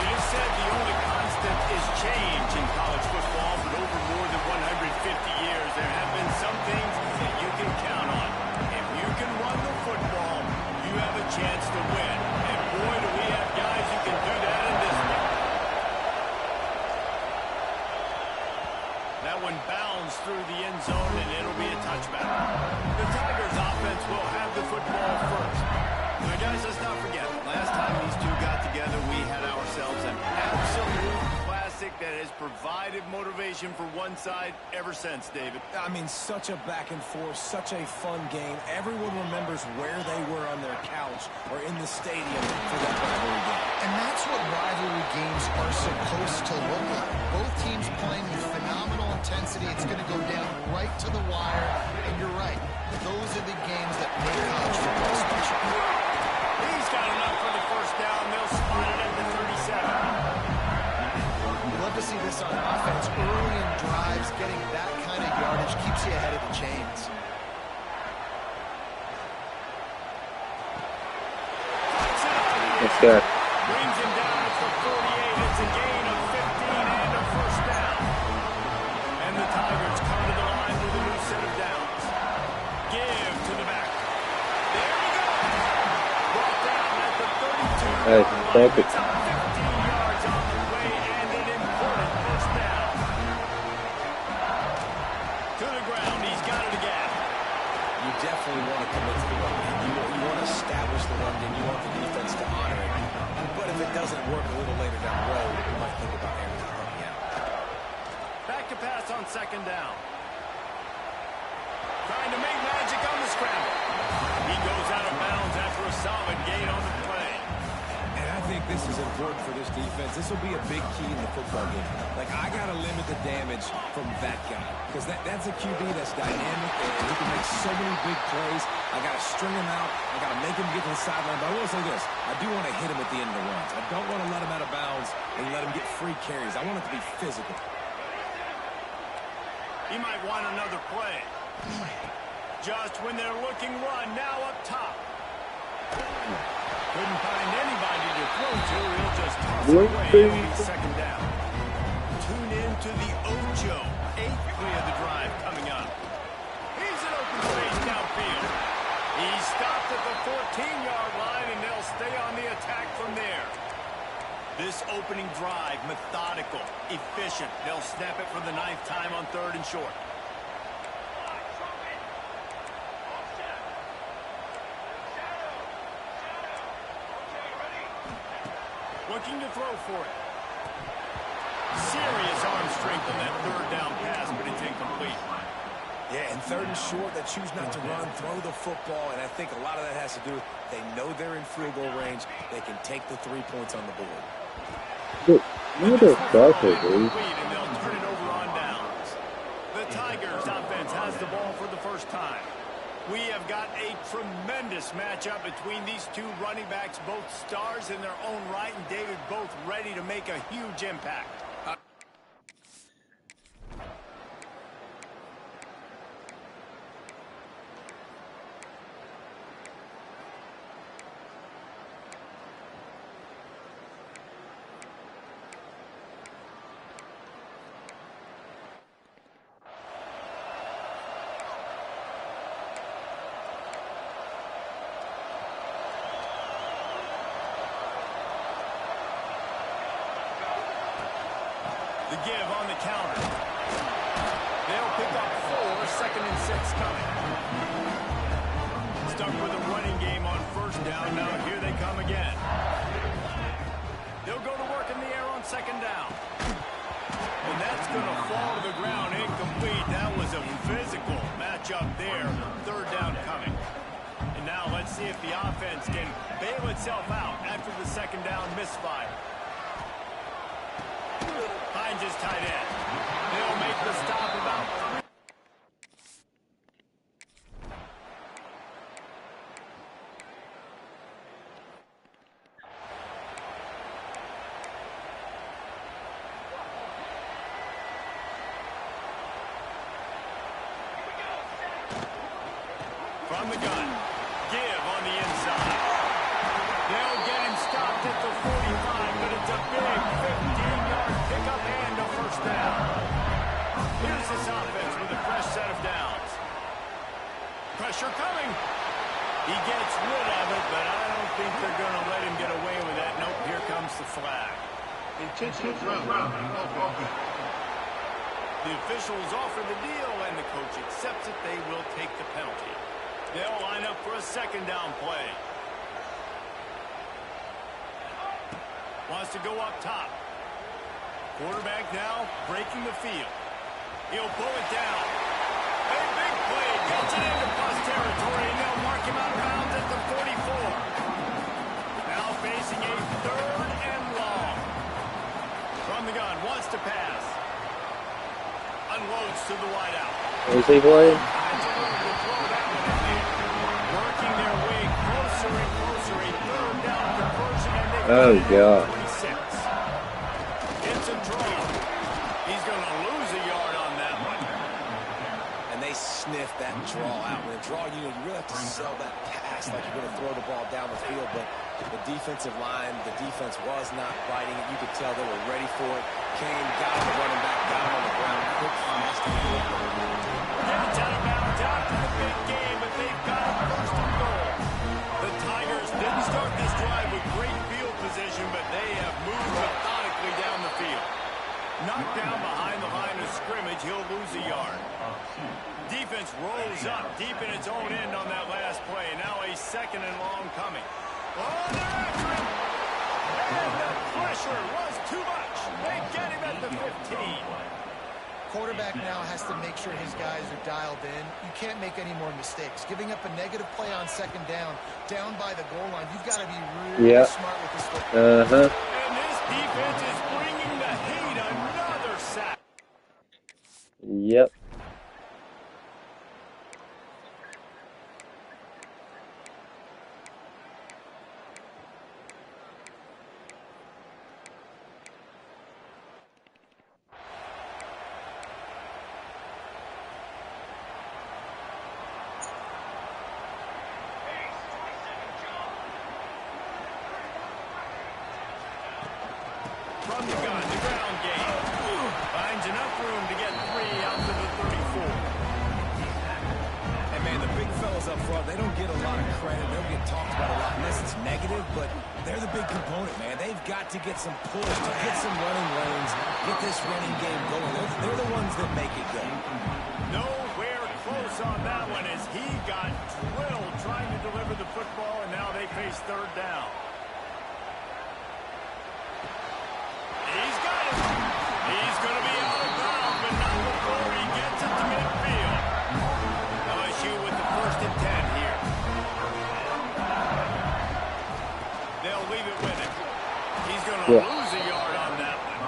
is said the only constant is change in college football, but over more than 150 years, there have been some things that you can count on. If you can run the football, you have a chance to win. And boy, do we have guys who can do that in this one. That one bounds through the end zone, and it'll be a touchback. The Tigers offense will have the football first. Now, guys, let's not forget, last time these two got together, we had ourselves an absolute classic that has provided motivation for one side ever since, David. I mean, such a back and forth, such a fun game. Everyone remembers where they were on their couch or in the stadium for that rivalry game. And that's what rivalry games are supposed to look like. Both teams playing with phenomenal intensity. It's going to go down right to the wire. And you're right. Those are the games that make college football special. He's got enough for the first down. They'll spot it at the 37. You love to see this on offense. Early in drives, getting that kind of yardage keeps you ahead of the chains. Let's go. Hey, check it. 15 yards on the way and an important first down. To the ground, he's got it again. You definitely want to commit to the run game. You want to establish the run game. You want the defense to honor it. But if it doesn't work a little later down the road, you might think about Aaron helping out. Back to pass on second down. Trying to make magic on the scramble. He goes out of bounds after a solid gain on the play. And I think this is important for this defense. This will be a big key in the football game. Like, I got to limit the damage from that guy. Because that's a QB that's dynamic and he can make so many big plays. I got to string him out. I got to make him get to the sideline. But I will say this. I do want to hit him at the end of the runs. I don't want to let him out of bounds and let him get free carries. I want it to be physical. He might want another play. Just when they're looking run, now up top. Couldn't find anybody to throw to. He'll just toss it away on the second down. Tune in to the Ocho. 8th play of the drive coming up. He's an open space downfield. He's stopped at the 14-yard line, and they'll stay on the attack from there. This opening drive, methodical, efficient. They'll snap it for the 9th time on 3rd and short. Looking to throw for it. Serious arm strength on that 3rd down pass, but it's incomplete. Yeah, and 3rd and short, they choose not to run, throw the football, and I think a lot of that has to do with they know they're in field goal range. They can take the 3 points on the board. Dude, you just started, dude. And they'll turn it over on downs. The Tigers offense has the ball for the first time. We have got a tremendous matchup between these two running backs, both stars in their own right, and David, both ready to make a huge impact. The give on the counter. They'll pick up 4, 2nd and 6 coming. Stuck with a running game on 1st down. Now here they come again. They'll go to work in the air on 2nd down. And that's going to fall to the ground incomplete. That was a physical matchup there. 3rd down coming. And now let's see if the offense can bail itself out after the 2nd down misfire. Finds his tight end. They'll make the stop about 3. From the gun. Give on the inside. They'll get him stopped at the 45, but it's a big 15-yard pickup and a 1st down. Here's this offense with a fresh set of downs. Pressure coming. He gets rid of it, but I don't think they're going to let him get away with that. Nope, here comes the flag. Intentional throw. The officials offer the deal, and the coach accepts it. They will take the penalty. They'll line up for a 2nd down play. Wants to go up top. Quarterback now breaking the field. He'll pull it down. A big play. Gets it into plus territory, and they'll mark him out of bounds at the 44. Now facing a 3rd and long. From the gun, wants to pass. Unloads to the wideout. Is he playing? Working their way closer and closer. A 3rd down conversion, and they Oh, God. 26. It's a draw. He's going to lose a yard on that one. And they sniff that draw out. When a draw, you really have to sell that pass like you're going to throw the ball down the field. But the defensive line, the defense was not biting it. You could tell they were ready for it. Kane got the running back down on the ground. Quick, fast, and quick. Gets out of bounds after the big game, but they've got a 1st and goal. The Tigers didn't start this drive with great field scrimmage, he'll lose a yard. Defense rolls up deep in its own end on that last play. Now a second and long coming. Oh, they're after him. And the pressure was too much. They get him at the 15. Quarterback now has to make sure his guys are dialed in. You can't make any more mistakes. Giving up a negative play on second down by the goal line, you've got to be really smart with this football. And this defense is bringing the heat. Another sack. Yep. From the gun, the ground game. Finds enough room to get 3 out to the 34. And, man, the big fellas up front, they don't get a lot of credit. They don't get talked about a lot unless it's negative, but they're the big component, man. They've got to get some push, to get some running lanes, get this running game going. They're the ones that make it go. Nowhere close on that one as he got drilled trying to deliver the football, and now they face third down. He's got it. He's going to be out of bounds, but not before he gets it to midfield. LSU with the 1st and 10 here. They'll leave it with him. He's going to lose a yard on that one.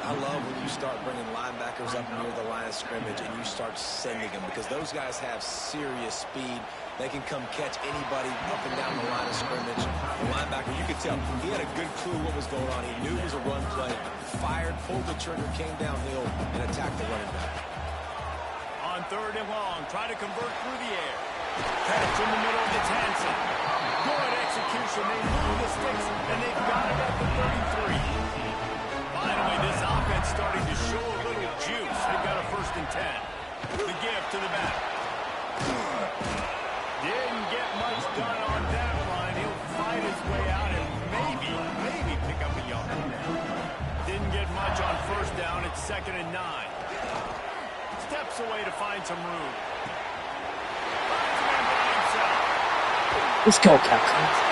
I love when you start bringing linebackers up near the line of scrimmage and you start sending them because those guys have serious speed. They can come catch anybody up and down the line of scrimmage. The linebacker, you could tell, he had a good clue what was going on. He knew it was a run play, fired, pulled the trigger, came downhill, and attacked the running back. On 3rd and long, try to convert through the air. Catch in the middle of the Tansen. Good execution. They move the sticks, and they've got it at the 33. Finally, this offense starting to show a little juice. They've got a 1st and 10. The give to the back. Didn't get much done on that line. He'll fight his way out and maybe pick up a yard. Didn't get much on 1st down. It's 2nd and 9. Steps away to find some room. Let's go, Cowboys.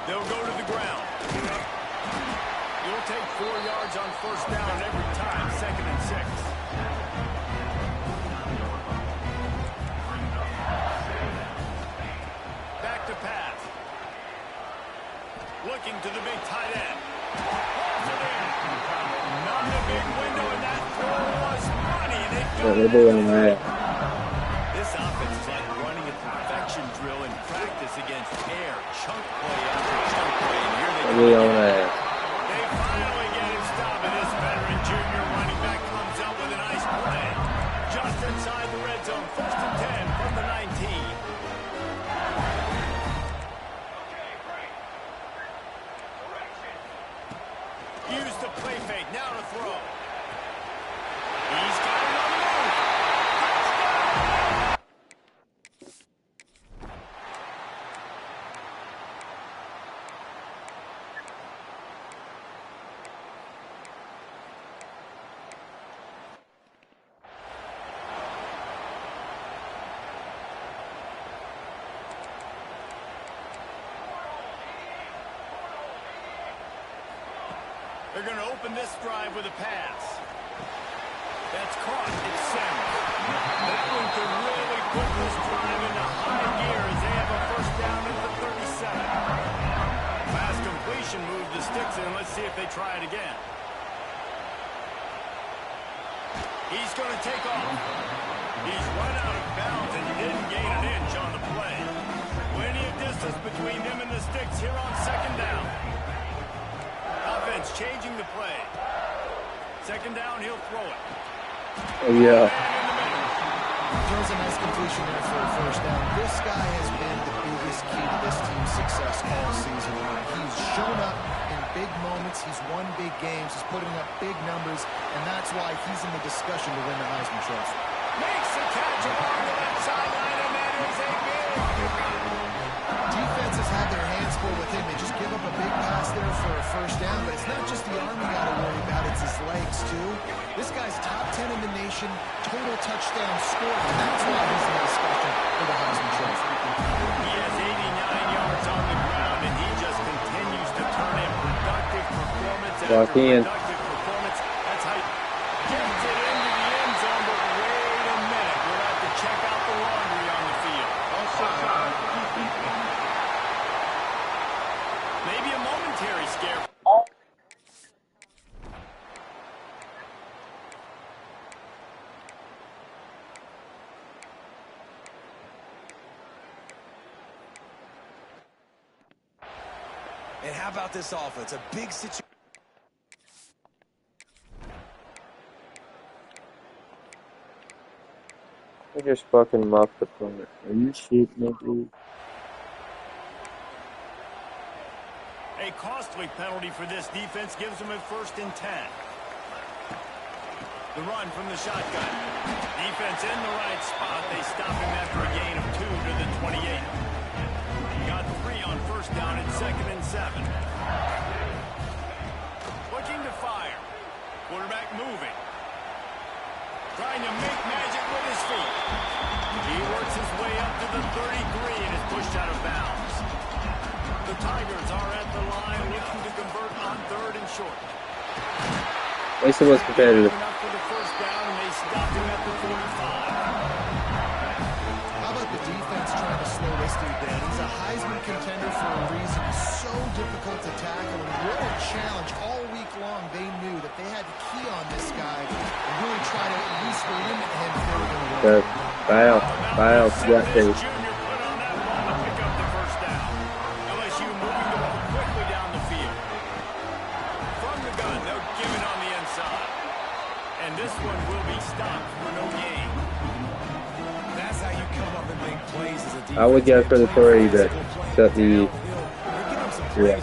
They'll go to the ground. You'll take 4 yards on 1st down every time. 2nd and 6. Back to pass. Looking to the big tight end. Not a big window, and that throw was money. They got it. This offense is like running a perfection drill in practice against air. Chunk play after chunk play, and here they go. They finally get him stopped, and this veteran junior running back comes up with a nice play. Just inside the red zone, 1st and 10 from the 19. Use the play fake, now to throw. He's got it on the move. They're going to open this drive with a pass. That's caught. It's Sims. That one could really put this drive into high gear as they have a 1st down at the 37. Pass completion moved the sticks in. Let's see if they try it again. He's going to take off. He's run out of bounds and didn't gain an inch on the play. Plenty of distance between him and the sticks here on 2nd down. Offense changing the play. 2nd down, he'll throw it. Oh, yeah. Throws a nice completion there for a first down. This guy has been the biggest key to this team's success all season long. He's shown up in big moments. He's won big games. He's putting up big numbers, and that's why he's in the discussion to win the Heisman Trophy. Makes the catch along the left sideline, and that is a big. Defenses have their hands full with him. They just give up a big pass there for a first down, but it's not just the arm you got to worry about, it's his legs too. This guy's top 10 in the nation, total touchdown scored, and that's why he's in the discussion for the Heisman Trophy. He has 89 yards on the ground, and he just continues to turn in productive performance after productive performance. That's how he gets it into the end zone, but wait a minute. We'll have to check out the laundry on the field. Maybe a momentary scare. And how about this offense? A big situation. I just fucking muffed the point. Are you shitting me, dude? A costly penalty for this defense gives them a 1st and 10. The run from the shotgun. Defense in the right spot. They stop him after a gain of 2 to the 28. Got 3 on 1st down at 2nd and 7. Looking to fire. Quarterback moving. Trying to make magic with his feet. He works his way up to the 33 and is pushed out of bounds. The Tigers are at the line looking to convert on 3rd and short. At least it was competitive. Up for the 1st down, and they stop him at the 45. How about the defense trying to slow this dude down? He's a Heisman contender for a reason. He's so difficult to tackle, and what a challenge. All week long, they knew that they had to key on this guy and really try to at least limit him if they were going to win. Biles, got to. Junior put on that ball to pick up the 1st down. LSU moving the ball quickly down the field. From the gun, they'll give it on the inside. And this one will be stopped for no gain. That's how you come up and make plays as a defense. I would go for the 3, but the yeah.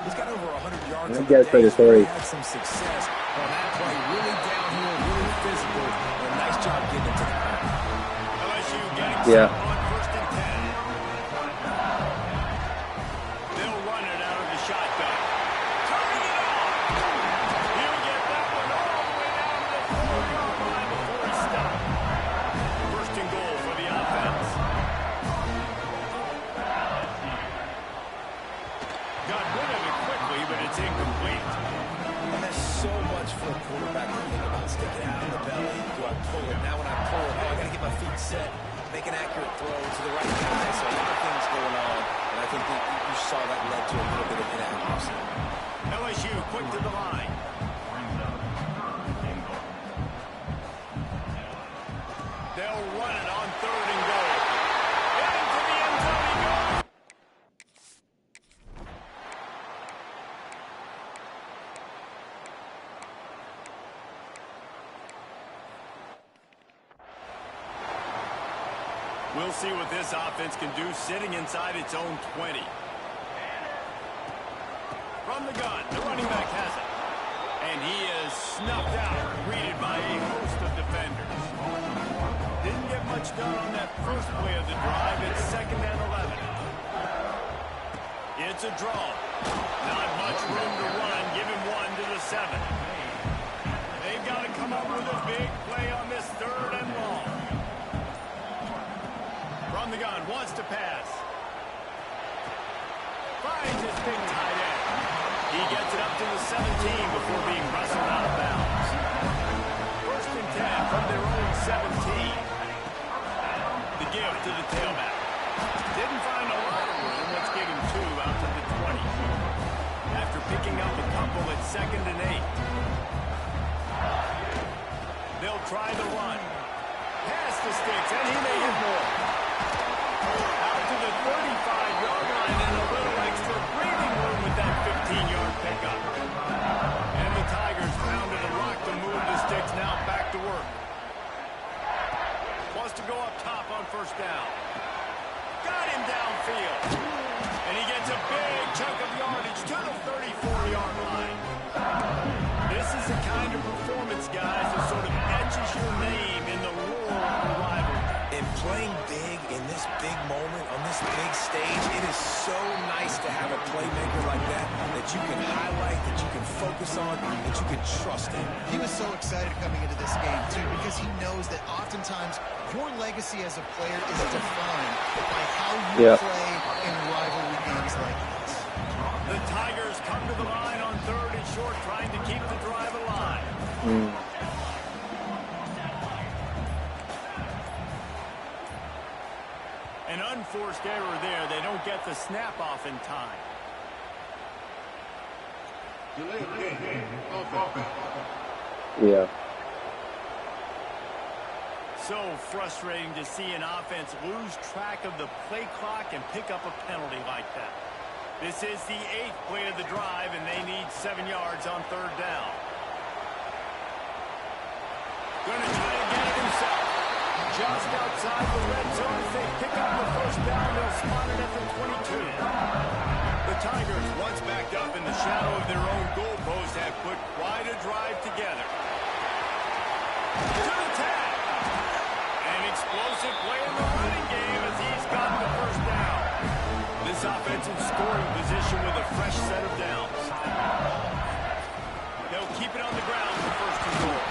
He's got over 100 yards. I'd go for the 3. Had some success on that play. Really downhill, really physical. A nice job getting it to the ground. LSU getting Yeah. on 1st and 10. They'll run it out of the shotgun. Turning it on. He'll get that one all the way down to the 4-yard line before he stopped. 1st and goal for the offense. Got rid of it quickly, but it's incomplete. And there's so much for a quarterback to think about. Sticking out of the belly. Do I pull it? Now when I pull it, I got to get my feet set. Make an accurate throw to the right guy. So a lot of things going on. And I think that you saw that led to a little bit of inaccuracy. LSU quick to the line. They'll run it on 3rd and goal. Into the end zone he goes. We'll see what this offense can do sitting inside its own 20. From the gun, the running back has it. And he is snuffed out, greeted by a host of defenders. Didn't get much done on that first play of the drive. It's 2nd and 11. It's a draw. Not much room to run. Give him 1 to the 7. They've got to come up with a big play on this 3rd and long. From the gun, wants to pass. Finds his big tight end. He gets it up to the 17 before being wrestled out of bounds. 1st and 10 from their own 17. The give to the tailback. Didn't find a lot of room. Let's give him 2 out to the 20. After picking up a couple at 2nd and 8. They'll try the run. Pass the sticks, and he may hit more. Out to the 35-yard line and a little extra breathing room with that 15-yard pickup. And the Tigers pounded a rock to move the sticks now back to work. these guys, it sort of etches your name in the roar of the rivalry. And playing big in this big moment, on this big stage, it is so nice to have a playmaker like that you can highlight, that you can focus on, that you can trust in. He was so excited coming into this game, too, because he knows that oftentimes your legacy as a player is defined by how you play in rivalry games like this. The Tigers come to the line on 3rd and short, trying to keep the drive alive. An unforced error there. They don't get the snap off in time. Yeah. So frustrating to see an offense lose track of the play clock and pick up a penalty like that. This is the 8th play of the drive, and they need 7 yards on 3rd down. Going to try to get it himself. Just outside the red zone. If they pick up the 1st down, they'll spot it at the 22. The Tigers, once backed up in the shadow of their own goalpost, have put quite a drive together. To the tag. An explosive play in the running game as he's got the 1st down. This offense in scoring position with a fresh set of downs. They'll keep it on the ground for 1st and goal.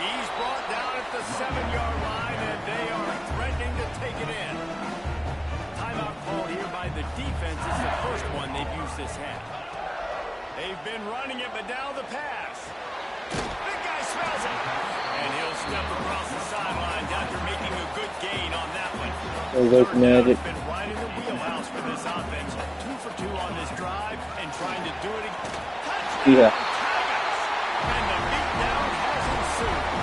He's brought down at the 7-yard line, and they are threatening to take it in. Timeout called here by the defense is the first one they've used this half. They've been running it, but now the pass. Big guy smells it. And he'll step across the sidelines after making a good gain on that one. There's magic. Been right in the wheelhouse for this offense. 2 for 2 on this drive and trying to do it again. Yeah. And the beatdown has ensued.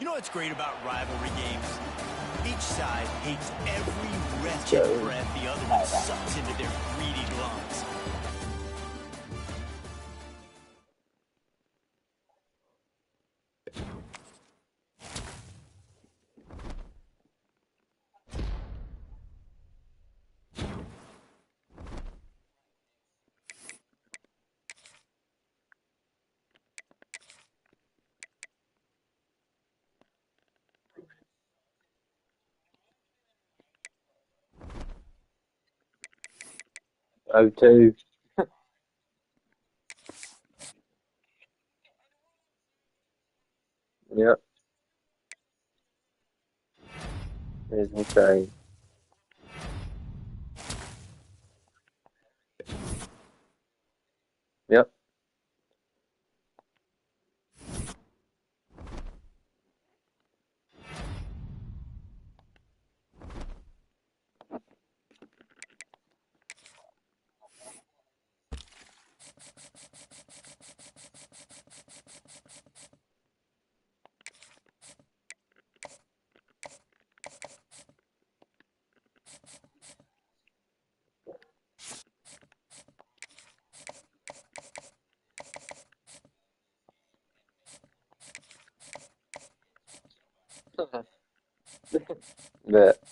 You know what's great about rivalry games? Each side hates every wretched breath the other one sucks into their greedy lungs. O2. Yep. It's insane. Yep. Bet.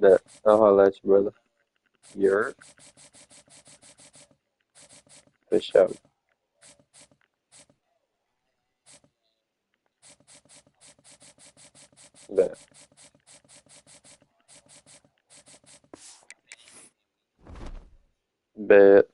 Bet. I'll holler at you, brother. You're for sure. Bet. Bet.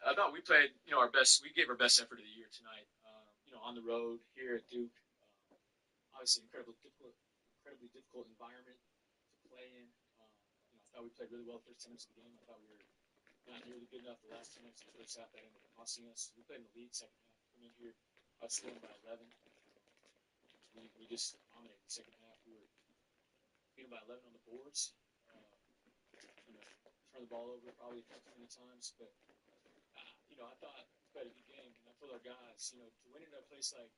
I thought we played, our best. We gave our best effort of the year tonight. On the road here at Duke. Obviously, incredibly difficult environment to play in. I thought we played really well the first 10 minutes of the game. I thought we were not nearly good enough the last 10 minutes of the first half. That ended up costing us. We played in the lead second half. Come in here, outscoring by 11. We just dominated the second half. We were beating by 11 on the boards. Turned the ball over probably too many times, but I thought we played a good game, and I told our guys, to win in a place like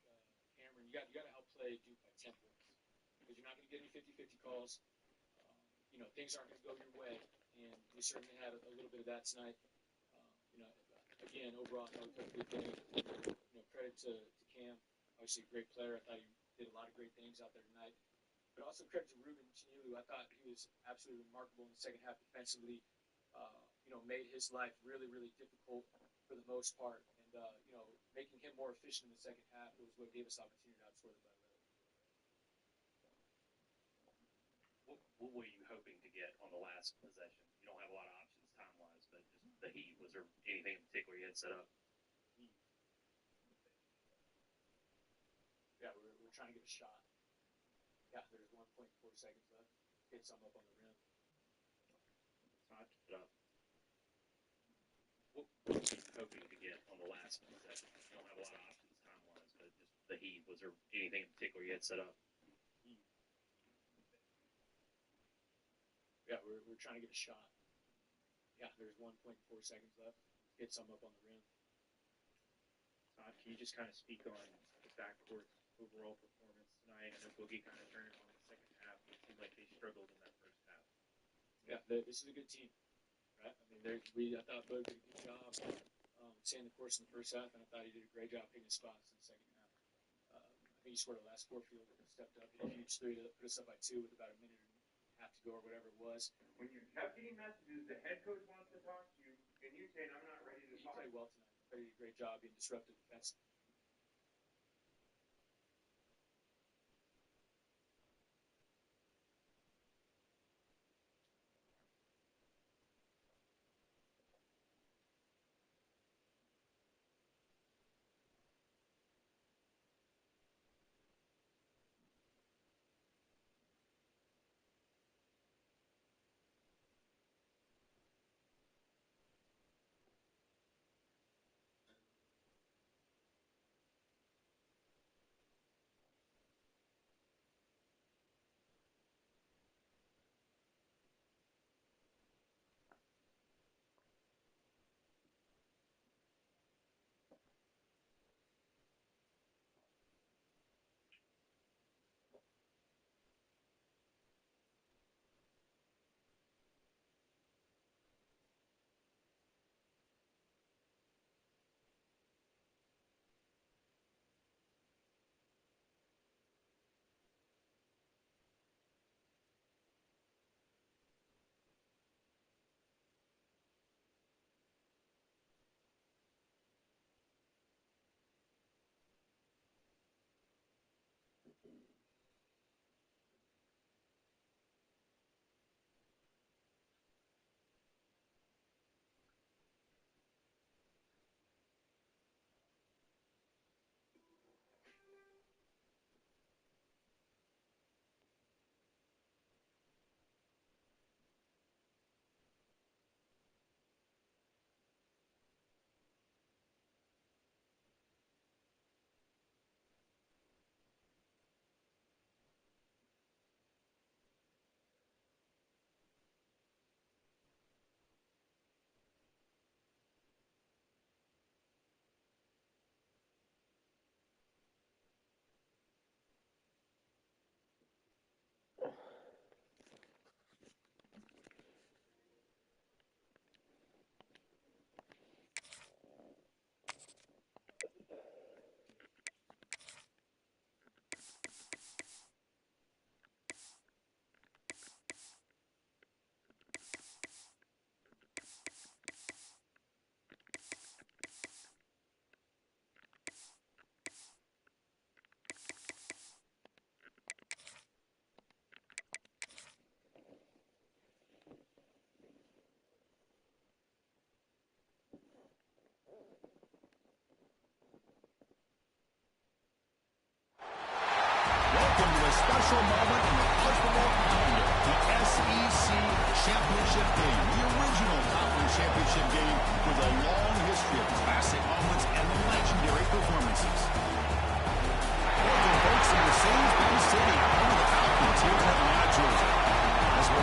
Cameron, you got to outplay Duke by 10 points because you're not going to get any 50-50 calls. Things aren't going to go your way, and we certainly had a little bit of that tonight. Again, overall, I thought we played a good game. Credit to Cam, obviously a great player. I thought he did a lot of great things out there tonight. But also credit to Ruben Chinilu. I thought he was absolutely remarkable in the second half defensively. Made his life really, really difficult for the most part. And, making him more efficient in the second half was what gave us the opportunity to outscore them by 11. What were you hoping to get on the last possession? You don't have a lot of options time-wise, but just the heat. Was there anything in particular you had set up? Yeah, we're trying to get a shot. Yeah, there's 1.4 seconds left. Hit some up on the rim. What were you hoping to get on the last possession? You don't have a lot of options time-wise, but just the heat. Was there anything in particular you had set up? Yeah, we're trying to get a shot. Yeah, there's 1.4 seconds left. Hit some up on the rim. Todd, can you just kind of speak on the backcourt's overall performance tonight? I know Boogie kind of turned it on in the second half. It seemed like they struggled in that first half. Yeah, this is a good team, right? I mean, I thought Boogie did a good job staying the course in the first half, and I thought he did a great job picking spots in the second half. I think he scored a last score field and stepped up, hit a huge three to put us up by 2 with about a minute and a half to go or whatever it was. When you have getting messages, the head coach wants to talk to you, and you saying, I'm not ready to talk. He played well tonight. He did a great job being disruptive defensively.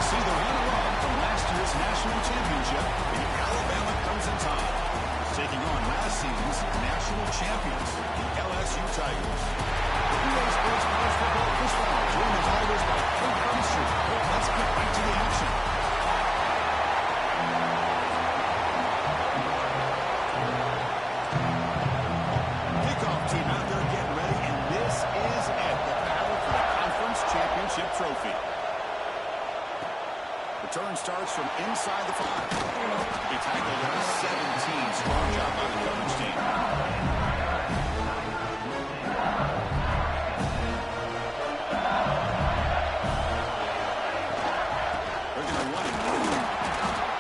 see the runner-up from last year's national championship, the Alabama Crimson Tide, taking on last season's national champions, the LSU Tigers. The UA Sports College Football Chris Fowler joined the Tigers by Kate Armstrong. Let's get right to the action. Kickoff team out there getting ready, and this is it, the battle for the conference championship trophy. Return starts from inside the 5. He tackled at a 17. Strong job by the coverage team. They're going to run it.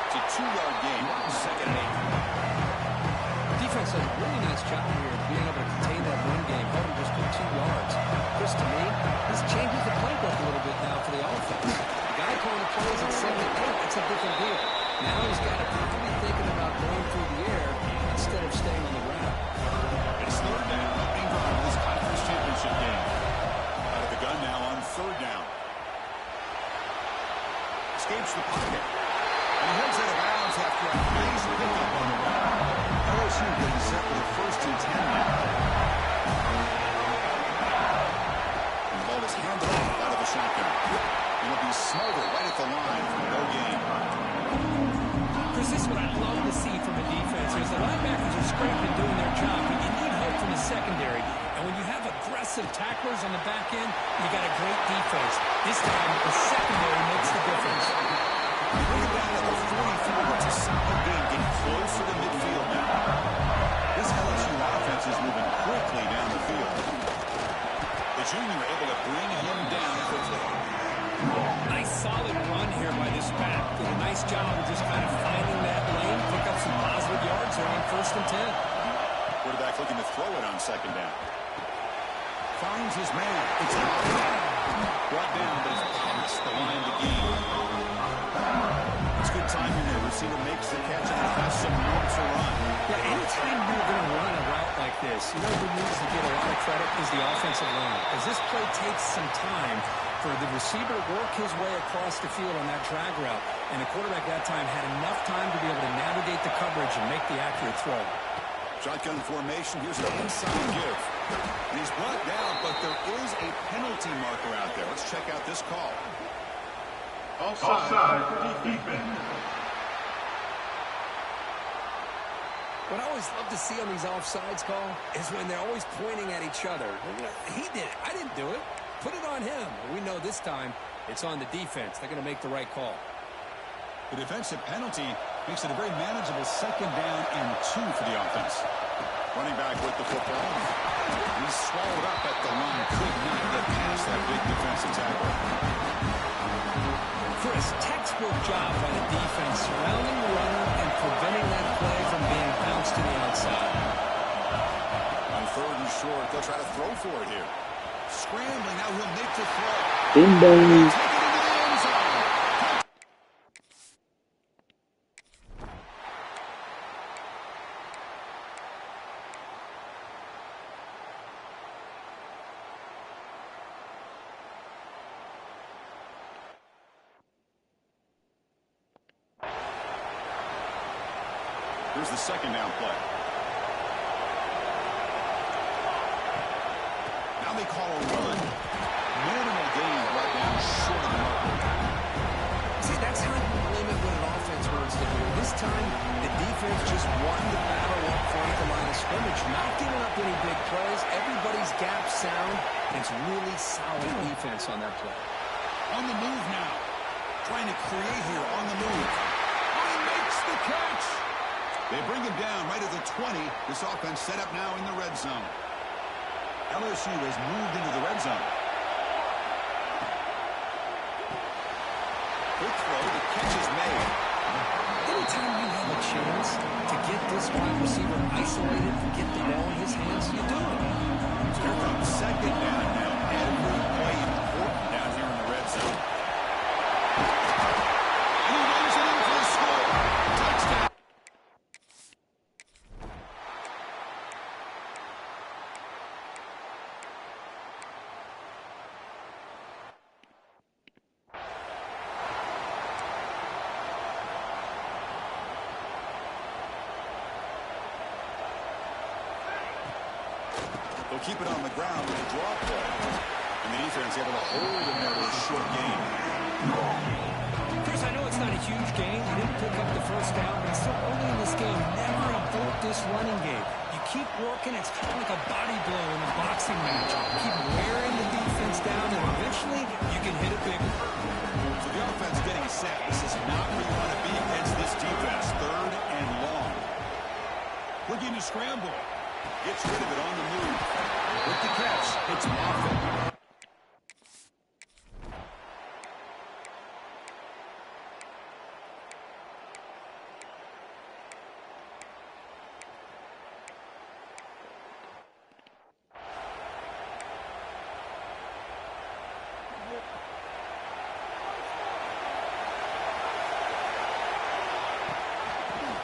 It's a 2-yard gain. Second and 8. Defense does a really nice job here of being able to contain that run game. Holding just for 2 yards. Chris, to me, this changes the playbook a little bit now for the offense. Guy calling the plays at 7 and 8, it's a different deal. Now he's got to probably thinking about going through the air instead of staying on the ground. It's third down. Opening drive of this conference championship game. Out of the gun now on third down. Escapes the pocket. And he heads out of bounds after a nice pickup on the run. LSU getting set for the 1st and 10 now. And the ball is handed off out of the shotgun. It'll be Smolder right at the line for no gain. Chris, this is what I love to see from a defense. Is the linebackers are scraping doing their job, but you need help from the secondary. And when you have aggressive tacklers on the back end, you got a great defense. This time, the secondary makes the difference. Bring it down at the 44. It's a solid game, getting closer to midfield now. This LSU offense is moving quickly down the field. The junior able to bring him down quickly. Nice solid run here by this back. Did a nice job of just kind of finding that lane, pick up some positive yards there on 1st and 10. Quarterback looking to throw it on 2nd down. Finds his man. It's out. Brought down, but it's past the line to gain. It's good timing there. Receiver makes the catch and has some room to run. Yeah, anytime you're going to run a route like this, you know who needs to get a lot of credit is the offensive line. Because this play takes some time for the receiver to work his way across the field on that drag route. And the quarterback that time had enough time to be able to navigate the coverage and make the accurate throw. Shotgun formation. Here's an inside give. And he's brought down, but there is a penalty marker out there. Let's check out this call. Offside for defense. What I always love to see on these offsides call is when they're always pointing at each other. He did it. I didn't do it. Put it on him. We know this time it's on the defense. They're going to make the right call. The defensive penalty makes it a very manageable 2nd down and 2 for the offense. Running back with the football. He's swallowed up at the line. Could not get past that big defensive tackle. Chris, textbook job by the defense surrounding the runner and preventing that play from being bounced to the outside. On 3rd and short, they'll try to throw for it here. Scrambling, now he'll make the throw. Ding dong. Take it into the end zone. Here's the 2nd down play. Now they call a run. Minimal gain right down short of the marker. See, that's how you limit what an offense wants to do. This time, the defense just won the battle up front at the line of scrimmage, not giving up any big plays. Everybody's gap sound. It's really solid defense on that play. On the move now. Trying to create here on the move. He makes the catch. They bring him down right at the 20. This offense set up now in the red zone. LSU has moved into the red zone. Good throw. The catch is made. Anytime you have a chance to get this wide receiver isolated and get the ball in his hands, you do it. So here comes 2nd down now. Every play important down here in the red zone. And he runs it in for the score. Touchdown. They'll keep it on the ground with a draw play. And the defense able to hold him there to a short gain. Chris, I know it's not a huge game. You didn't pick up the first down, but it's still early in this game. Never abort this running game. You keep working. It's kind of like a body blow in a boxing match. You keep wearing the defense down, and eventually you can hit it bigger. So the offense getting set. This is not where you want to be against this defense. 3rd and long. Looking to scramble. Gets rid of it on the move. With the catch, it's Moffitt.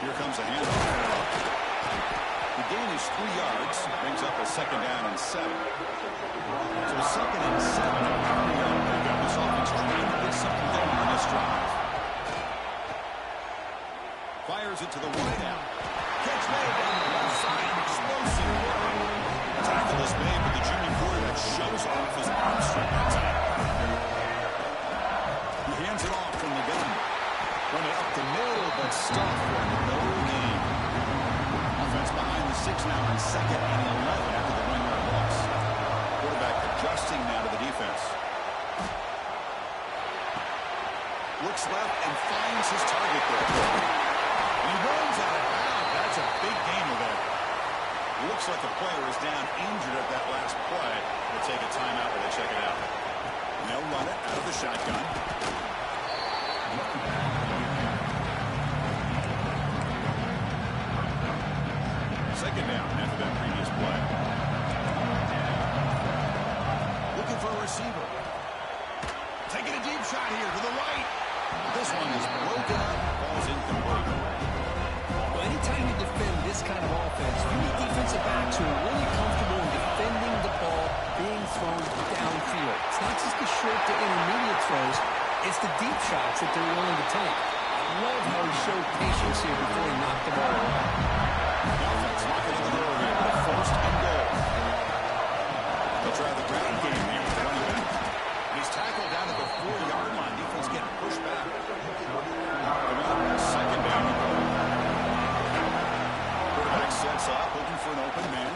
Here comes a handoff. The gain is 3 yards. Brings up a 2nd down and 7. So 2nd and 7. This offense trying to get something going on this drive. Fires it to the wide out. Catch made down the left side. Explosive. Tackle is made, but the junior quarterback shows off his arm strength that time. He hands it off from the gun. Run it up the middle, but stuffed for no gain. Offense behind the 6 now on 2nd and 11 after the 1-yard loss. Quarterback adjusting now to the defense. Looks left and finds his target there. He runs out of bounds. That's a big gain of that. Looks like the player is down injured at that last play. We'll take a timeout while they check it out. And they'll run it out of the shotgun. Second down after that previous play. Looking for a receiver. Taking a deep shot here to the right. This one is broken up. Falls incomplete. Well, anytime you defend this kind of offense, you need defensive backs who are really comfortable in defending the ball being thrown downfield. It's not just the short to intermediate throws. It's the deep shots that they're willing to take. I love how he showed patience here before he knocked the ball away. The offense knocking on the door here with a 1st and goal. They'll try the ground game here with the running back. He's tackled down at the 4-yard line. Defense getting pushed back. Another 2nd down and goal. Quarterback sets up, looking for an open man.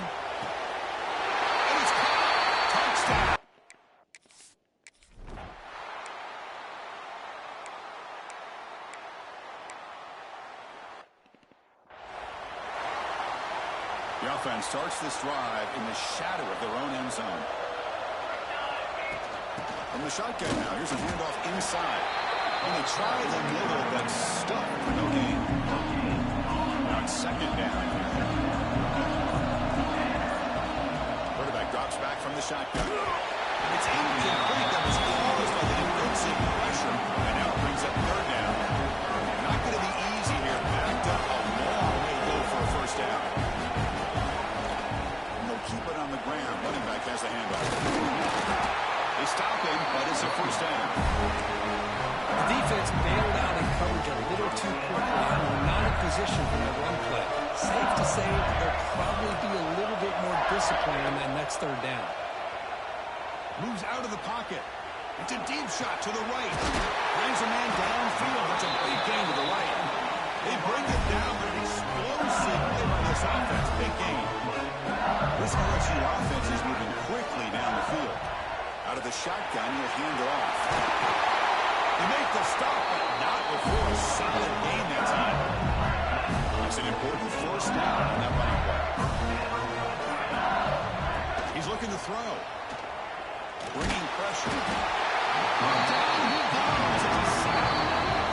And he's caught. Touchdown. The offense starts this drive in the shadow of their own end zone. From the shotgun now, here's a handoff inside. And they try the middle, but stuck for no gain. Now it's 2nd down. Quarterback drops back from the shotgun. It's incomplete. That was caused by the defensive pressure. And now it brings up 3rd down. Not going to be easy here. Backed up a long way to go for a 1st down. Keep it on the ground. Running back has the handoff. They stop him, but it's a 1st down. The defense bailed out in coverage a little too quickly and were not in position for the run play. Safe to say they'll probably be a little bit more disciplined on that next 3rd down. Moves out of the pocket. It's a deep shot to the right. Brings a man downfield. That's a big gain to the right. They bring it down. An explosive play by this offense. Big gain. This LSU offense is moving quickly down the field. Out of the shotgun, he'll hand it off. They make the stop, but not before a solid gain that time. It's an important 1st down on that running play. He's looking to throw. Bringing pressure. Down he goes. It's a sack.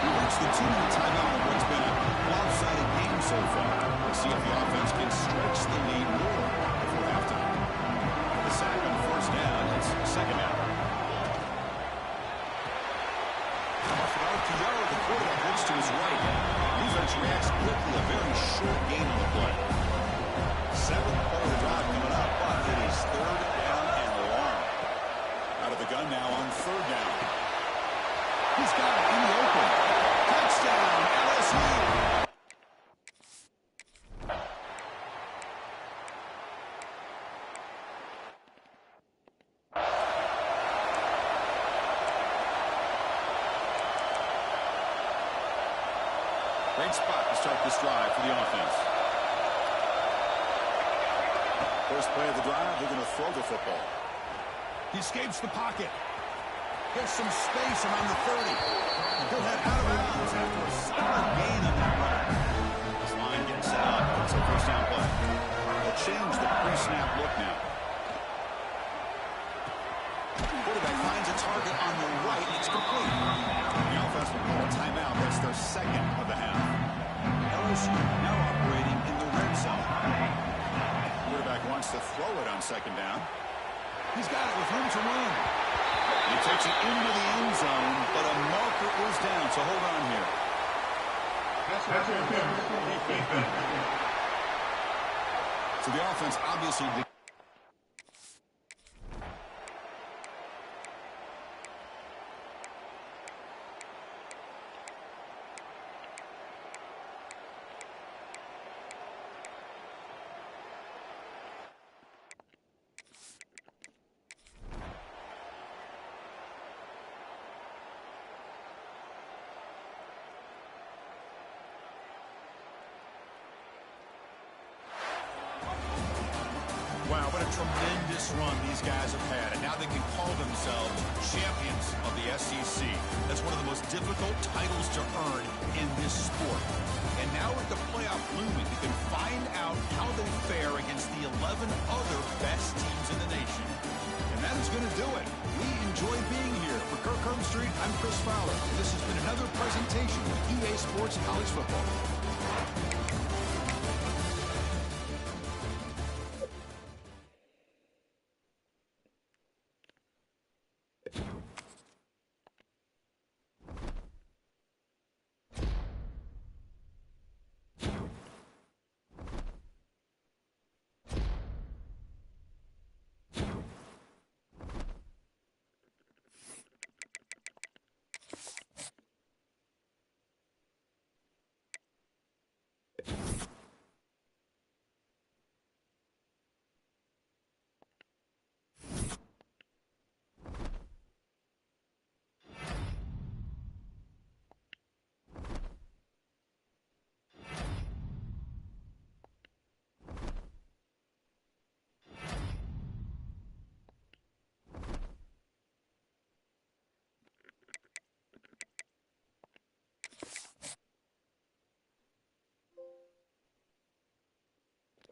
He works the 2-minute timeout of what's been a lopsided game so far. We'll see if the offense can stretch the lead more before halftime. The sack on 1st down. It's 2nd down. The quarterback looks to his right. Defense reacts quickly. A very short gain on the play. 7th play of the drive coming up, but it is 3rd down and long. Out of the gun now on 3rd down. He's got it in the open. Touchdown, LSU. Great spot to start this drive for the offense. First play of the drive, they're going to throw the football. He escapes the pocket. Gets some space around the 30. He'll head out of bounds after a solid gain on that run. This line getting set up. It's a first down play. They'll change the pre-snap look now. Quarterback finds a target on the right. It's complete. The offense will call a timeout. That's their second of the half. LSU now operating in the red zone. Quarterback wants to throw it on second down. He's got it with room to run. He takes it into the end zone, but a marker is down, so hold on here. So the offense obviously... Wow, what a tremendous run these guys have had. And now they can call themselves champions of the SEC. That's one of the most difficult titles to earn in this sport. And now with the playoff looming, they can find out how they fare against the 11 other best teams in the nation. And that is going to do it. We enjoy being here. For Kirk Street, I'm Chris Fowler. And this has been another presentation of EA Sports College Football.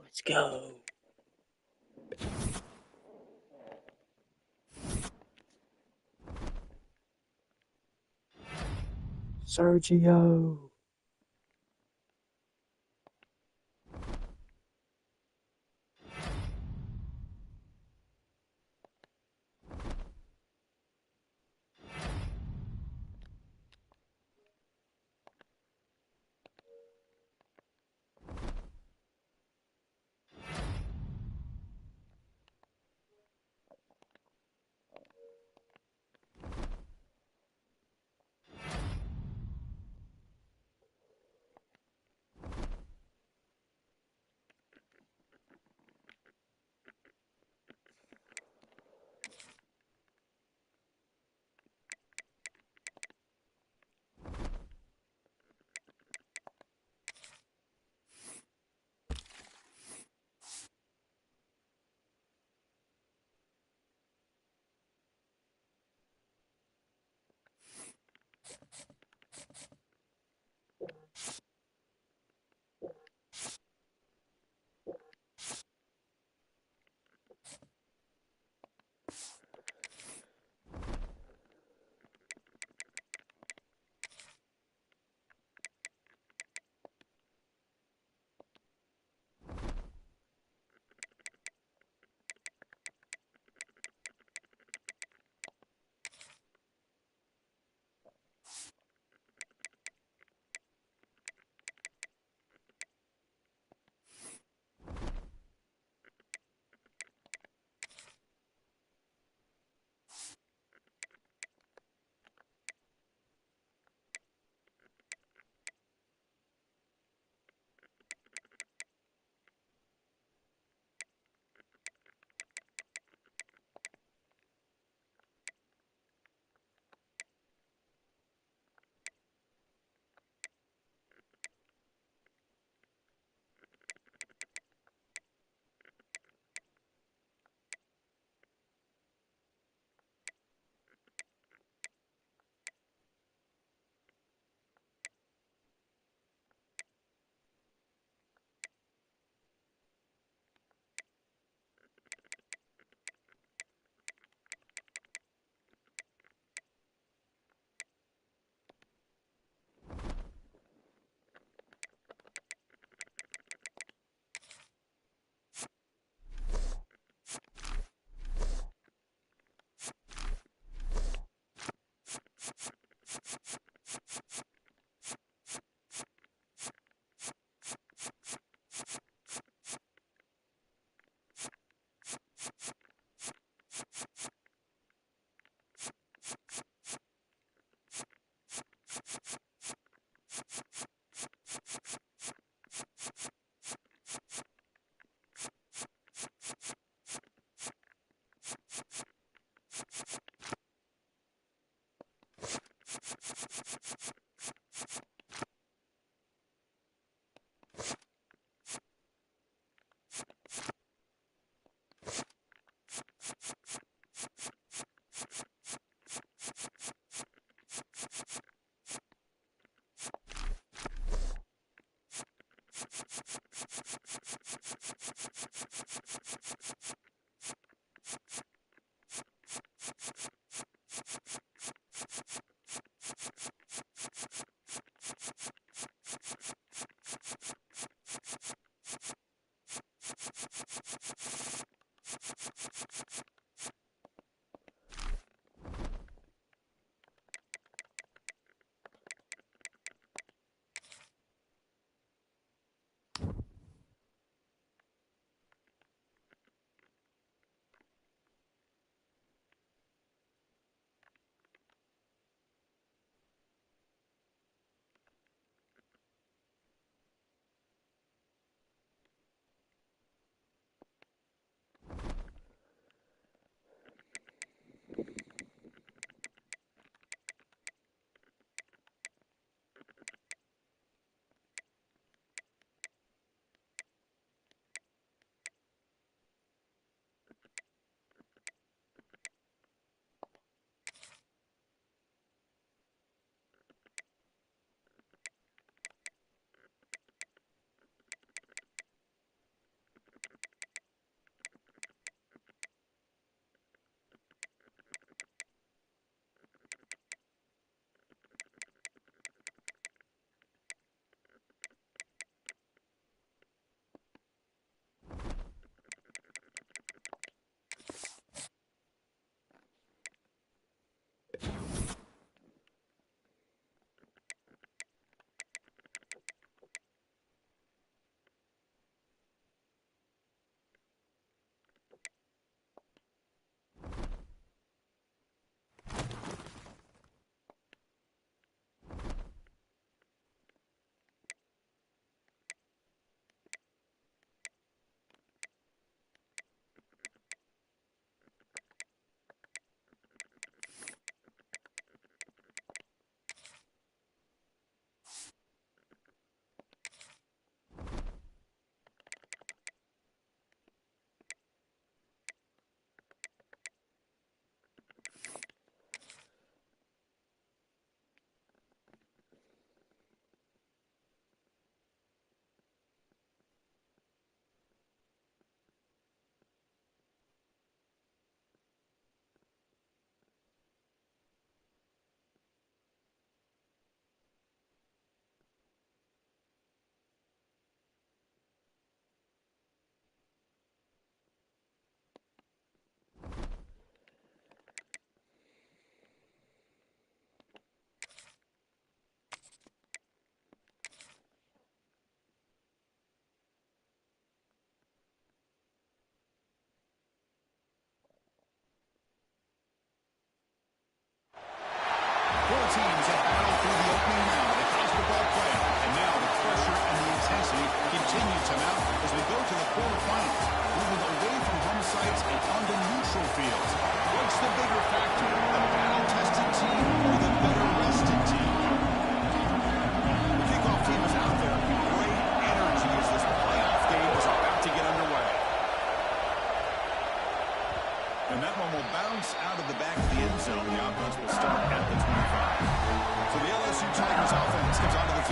Let's go. Sergio.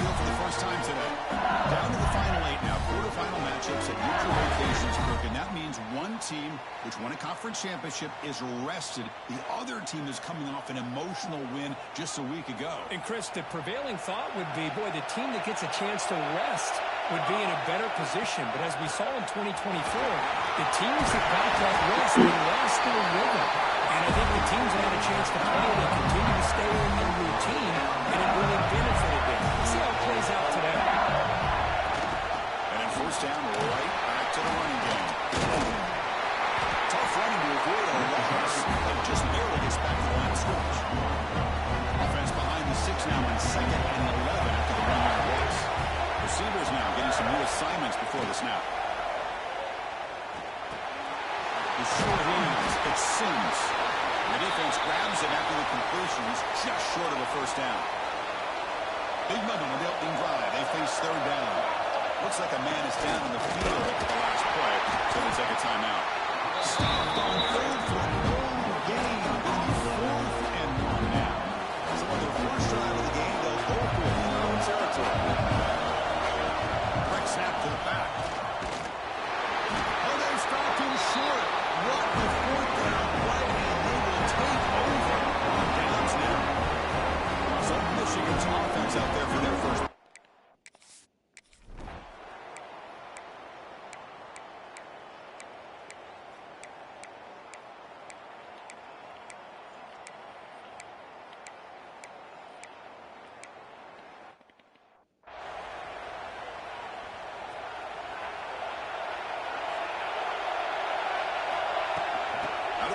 field for the first time today. Down to the final 8 now. Quarterfinal matchups at neutral locations, Kirk, and that means one team, which won a conference championship, is rested. The other team is coming off an emotional win just a week ago. And, Chris, the prevailing thought would be, boy, the team that gets a chance to rest would be in a better position. But as we saw in 2024, the teams that got that rest, they lost their rhythm. And I think the teams that had a chance to play, they continue to stay in their routine, and it really benefited them. Let's see how it plays out today. And then first down, right back to the running game. Tough running to avoid a loss, and just barely gets back to the line of scrimmage. Offense behind the 6 now on 2nd and 11 after the 1-yard loss. Receivers now getting some new assignments before the snap. The short hands, it's Sims. The defense grabs it after the completions, just short of a first down. Big moment on the opening drive. They face 3rd down. Looks like a man is down in the field at the last play, so they take a timeout. Stopped on 3rd for no gain. 4th and 1 now. So on their first drive of the game, they'll go for it in their own territory. Quick snap to the back. Oh, they stopped him short. What a 4th down play, and they will take over on downs now. So Michigan's offense out there for their first.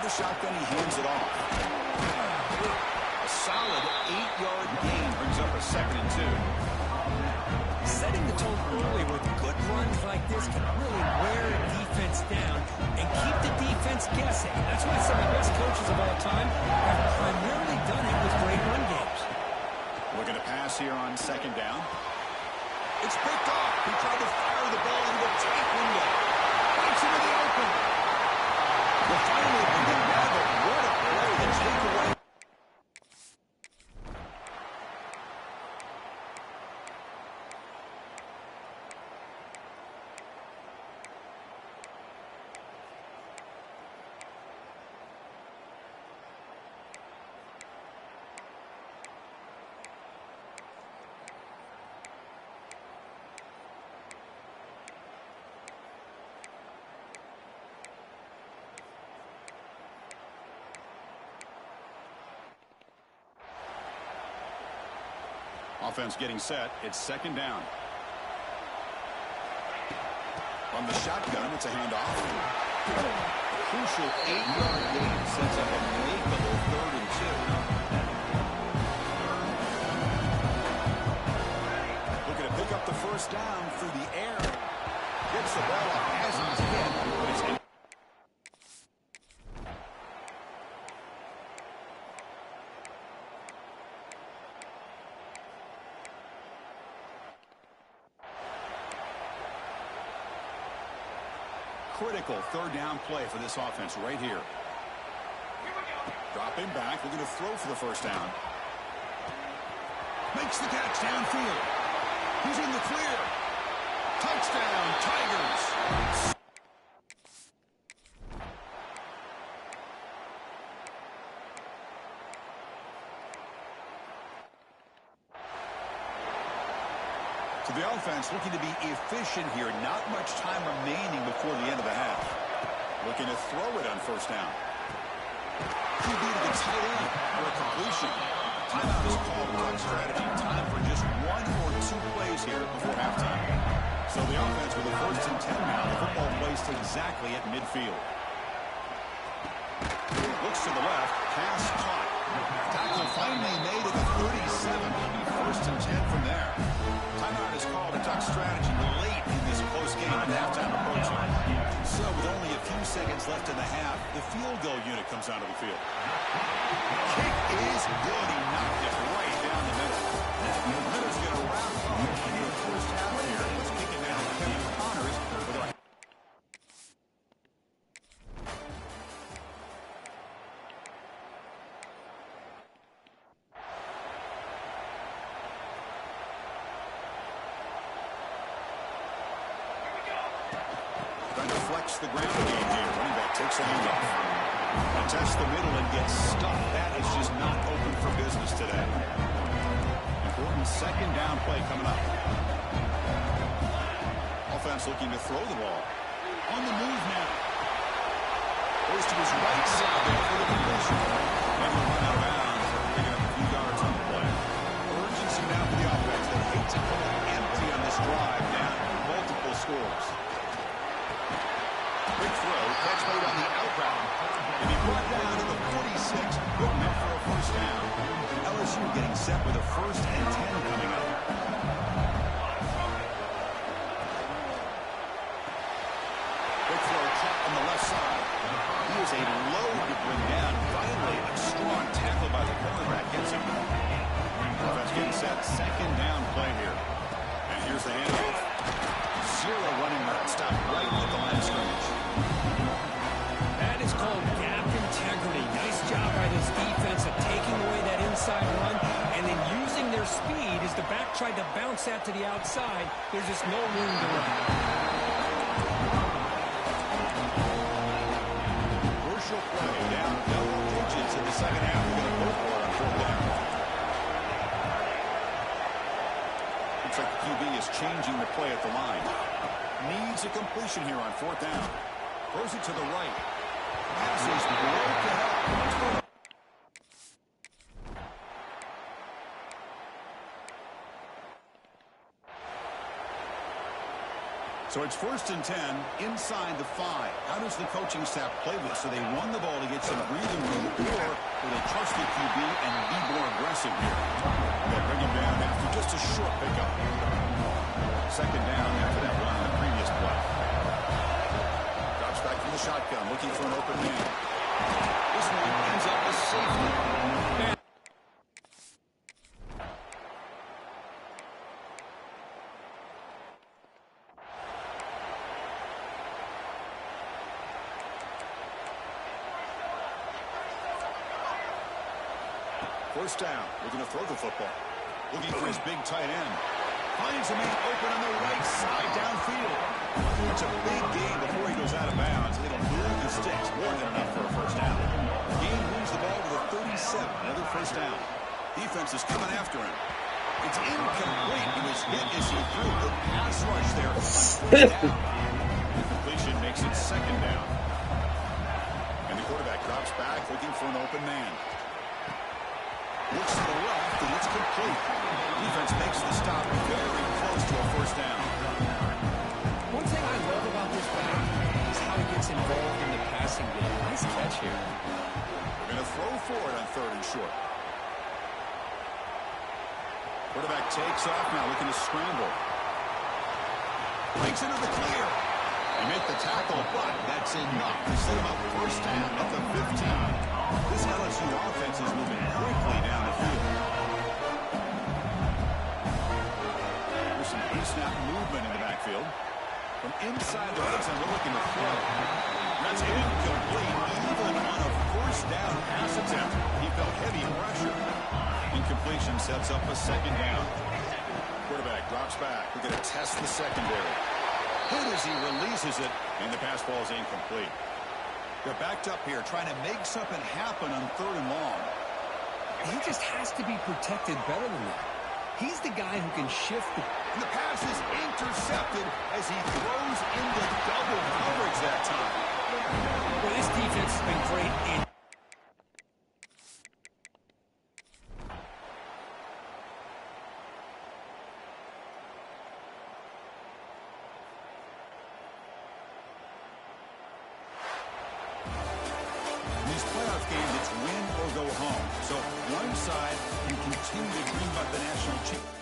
The shotgun, he hands it off. A solid 8-yard gain brings up a 2nd and 2. Setting the tone early with good runs like this can really wear a defense down and keep the defense guessing. That's why some of the best coaches of all time have primarily done it with great run games. Looking to pass here on 2nd down. It's picked off. He tried to fire the ball into the tight window. Gets into the open. Well, finally, we can grab it. What a play to take away. Offense getting set. It's 2nd down. On the shotgun, it's a handoff. Crucial 8-yard gain sets up a makeable 3rd and 2. Looking to pick up the first down through the air. Gets the ball up as he's hit, but it's in. Critical 3rd down play for this offense right here. Dropping back, looking to throw for the first down. Makes the catch downfield. He's in the clear. Touchdown, Tigers. So the offense looking to be efficient here. Not much time remaining before the end of the half. Looking to throw it on first down. QB to the tight end for a completion. Timeout is called on strategy. Time for just 1 or 2 plays here before halftime. So the offense with a 1st and 10 now. The football placed exactly at midfield. Looks to the left. Pass caught. Tackle finally made at the 37. It'll be 1st and 10 from there. Timeout is called a duck strategy late in this close game at halftime approaching. So with only a few seconds left in the half, the field goal unit comes onto the field. Kick is good. He knocked it right down the middle. The Ritter's going to wrap up the first half here. Let's kick it now. Kevin Connors with our affects the ground game here. Running back takes a handoff. Contests the middle and gets stuffed. That is just not open for business today. Important second down play coming up. Offense looking to throw the ball. On the move now. Goes to his right side there for the completion. And he'll run out of bounds, picking up a few yards on the play. Urgency now for the offense. They hate to come out empty on this drive, down multiple scores. Quick throw, catch made on the out route. And he brought down to the 46. Good enough for a first down. LSU getting set with a 1st and 10 coming up. Quick throw, caught on the left side. He is a load to bring down. Finally, a strong tackle by the cornerback gets him. Offense getting set. Second down play here. And here's the handoff. Zero running route. Stop right at the line of scrimmage. That is called gap integrity. Nice job by this defense of taking away that inside run and then using their speed as the back tried to bounce that to the outside. There's just no room to run. Crucial play. Down double digits in the second half. We're going to go for it on 4th down. Looks like the QB is changing the play at the line. Needs a completion here on 4th down. Throws it to the right. Passes broken up. So it's 1st and 10 inside the 5. How does the coaching staff play this? So they run the ball to get some breathing room, or will they trust the QB and be more aggressive here? They'll bring him down after just a short pickup. Second down after that run on the previous play. Drops back from the shotgun, looking for an open man. This one ends up as safety. First down, looking to throw the football. Looking for his big tight end. Finds a man open on the right side downfield. It's a big gain before he goes out of bounds. It'll move the sticks. More than enough for a first down. Gain moves the ball to the 37. Another first down. Defense is coming after him. It's incomplete. He was hit as he threw the pass rush there on first down. The completion makes it second down. And the quarterback drops back looking for an open man. Looks to the left, and it's complete. Defense makes the stop very close to a first down. One thing I love about this back is how he gets involved in the passing game. Nice catch here. They're going to throw for it on 3rd and short. Quarterback takes off now, looking to scramble. Breaks into the clear. They make the tackle, but that's enough to set him up first down at the 15. This LSU offense is moving quickly down the field. There's some pre-snap movement in the backfield. From inside the red zone, we're looking to throw. That's incomplete, even on a first down pass attempt. He felt heavy pressure. Incompletion sets up a second down. Quarterback drops back. We're going to test the secondary. Hit as he releases it, and the pass ball is incomplete. They're backed up here, trying to make something happen on 3rd and long. He just has to be protected better than that. He's the guy who can shift the... And the pass is intercepted as he throws into double coverage that time. Well, this defense has been great in... Games, it's win or go home. So one side, you continue to dream about the national championship.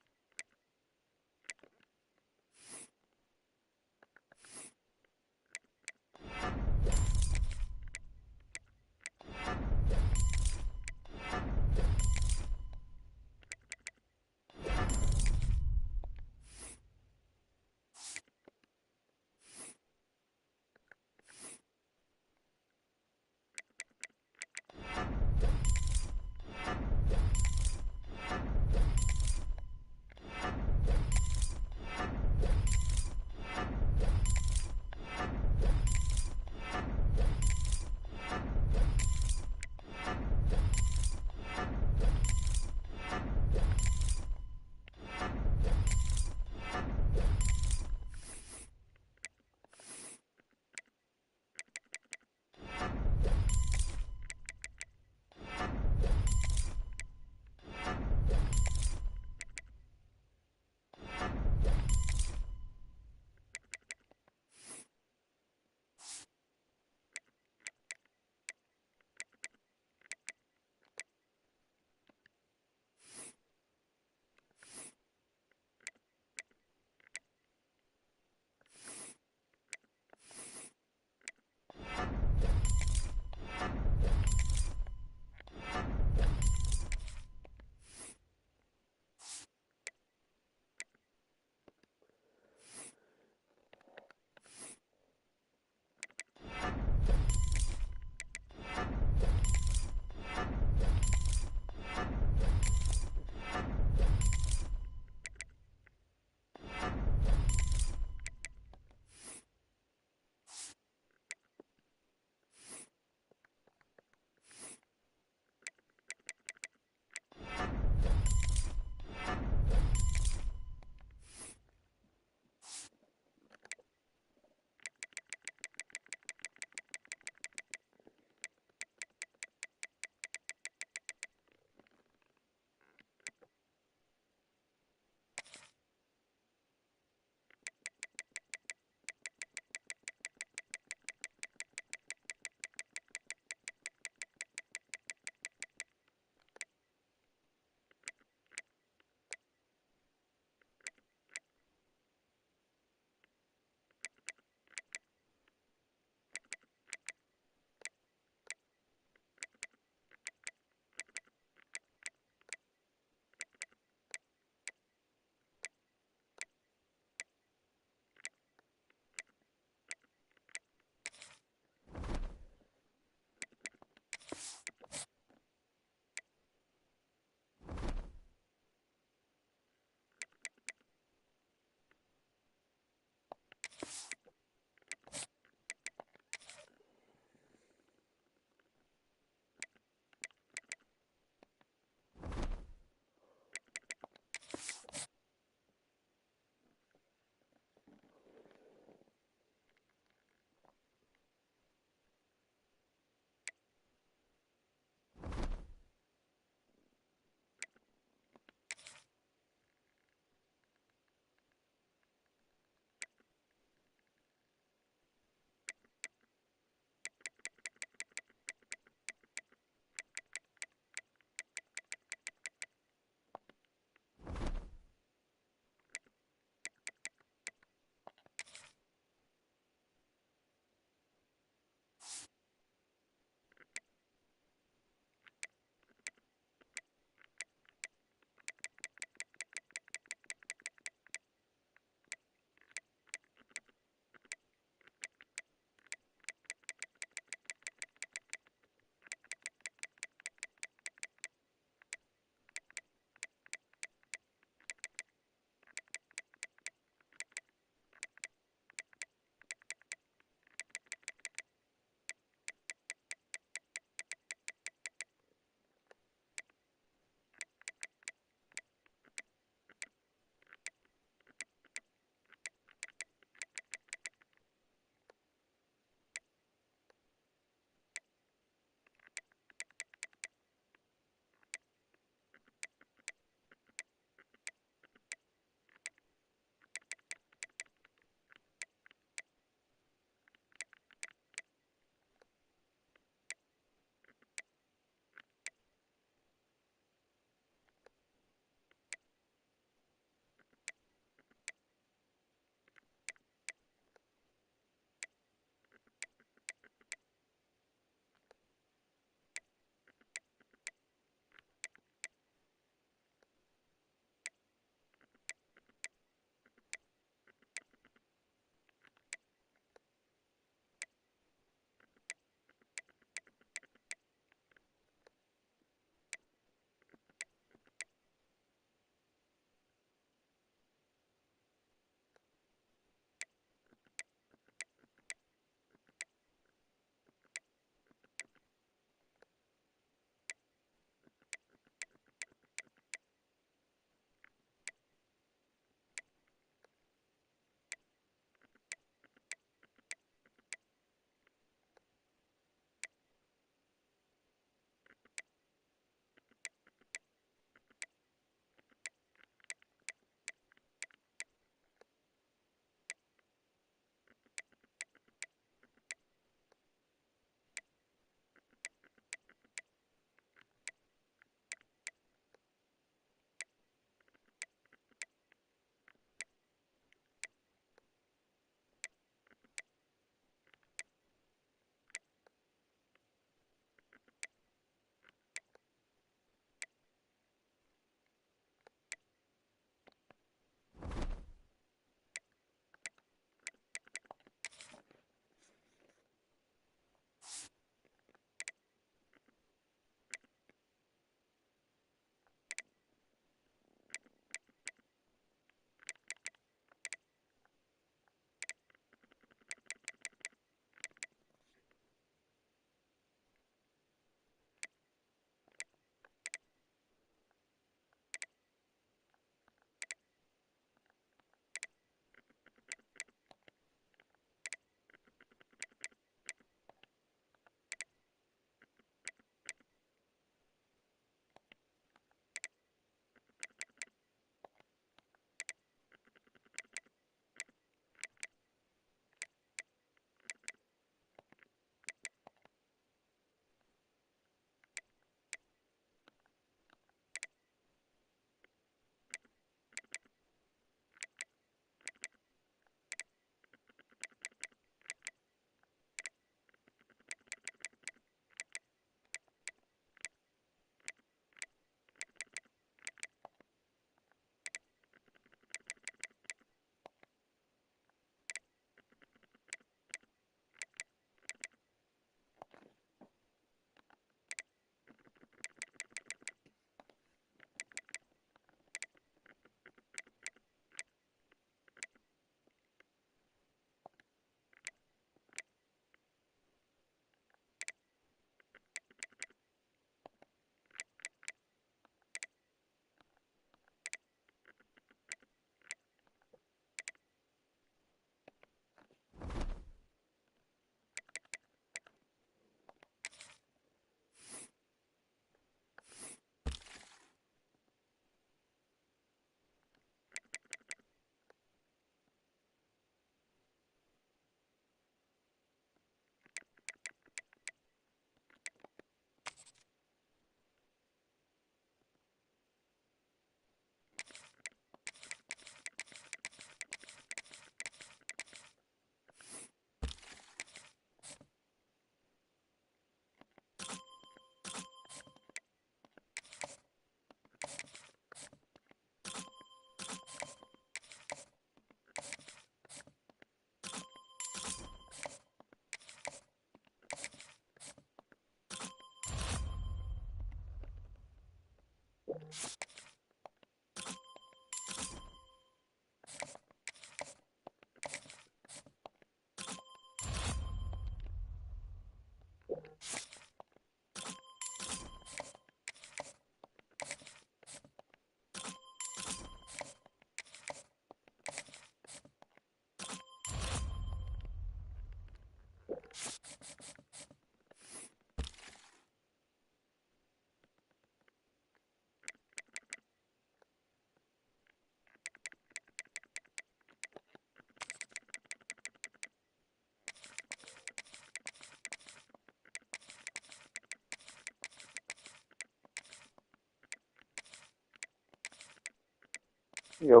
Yo.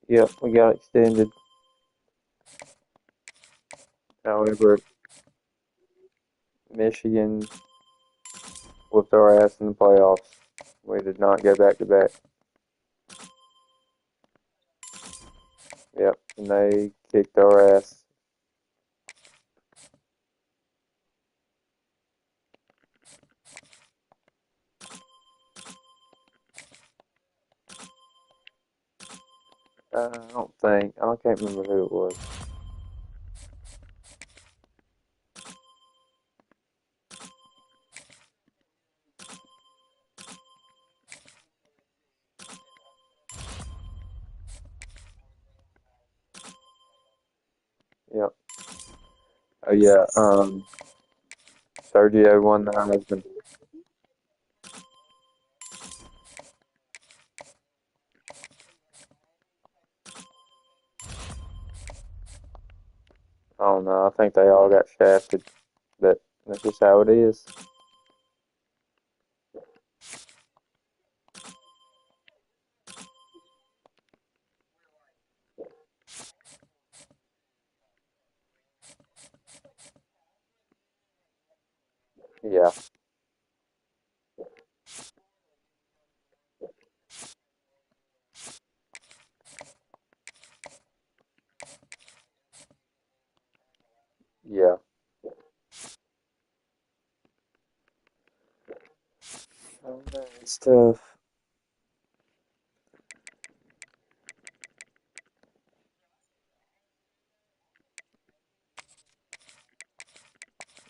Yep, we got extended. However, Michigan whooped our ass in the playoffs. We did not go back to back. Yep, and they kicked our ass. I can't remember who it was. Yep. Oh yeah, Sergio won the Heisman. I don't know. I think they all got shafted, but that's just how it is. Yeah. Yeah. Oh man, it's tough.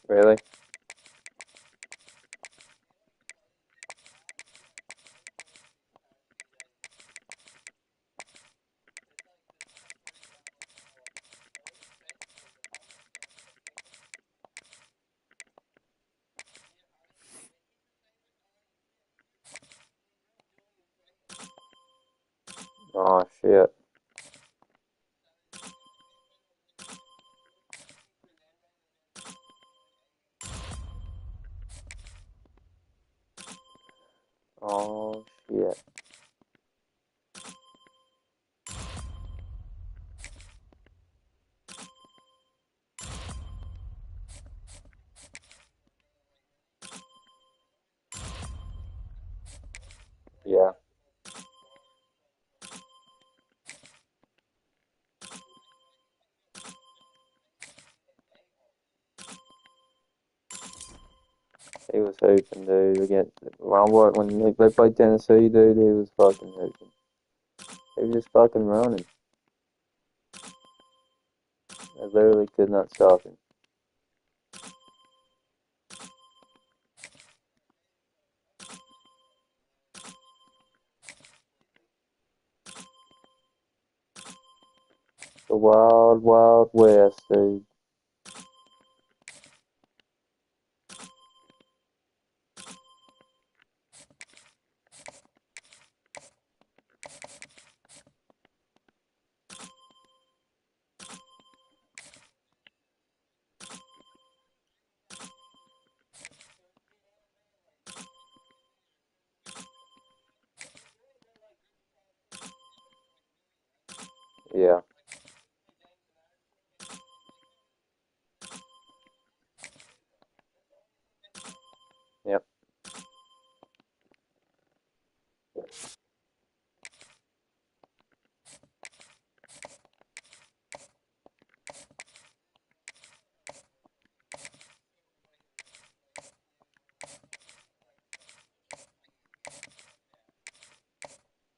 Really? Oh shit. Oh shit. Yeah. He was hooping, dude. When they played Tennessee, dude, he was fucking hooping. He was just fucking running. I literally could not stop him. The wild, wild west, dude. Yeah. Yep.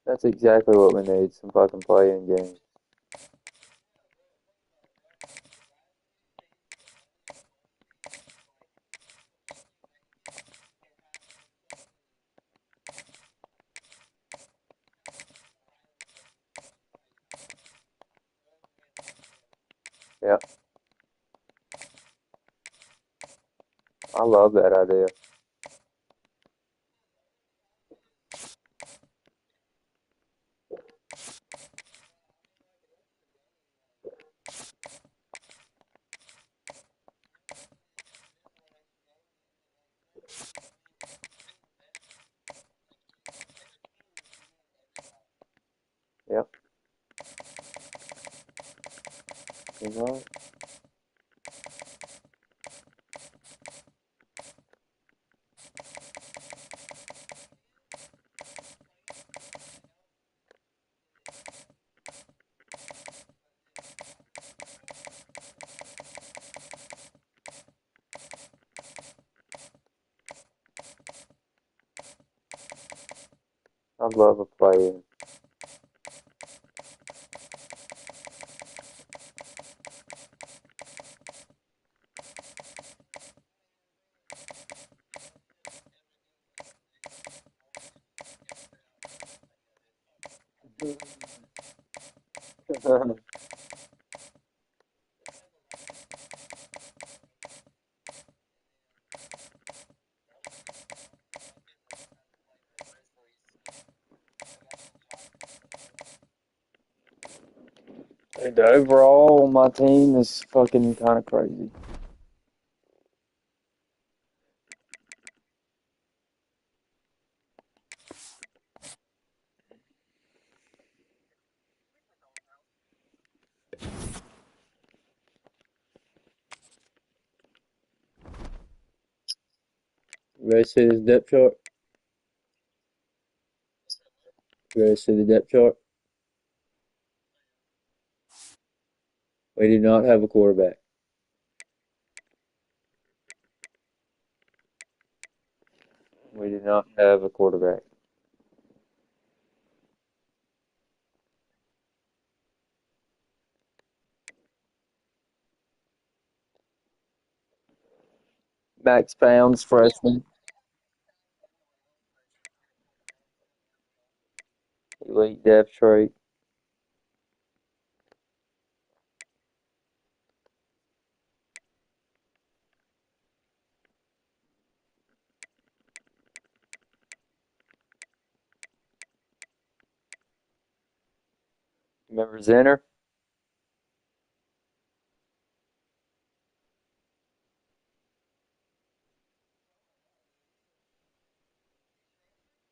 That's exactly what we need. Some fucking playing games. Yep. I love that idea. You know? I love a player. The overall on my team is fucking kind of crazy. You ready to see this depth chart? You ready to see the depth chart? We do not have a quarterback. We do not have a quarterback. Max Pounds, freshman. Elite depth trait. Remember Zenner?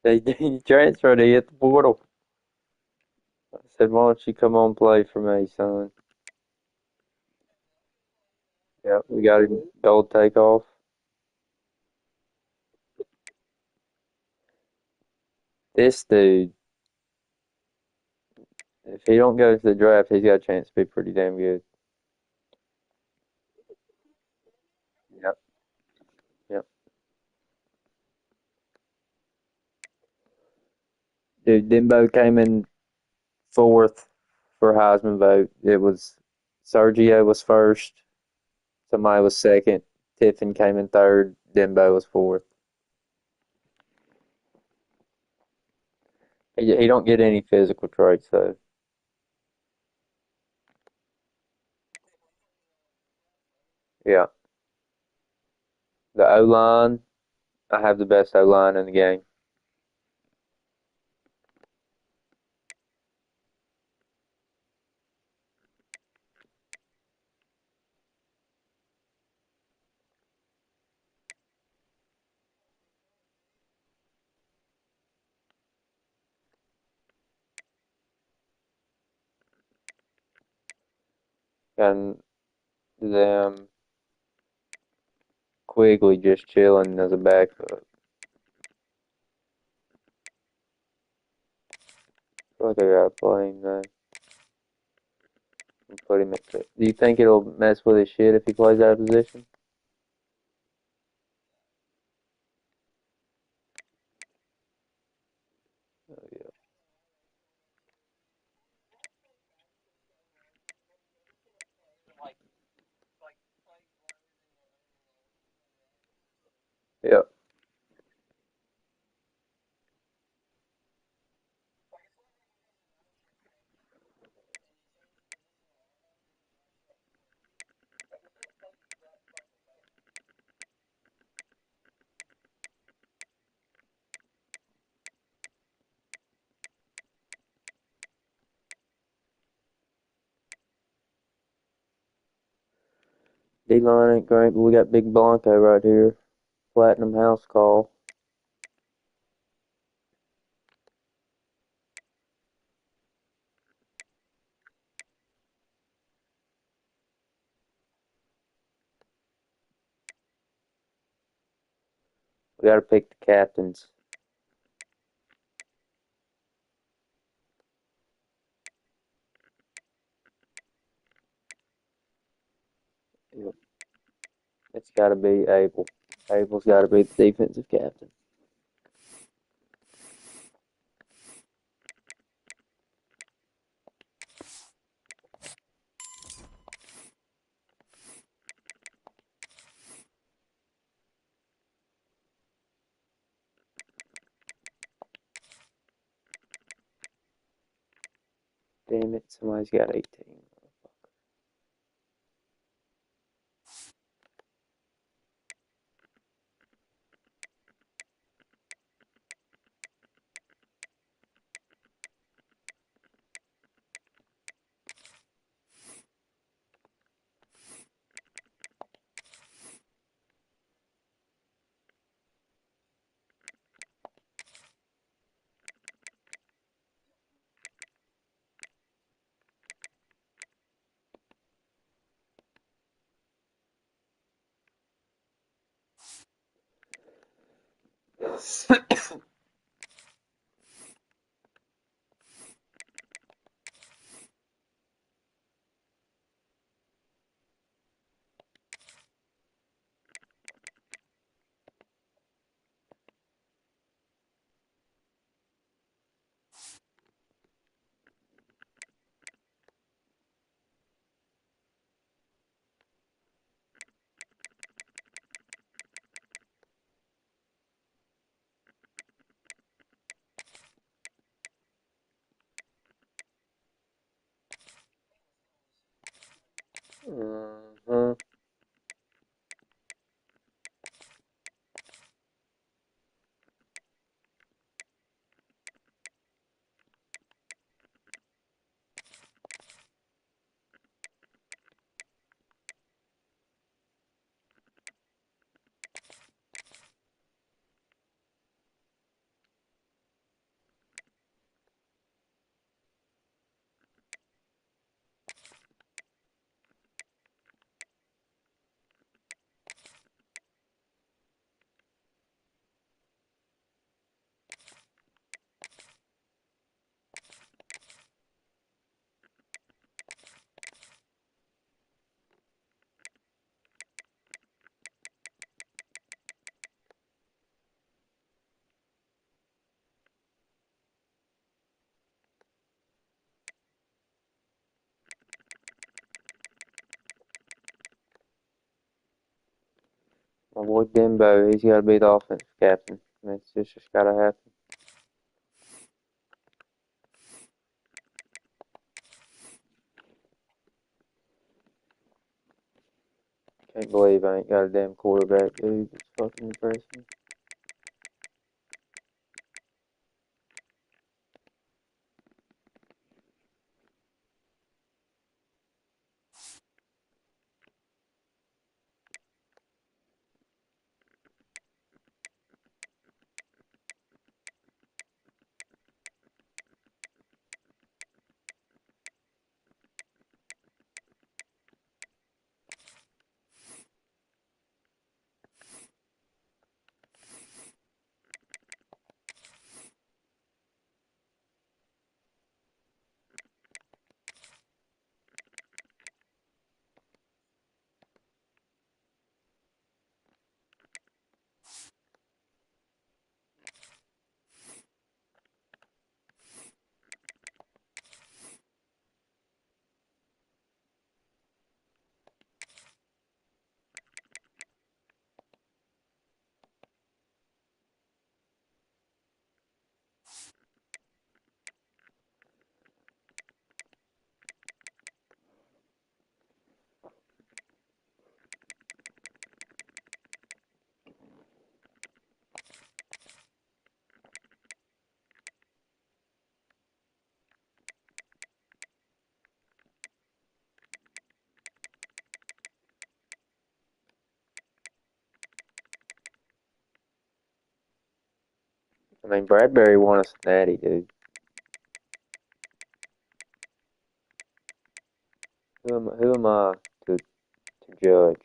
He transferred. He hit the portal. I said, "Why don't you come on play for me, son?" Yep, we got him gold takeoff. This dude, if he don't go to the draft, he's got a chance to be pretty damn good. Yep, yep. Dude, Dimbo came in fourth for Heisman vote. It was Sergio was first. Somebody was second. Tiffin came in third. Dimbo was fourth. He don't get any physical traits though. Yeah, the O line. I have the best O line in the game. And them Quigley just chilling as a backup. I feel like I gotta play him though. And put him at. Do you think it'll mess with his shit if he plays out of position? Oh, yeah. Yep. D-line ain't great, but we got Big Blanco right here. Platinum house call. We got to pick the captains. Yep. It's got to be Abel. Abel's got to be the defensive captain. Damn it, somebody's got 18. Uh-huh. My boy Dembo, he's got to be the offensive captain. It's just got to happen. Can't believe I ain't got a damn quarterback, dude. It's fucking impressive. I mean, Bradbury won us a natty, dude. Who am I to judge?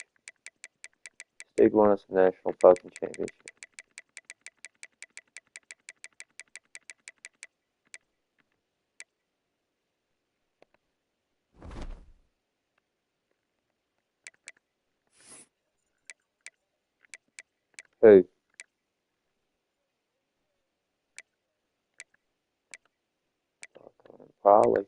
This dude won us a national fucking championship. Who? Probably.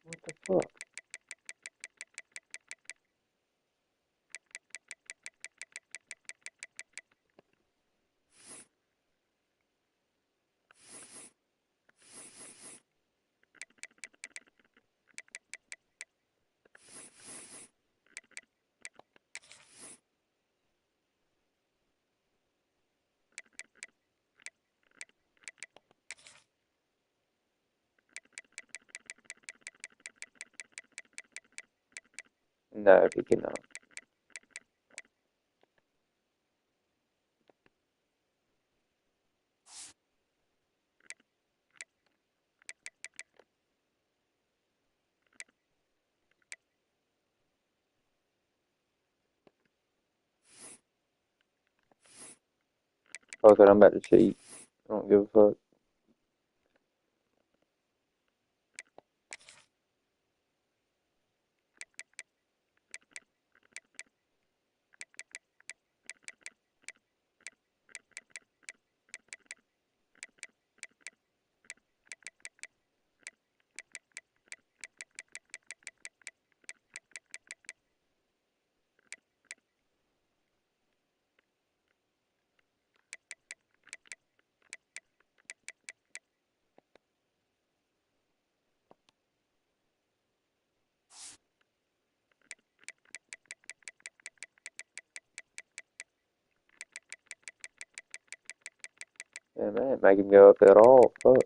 What the fuck? No, he cannot. Fuck it, I'm about to cheat. I don't give a fuck. Yeah, man, make him go up at all. Fuck.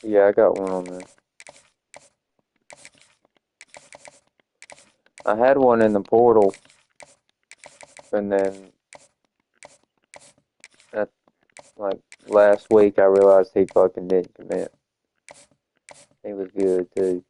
Yeah, I got one on there. I had one in the portal, and then at, like last week I realized he fucking didn't commit. He was good too.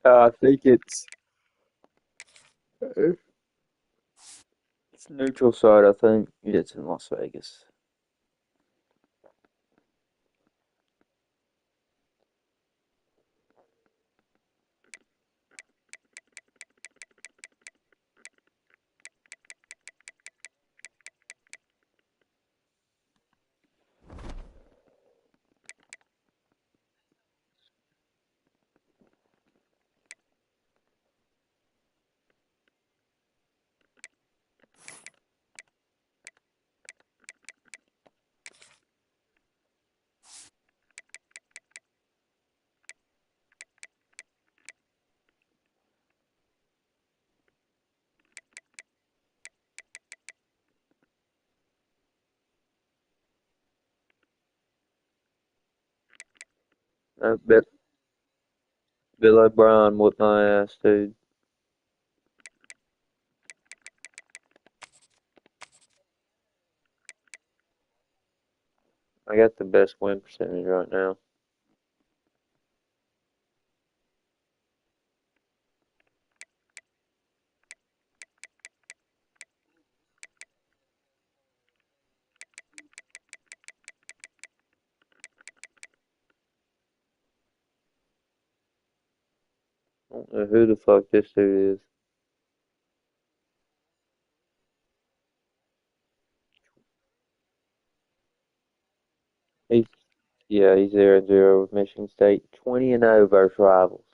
I think it's neutral site. I think it's in Las Vegas. I bet Bill O'Brien whooped my ass, dude. I got the best win percentage right now. I don't know who the fuck this dude is. He's Yeah, he's 0-0 with Michigan State. 20-0 versus rivals.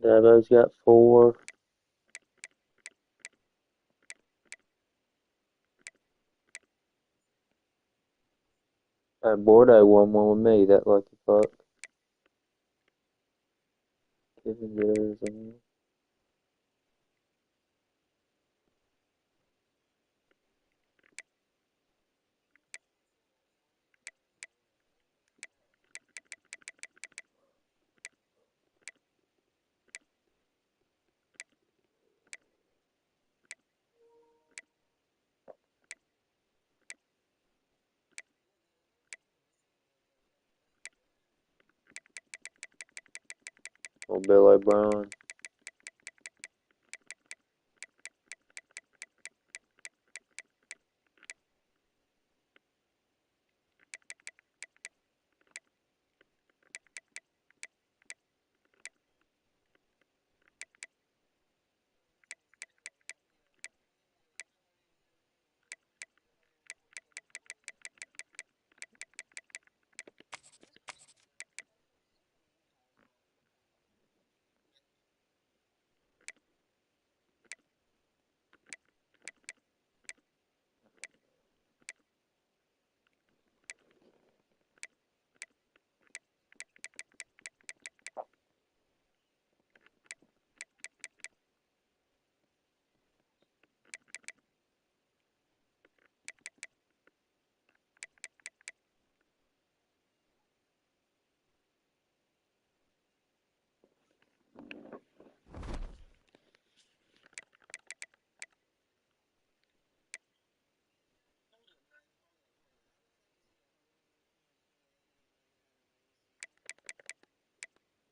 Dabo's got 4. Bordeaux won one with me, that lucky fuck. Kevin Arizona. Or Bill O'Brien.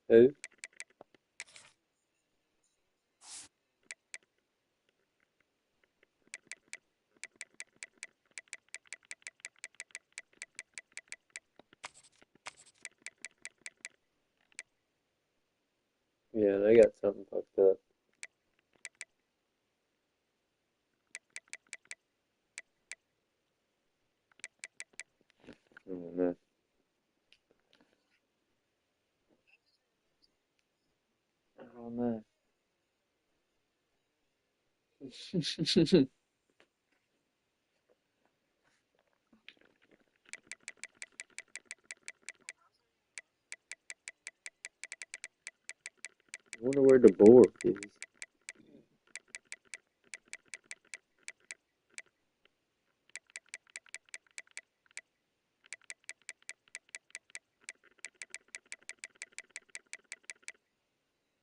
Who? Yeah, they got something fucked up. I don't know. I don't know. I wonder where the board is.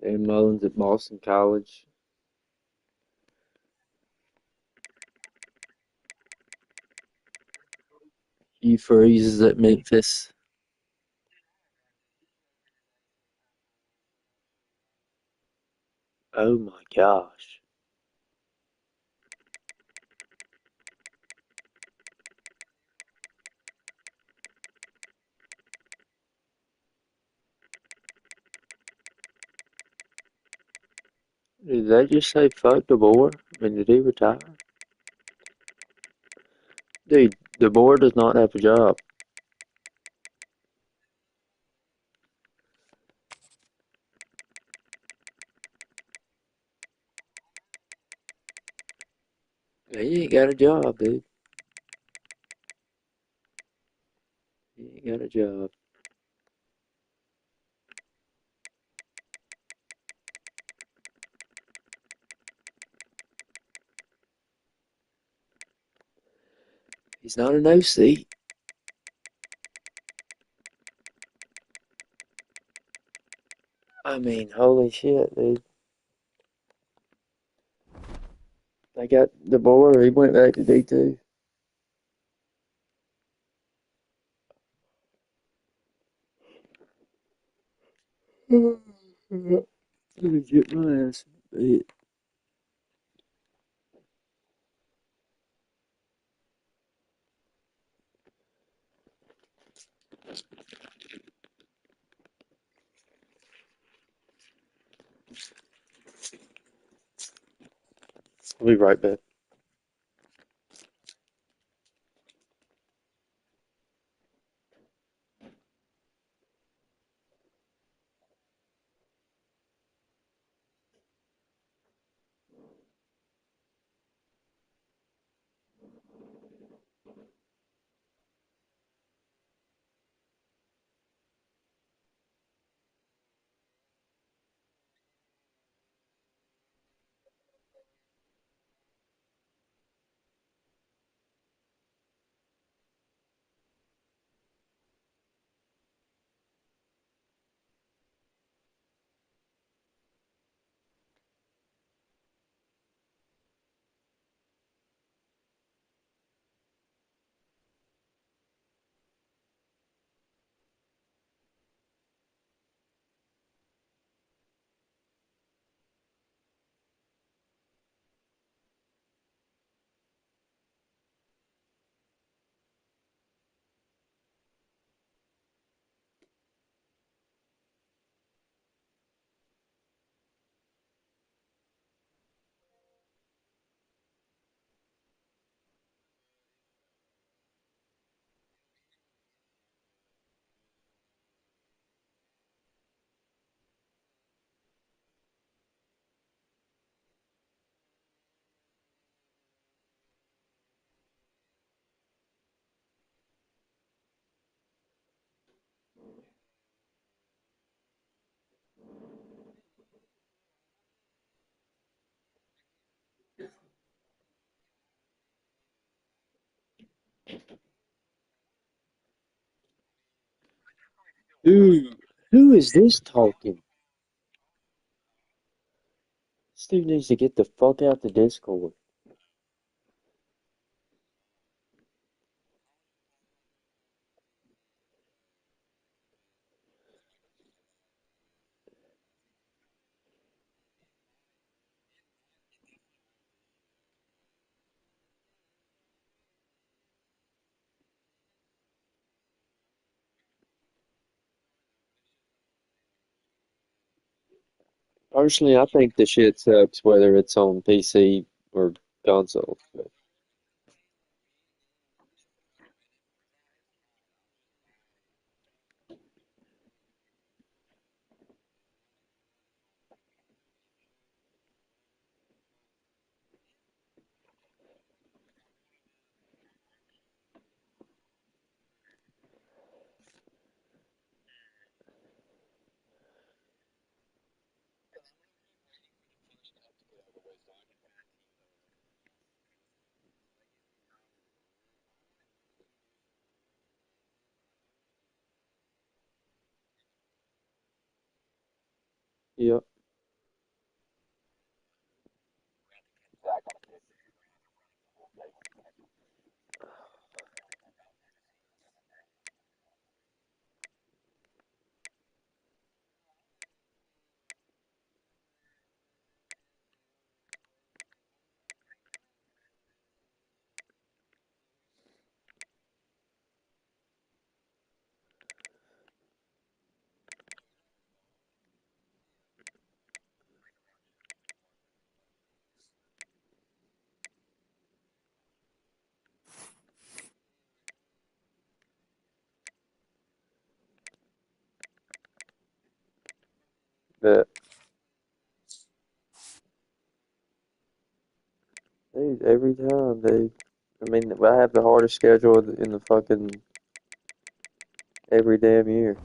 Dan Mullins at Boston College. Hugh Freeze is at Memphis. Oh my gosh. Did they just say fuck DeBoer? I mean, did he retire? Dude, DeBoer does not have a job. He ain't got a job, dude. He ain't got a job. He's not an OC. I mean, holy shit, dude. They got DeBoer. He went back to D2. Let me get my ass in bed. I'll be right back. Who is this talking? This dude needs to get the fuck out the Discord. Personally, I think the shit sucks whether it's on PC or console. But yep. Dude, every time, dude. I mean, I have the hardest schedule in the fucking every damn year.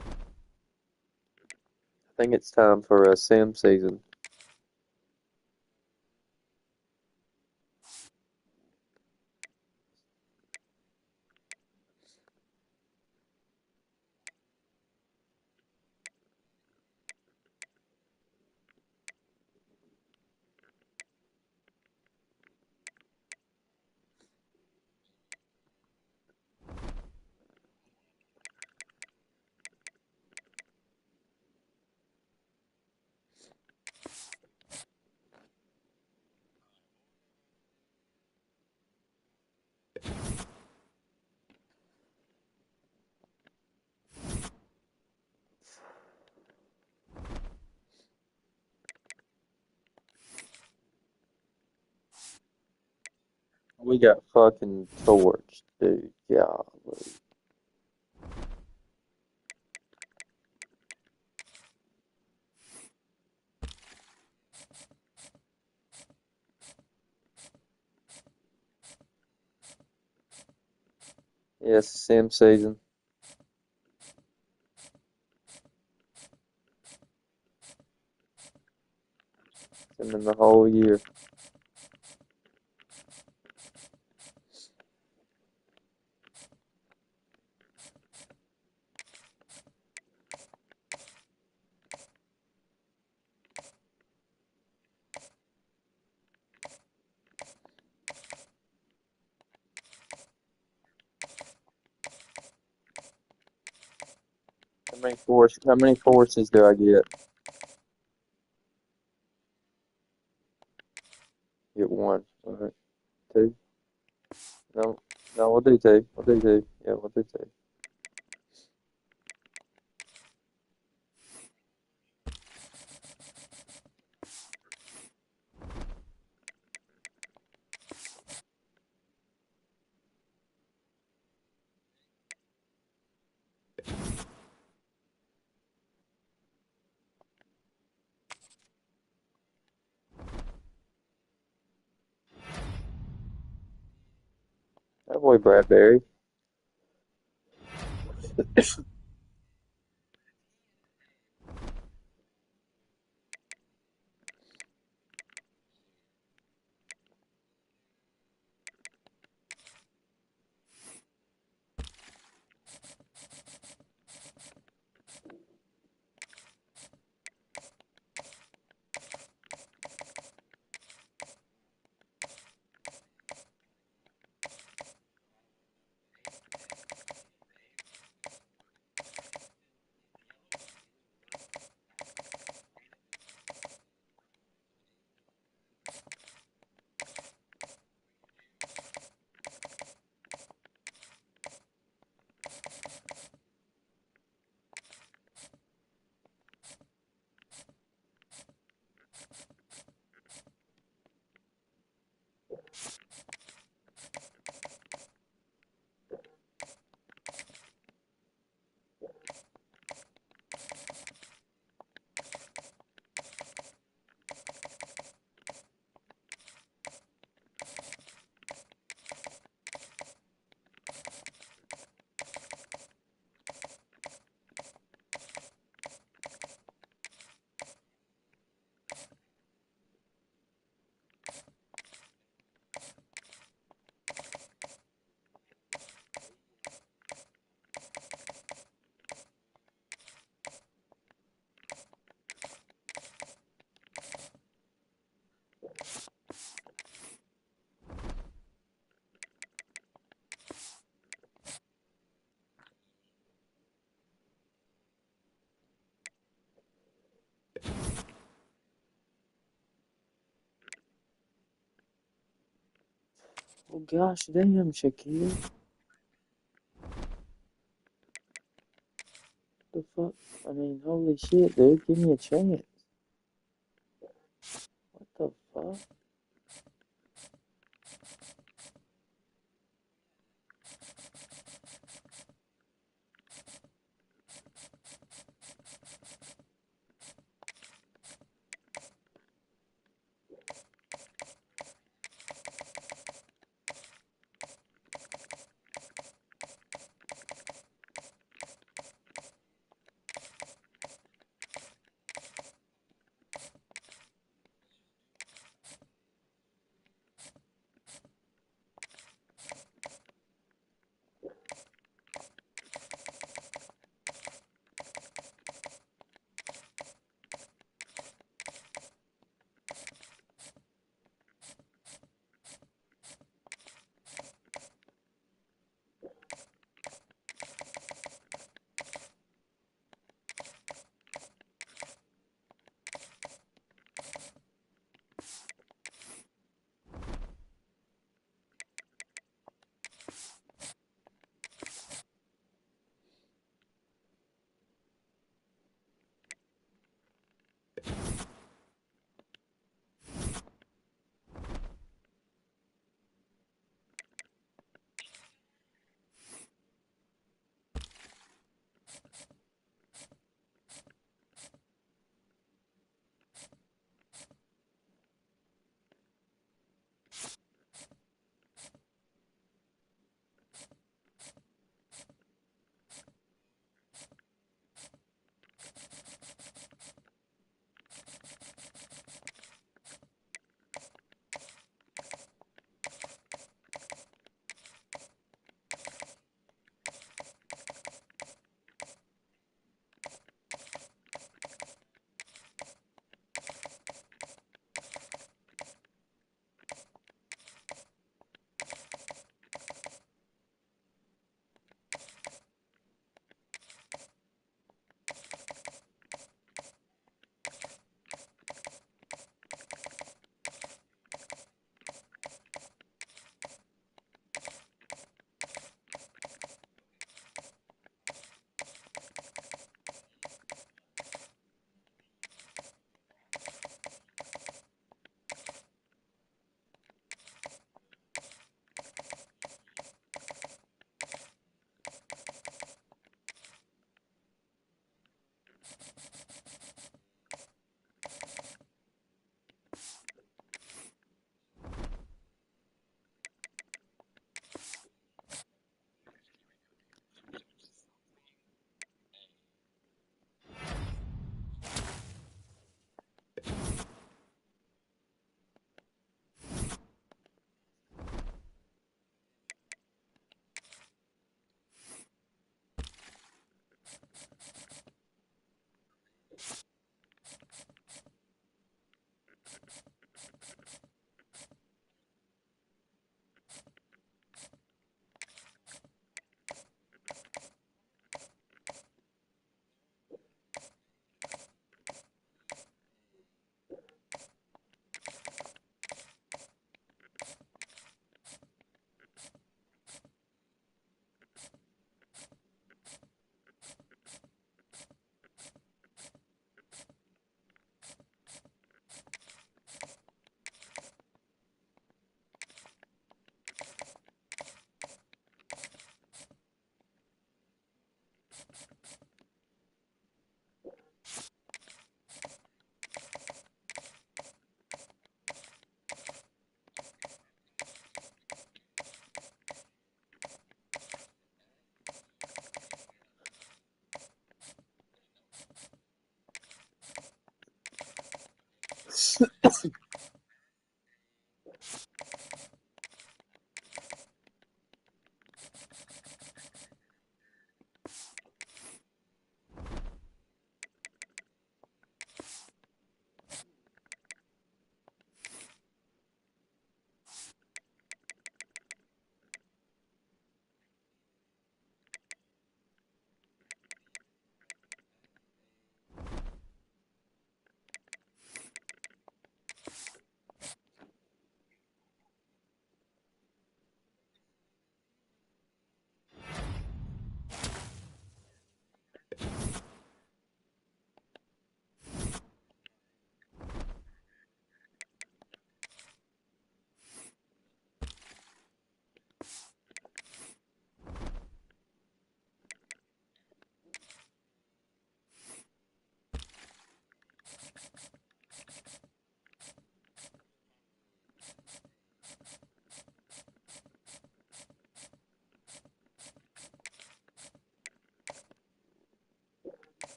I think it's time for a sim season. We got fucking torched, dude. Golly. Yes, sim season. And then the whole year. How many forces do I get? Get one. Alright. Two. No, no, we'll do two. We'll do two. Yeah, we'll do two. That boy Bradbury. Oh gosh, damn, Shaquille. The fuck? I mean, holy shit, dude. Give me a chance. What the fuck?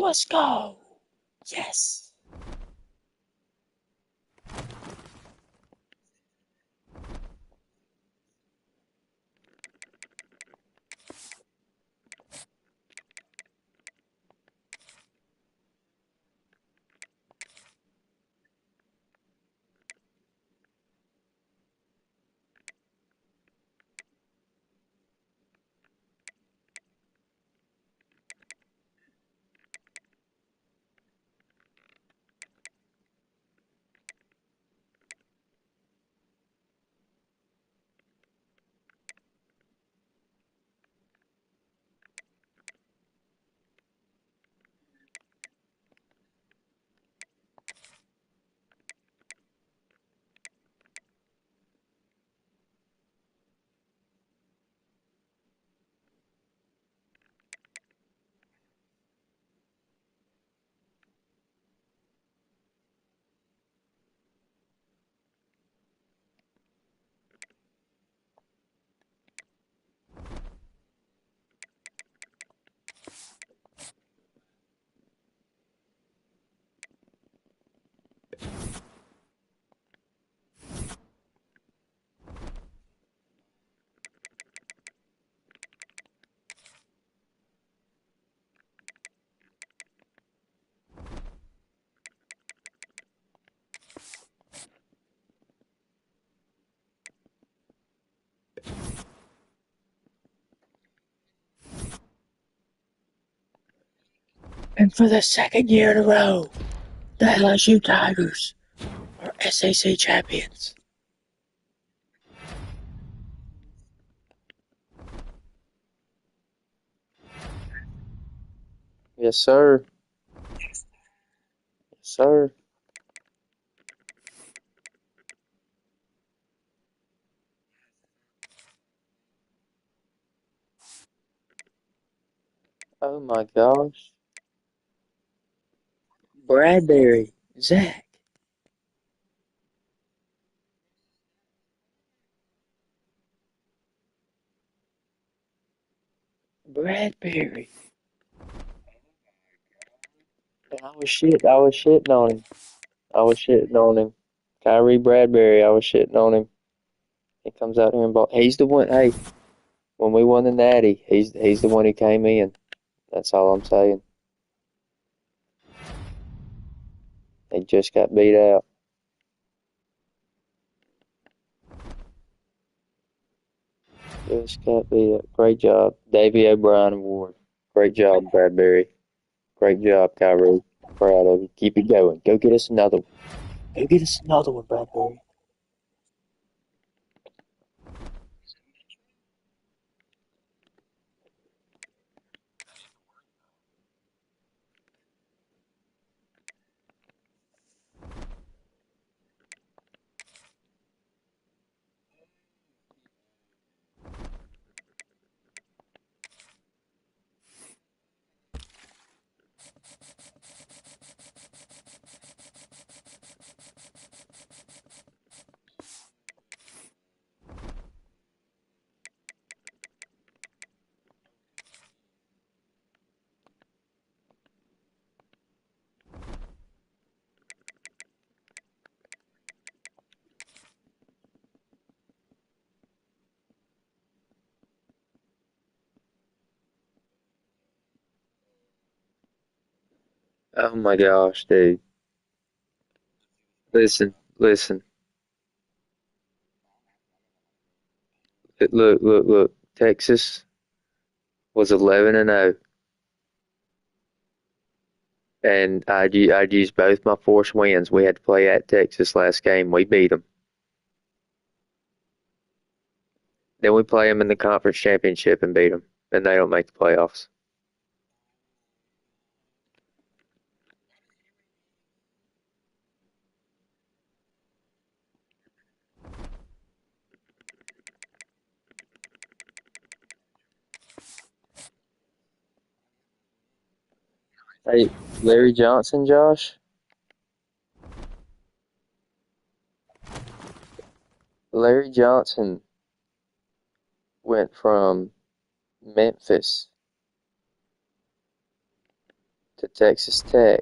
Let's go. Yes. And for the second year in a row, the LSU Tigers are SEC champions. Yes, sir. Yes, sir. Oh my gosh. Bradbury. Zach. Bradbury. And I was shitting on him. I was shitting on him. Kyrie Bradbury, I was shitting on him. He comes out here and ball. He's the one. Hey, when we won the Natty, he's the one who came in. That's all I'm saying. He just got beat out. Just got beat out. Great job, Davey O'Brien Award. Great job, Bradbury. Great job, Kyrie. Proud of you. Keep it going. Go get us another one. Go get us another one, Bradbury. Oh my gosh, dude. Listen. Look. Texas was 11-0, and I'd used both my forced wins. We had to play at Texas last game. We beat them. Then we play them in the conference championship and beat them, and they don't make the playoffs. Hey, Larry Johnson, Josh. Larry Johnson went from Memphis to Texas Tech.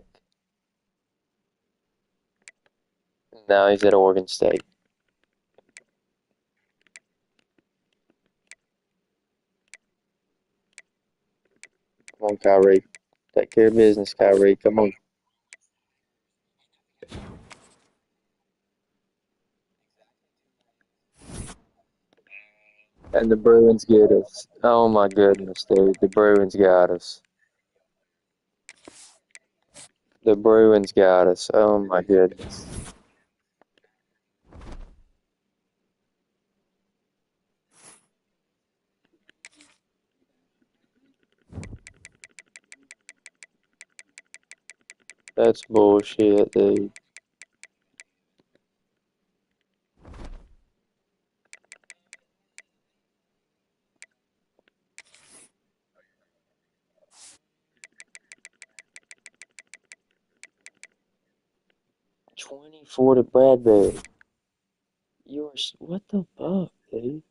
Now he's at Oregon State. Come on, Kyrie. Take care of business, Kyrie. Come on. And the Bruins get us. Oh my goodness, dude. The Bruins got us. The Bruins got us. Oh my goodness. That's bullshit, dude. $24 to Bradbury. What the fuck, dude?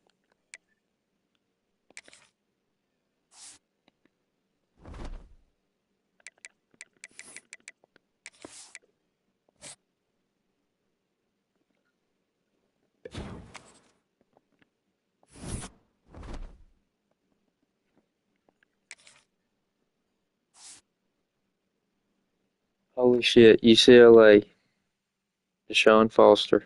Holy shit, UCLA. Deshaun Foster.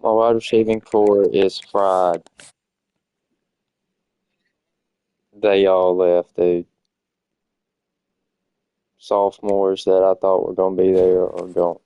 My wide receiving core is fried. They all left, dude. Sophomores that I thought were going to be there are gone.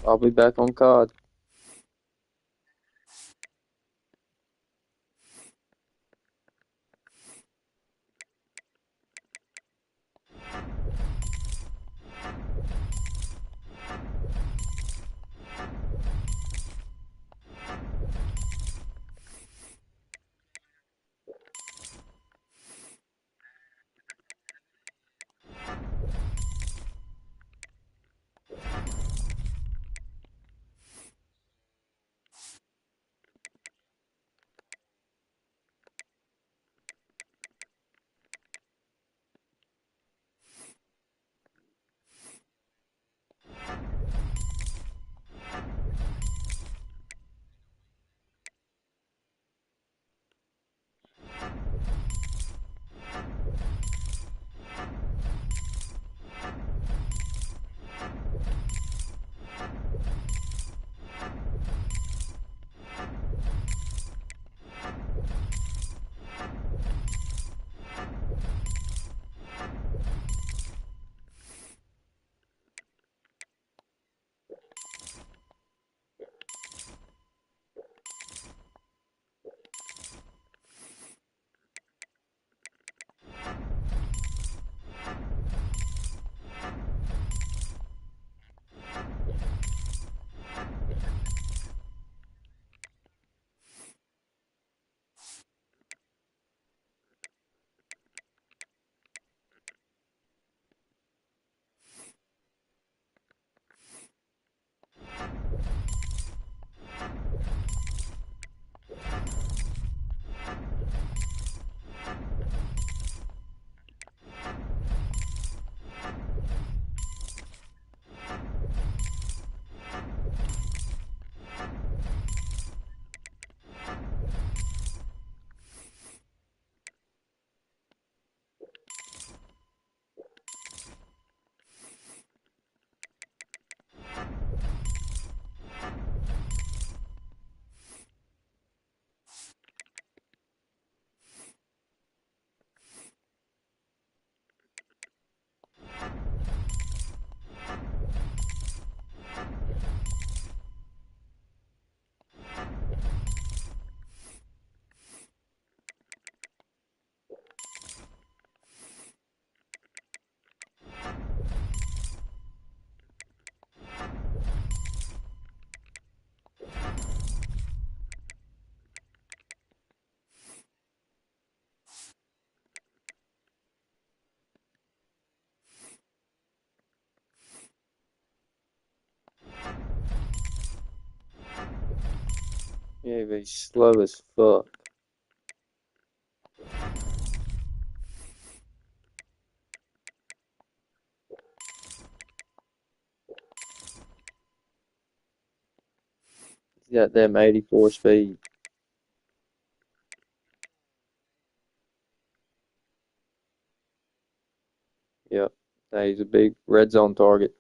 I'll be back on COD. Yeah, he's slow as fuck. He's got them 84 speed. Yep. Now he's a big red zone target.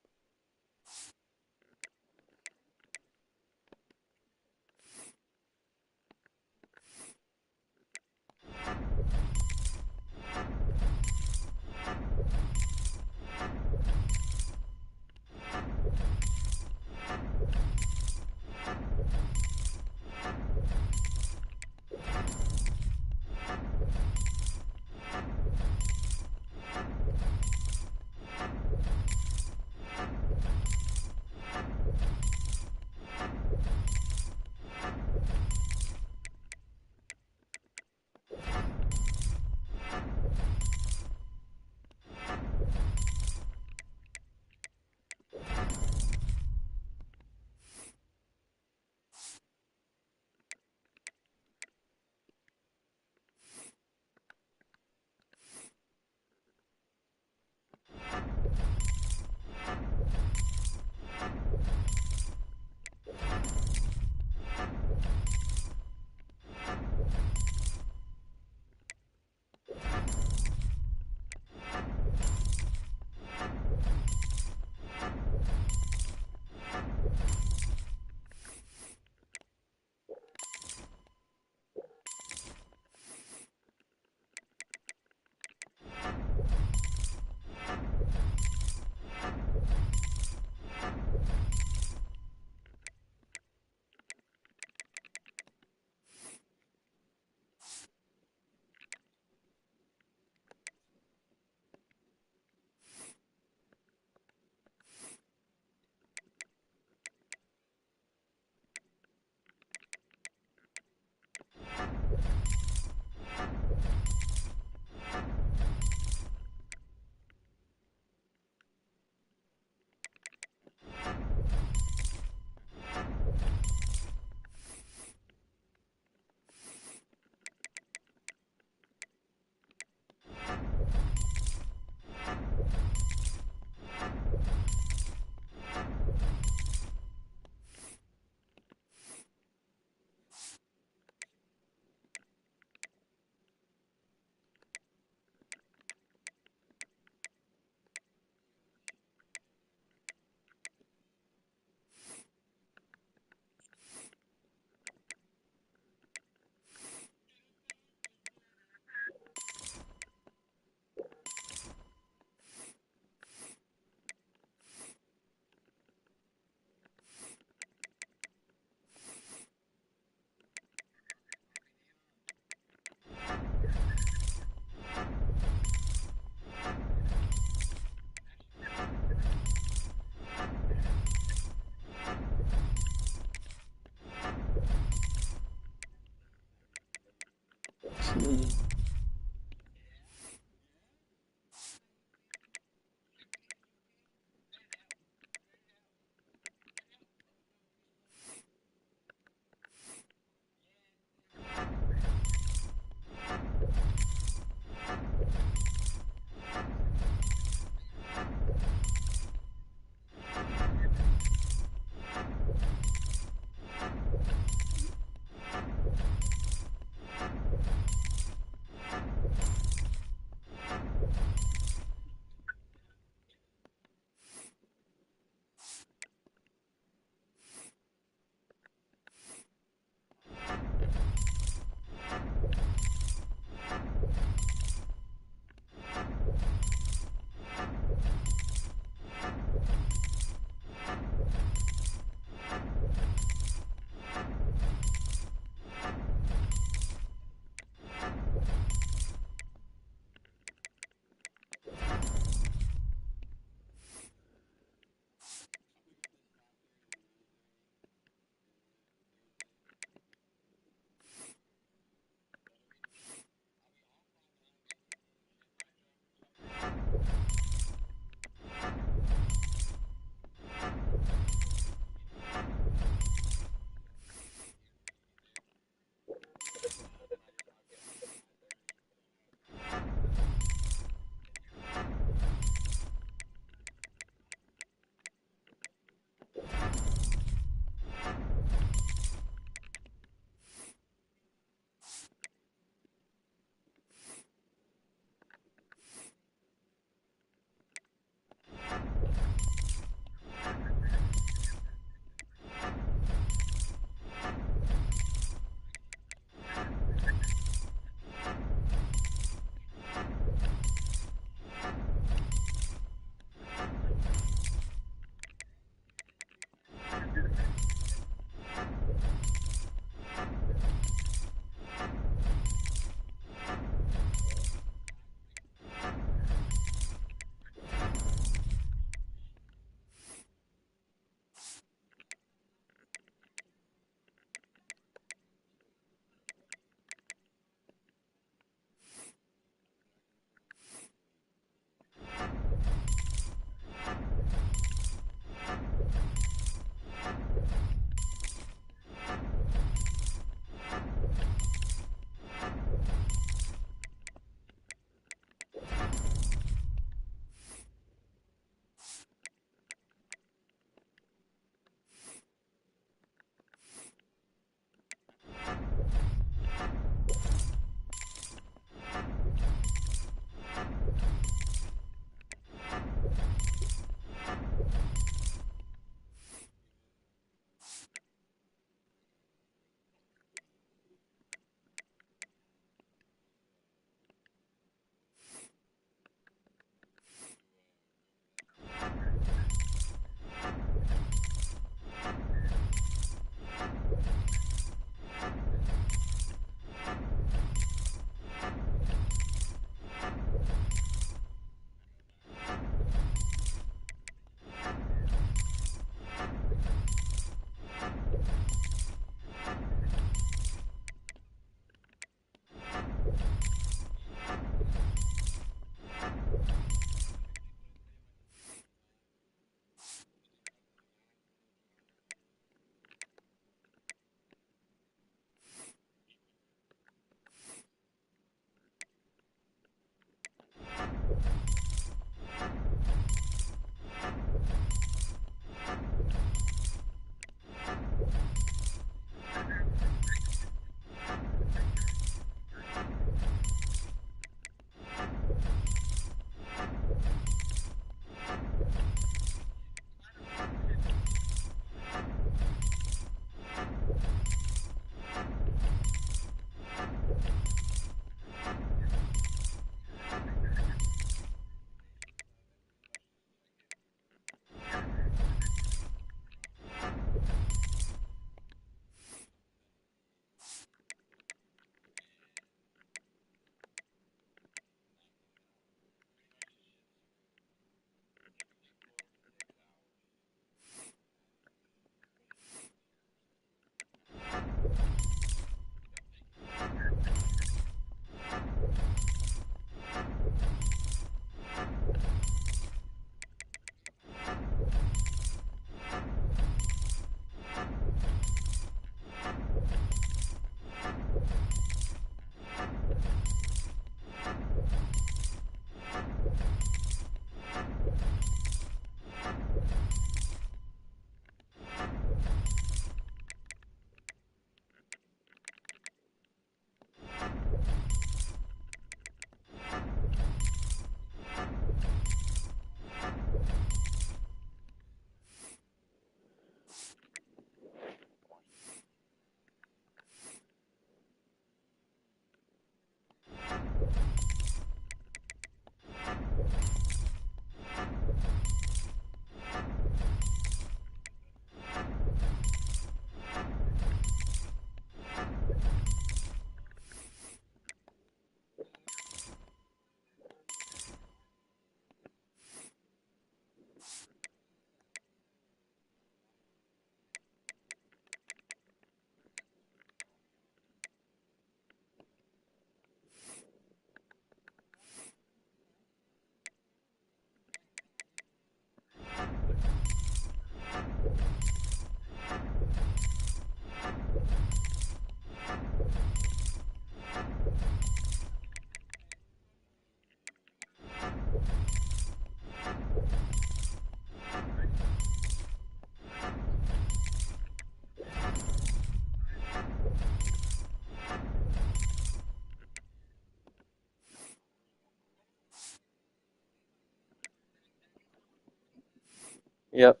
Yep.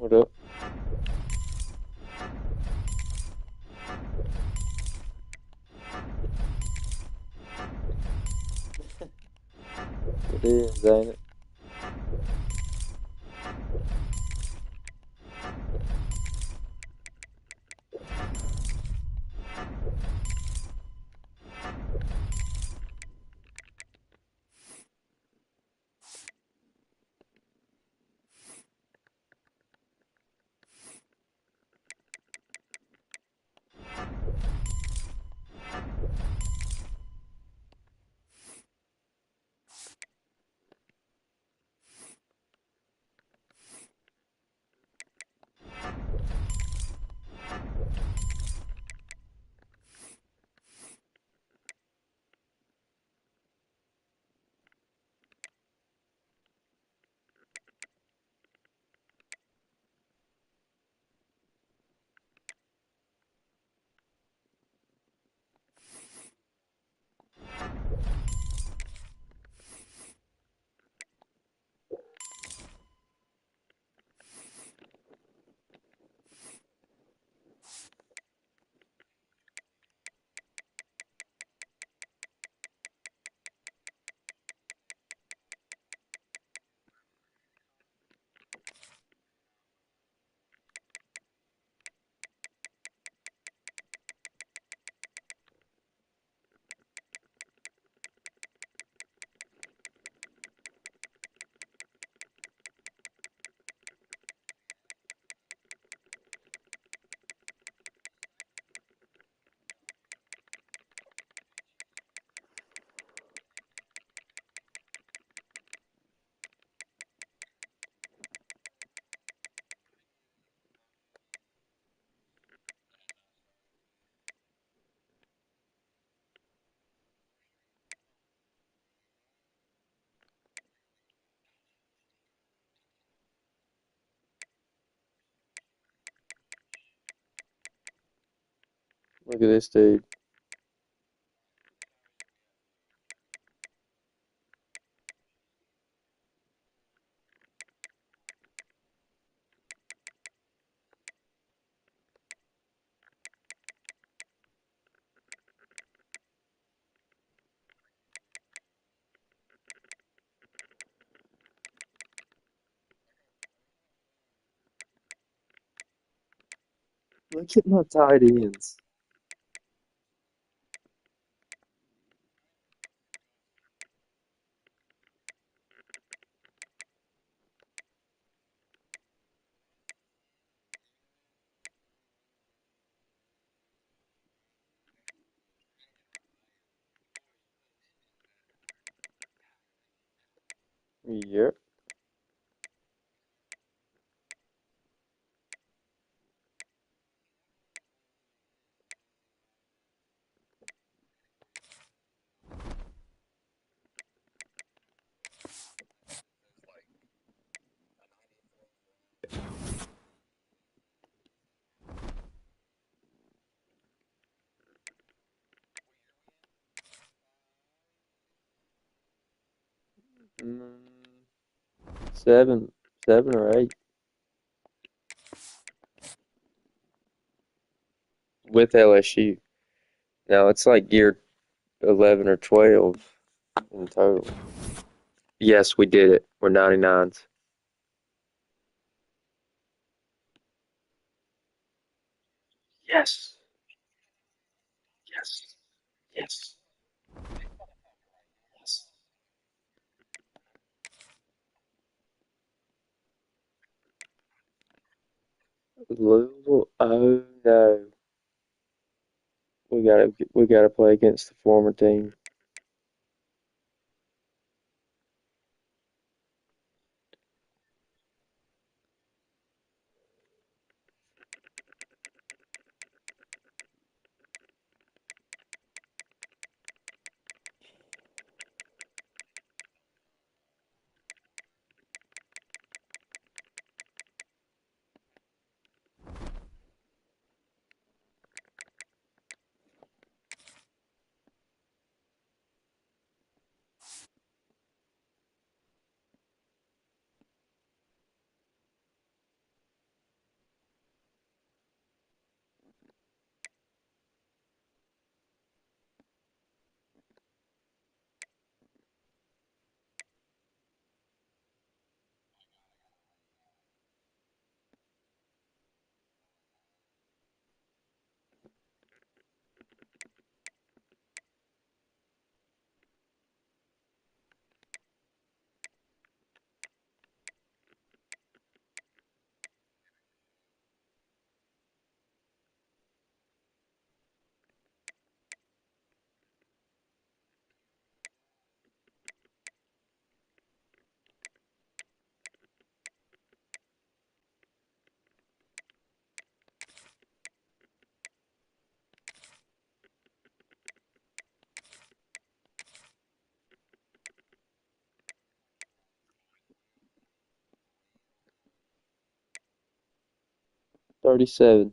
What up? It is, ain't it? Look at this dude. Look at my tight ends. Yep. Mm, seven or eight with LSU. Now it's like year 11 or 12 in total. Yes, we did it. We're 99s. Yes. Yes. Yes. Yes. Louisville. Oh no. We gotta play against the former team. 37.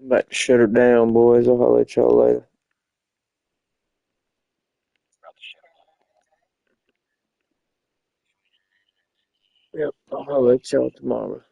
I'm about to shut her down, boys. I'll holler at y'all later. Yep, I'll holler at y'all tomorrow.